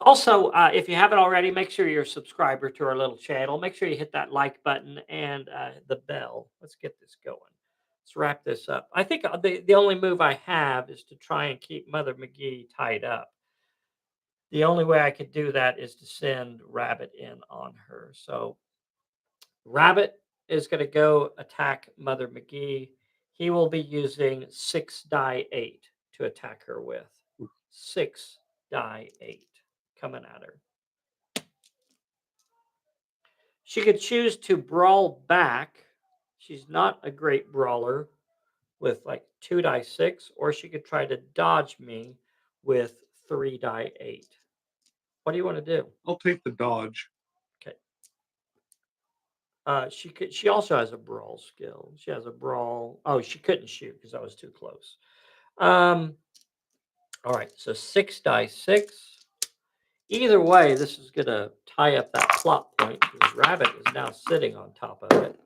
A: also, if you haven't already, make sure you're a subscriber to our little channel. Make sure you hit that like button and the bell. Let's get this going. Let's wrap this up. I think the only move I have is to try and keep Mother McGee tied up. The only way I could do that is to send Rabbit in on her. So Rabbit is going to go attack Mother McGee. He will be using 6 die 8 to attack her with. 6 die 8 coming at her. She could choose to brawl back. She's not a great brawler with like 2 die 6, or she could try to dodge me with 3 die 8. What do you want to do?
B: I'll take the dodge.
A: Okay. She also has a brawl skill. She has a brawl. Oh, she couldn't shoot because that was too close. All right, so 6 die 6. Either way, this is going to tie up that plot point because Rabbit is now sitting on top of it.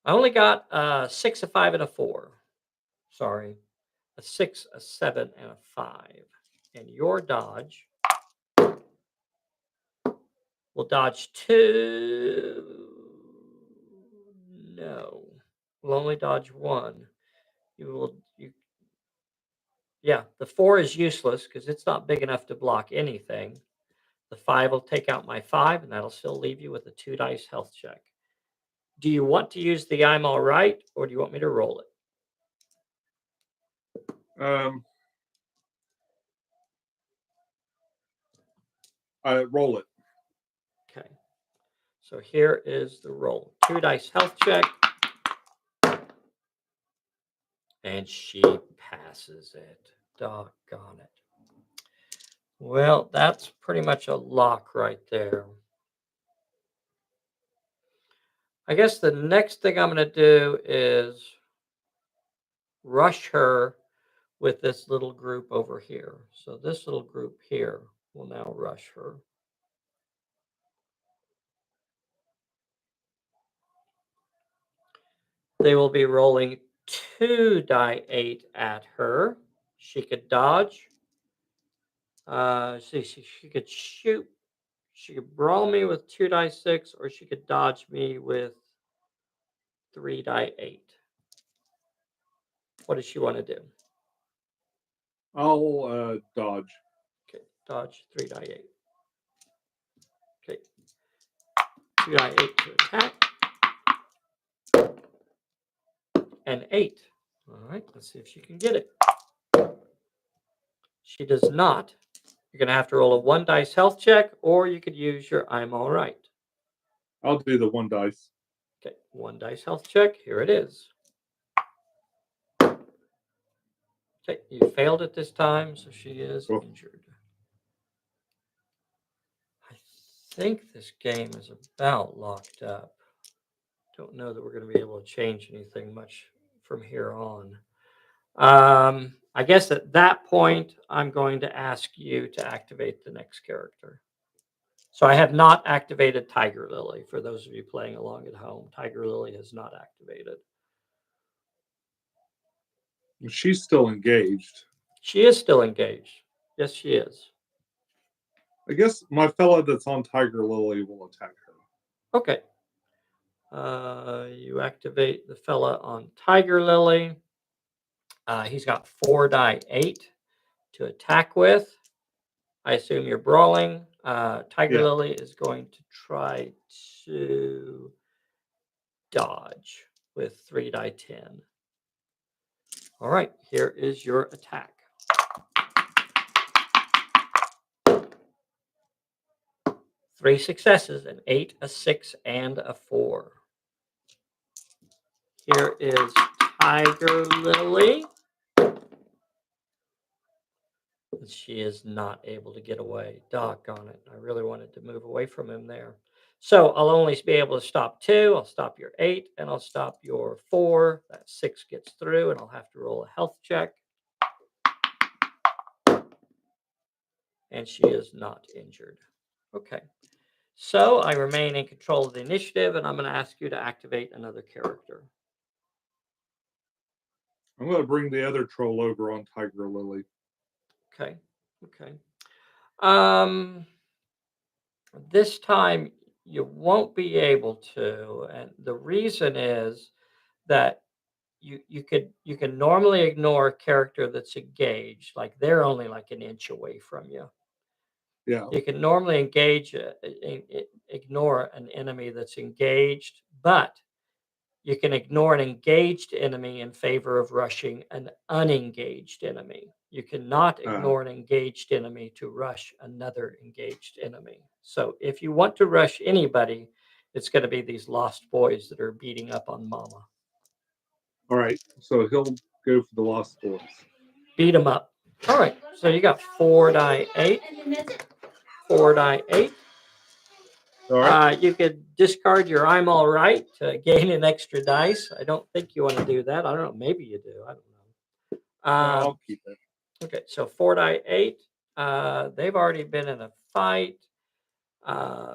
A: I only got a 6, a 5, and a 4. Sorry. A 6, a 7, and a 5. And your dodge will dodge 2. No. We'll only dodge 1. Yeah, the 4 is useless because it's not big enough to block anything. The 5 will take out my 5, and that'll still leave you with a 2 dice health check. Do you want to use the I'm all right, or do you want me to roll it?
B: Roll it.
A: Okay. So here is the roll. 2 dice health check. And she passes it. Doggone it. Well, that's pretty much a lock right there. I guess the next thing I'm going to do is rush her with this little group over here. So this little group here will now rush her. They will be rolling 2 die 8 at her. She could dodge. She could shoot. She could brawl me with 2 die 6, or she could dodge me with 3 die 8. What does she want to do?
B: I'll dodge.
A: Okay, dodge 3 die 8. Okay, 2 die 8 to attack. And 8. All right, let's see if she can get it. She does not. You're going to have to roll a 1 dice health check, or you could use your I'm all right.
B: I'll do the 1 dice.
A: Okay, 1 dice health check. Here it is. Okay, you failed it this time, so she is injured. I think this game is about locked up. Don't know that we're going to be able to change anything much from here on. I guess at that point, I'm going to ask you to activate the next character. So I have not activated Tiger Lily. For those of you playing along at home, Tiger Lily has not activated.
B: She's still engaged.
A: She is still engaged. Yes, she is.
B: I guess my fella that's on Tiger Lily will attack her.
A: Okay. You activate the fella on Tiger Lily. He's got 4 die 8 to attack with. I assume you're brawling. Tiger
B: Yeah.
A: Lily is going to try to dodge with 3 die 10. All right, here is your attack. Three successes, an 8, a 6, and a 4. Here is Tiger Lily. She is not able to get away. Doggone it. I really wanted to move away from him there. So I'll only be able to stop 2. I'll stop your 8, and I'll stop your 4. That 6 gets through, and I'll have to roll a health check. And she is not injured. Okay. So I remain in control of the initiative, and I'm going to ask you to activate another character.
B: I'm going to bring the other troll over on Tiger Lily.
A: Okay. Okay. This time you won't be able to, and the reason is that you can normally ignore a character that's engaged, like they're only like an inch away from you.
B: Yeah.
A: You can normally ignore an enemy that's engaged, but you can ignore an engaged enemy in favor of rushing an unengaged enemy. You cannot ignore an engaged enemy to rush another engaged enemy. So if you want to rush anybody, it's going to be these lost boys that are beating up on Mama.
B: All right. So he'll go for the lost boys.
A: Beat them up. All right. So you got 4 die 8. 4 die 8.
B: All right.
A: You could discard your I'm all right to gain an extra dice. I don't think you want to do that. I don't know. Maybe you do. I don't know.
B: I'll keep it.
A: Okay, so 4 die 8. They've already been in a fight.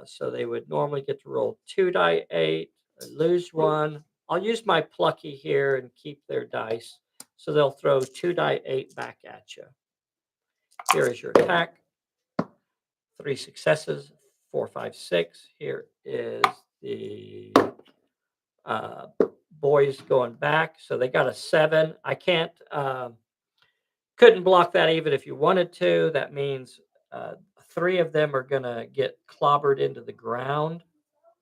A: So they would normally get to roll 2 die 8, lose 1. I'll use my plucky here and keep their dice. So they'll throw 2 die 8 back at you. Here is your attack. 3 successes, 4, 5, 6. Here is the boys going back. So they got a 7. I can't, couldn't block that even if you wanted to. That means 3 of them are going to get clobbered into the ground.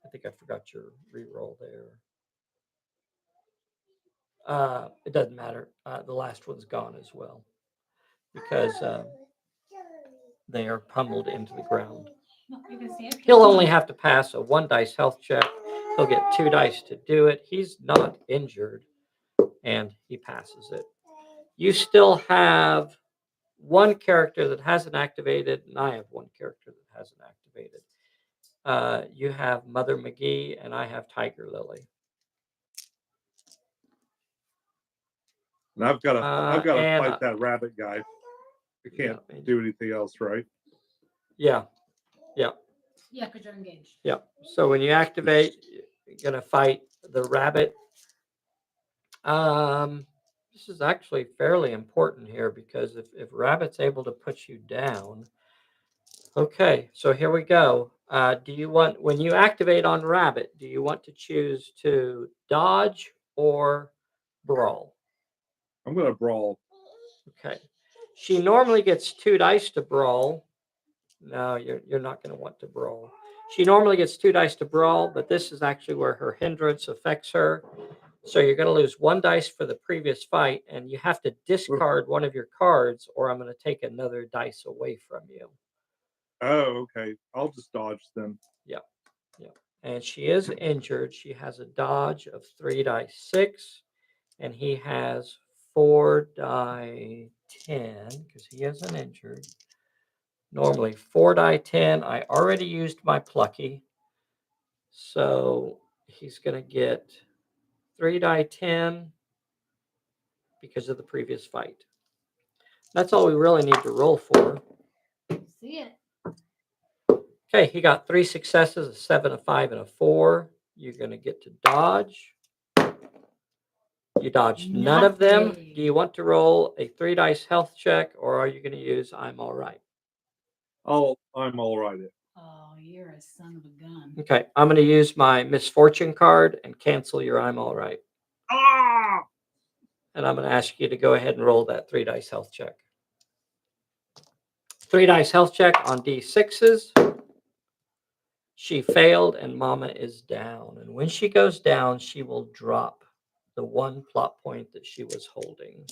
A: I think I forgot your reroll there. It doesn't matter. The last one's gone as well because they are pummeled into the ground. He'll only have to pass a 1 dice health check. He'll get 2 dice to do it. He's not injured, and he passes it. You still have 1 character that hasn't activated, and I have 1 character that hasn't activated. You have Mother McGee, and I have Tiger Lily.
B: And I've got to
A: and,
B: fight that rabbit guy. I can't do anything else, right?
A: Yeah. Yeah.
C: Yeah, because you're engaged.
A: Yeah. So when you activate, you're going to fight the rabbit. This is actually fairly important here because if Rabbit's able to put you down. Okay, so here we go. Do you want, when you activate on Rabbit, do you want to choose to dodge or brawl?
B: I'm going to brawl.
A: Okay. She normally gets 2 dice to brawl. No, you're not going to want to brawl. She normally gets 2 dice to brawl, but this is actually where her hindrance affects her. So you're going to lose 1 dice for the previous fight, and you have to discard one of your cards, or I'm going to take another dice away from you.
B: Oh, okay. I'll just dodge them.
A: Yeah. Yeah. And she is injured. She has a dodge of 3 die 6, and he has 4 die 10 because he isn't injured. Normally 4 die 10. I already used my plucky. So he's going to get 3 die 10 because of the previous fight. That's all we really need to roll for.
C: See it.
A: Okay, he got 3 successes, a 7, a 5, and a 4. You're going to get to dodge. You dodged none of them.
C: Nothing.
A: Do you want to roll a 3 dice health check, or are you going to use I'm all right?
B: Oh, I'm all right.
C: Oh, you're a son of a gun.
A: Okay, I'm going to use my misfortune card and cancel your I'm all right.
B: Ah!
A: And I'm going to ask you to go ahead and roll that 3 dice health check. 3 dice health check on D6s. She failed and Mama is down. And when she goes down, she will drop the 1 plot point that she was holding.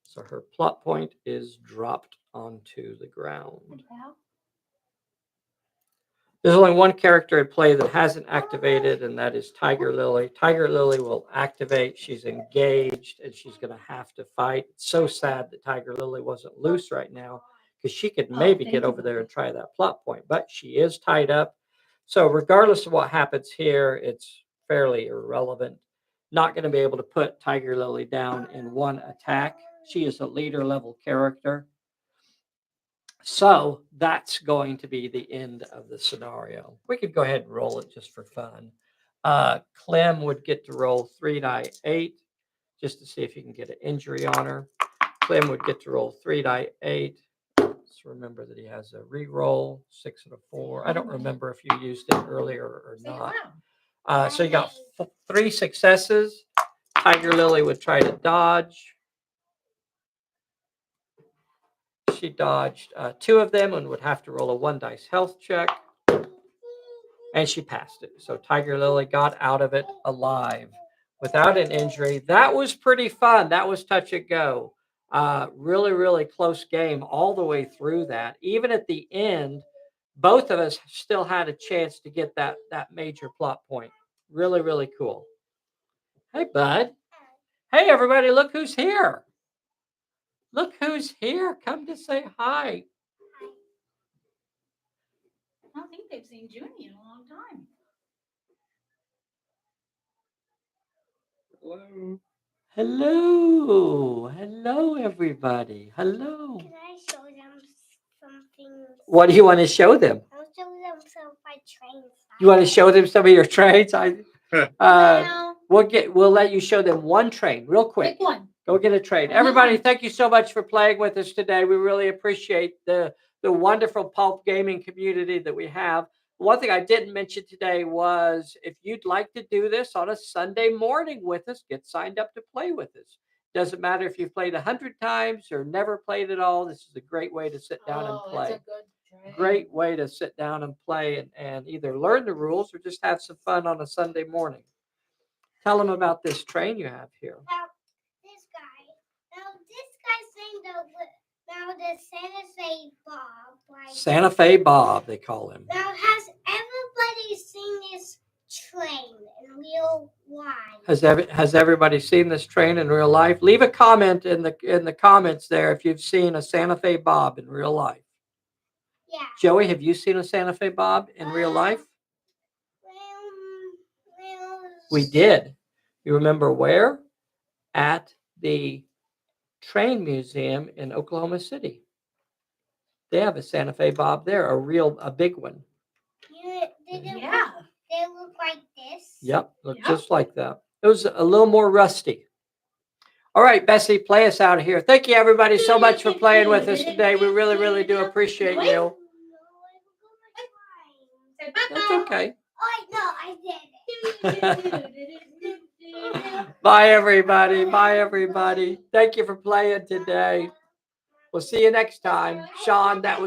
A: So her plot point is dropped onto the ground. There's only one character at play that hasn't activated, and that is Tiger Lily. Tiger Lily will activate. She's engaged, and she's going to have to fight. It's so sad that Tiger Lily wasn't loose right now, because she could maybe get over there and try that plot point, but she is tied up. So regardless of what happens here, it's fairly irrelevant. Not going to be able to put Tiger Lily down in one attack. She is a leader level character. So that's going to be the end of the scenario. We could go ahead and roll it just for fun. Clem would get to roll 3 die 8 just to see if you can get an injury on her. Clem would get to roll 3 die 8. Let's remember that he has a re-roll, 6 and a 4. I don't remember if you used it earlier or not. So you got 3 successes. Tiger Lily would try to dodge. She dodged 2 of them and would have to roll a 1 dice health check. And she passed it. So Tiger Lily got out of it alive without an injury. That was pretty fun. That was touch and go. Really, really close game all the way through that. Even at the end, both of us still had a chance to get that major plot point. Really, really cool. Hey, bud. Hey, everybody, look who's here. Look who's here. Come to say hi.
C: I don't think they've seen Junie in a long time.
B: Hello.
D: Hello.
A: Hello, everybody. Hello.
D: Can I show them something?
A: What do you want to show them?
D: I'll show them some of my trains.
A: You want to show them some of your trains?
C: No.
A: We'll let you show them one train real quick.
C: Pick one.
A: Go get a train. Everybody, thank you so much for playing with us today. We really appreciate the wonderful Pulp gaming community that we have. One thing I didn't mention today was if you'd like to do this on a Sunday morning with us, get signed up to play with us. Doesn't matter if you've played 100 times or never played at all. This is a great way to sit down and play.
C: It's a good train.
A: Great way to sit down and play and either learn the rules or just have some fun on a Sunday morning. Tell them about this train you have here.
D: Now, this guy's saying the Santa Fe Bob. Right?
A: Santa Fe Bob, they call him.
D: Now, has everybody seen this train in real life?
A: Has everybody seen this train in real life? Leave a comment in the comments there if you've seen a Santa Fe Bob in real life.
D: Yeah.
A: Joey, have you seen a Santa Fe Bob in real life? We did. You remember where? At the train museum in Oklahoma City. They have a Santa Fe Bob there, a big one.
C: Yeah.
D: They look like this.
A: Yep, look just like that. It was a little more rusty. All right, Bessie, play us out of here. Thank you, everybody, so much for playing with us today. We really, really do appreciate you. That's okay.
D: Oh, no, I did it.
A: Bye, everybody. Bye, everybody. Thank you for playing today. We'll see you next time. Sean, that was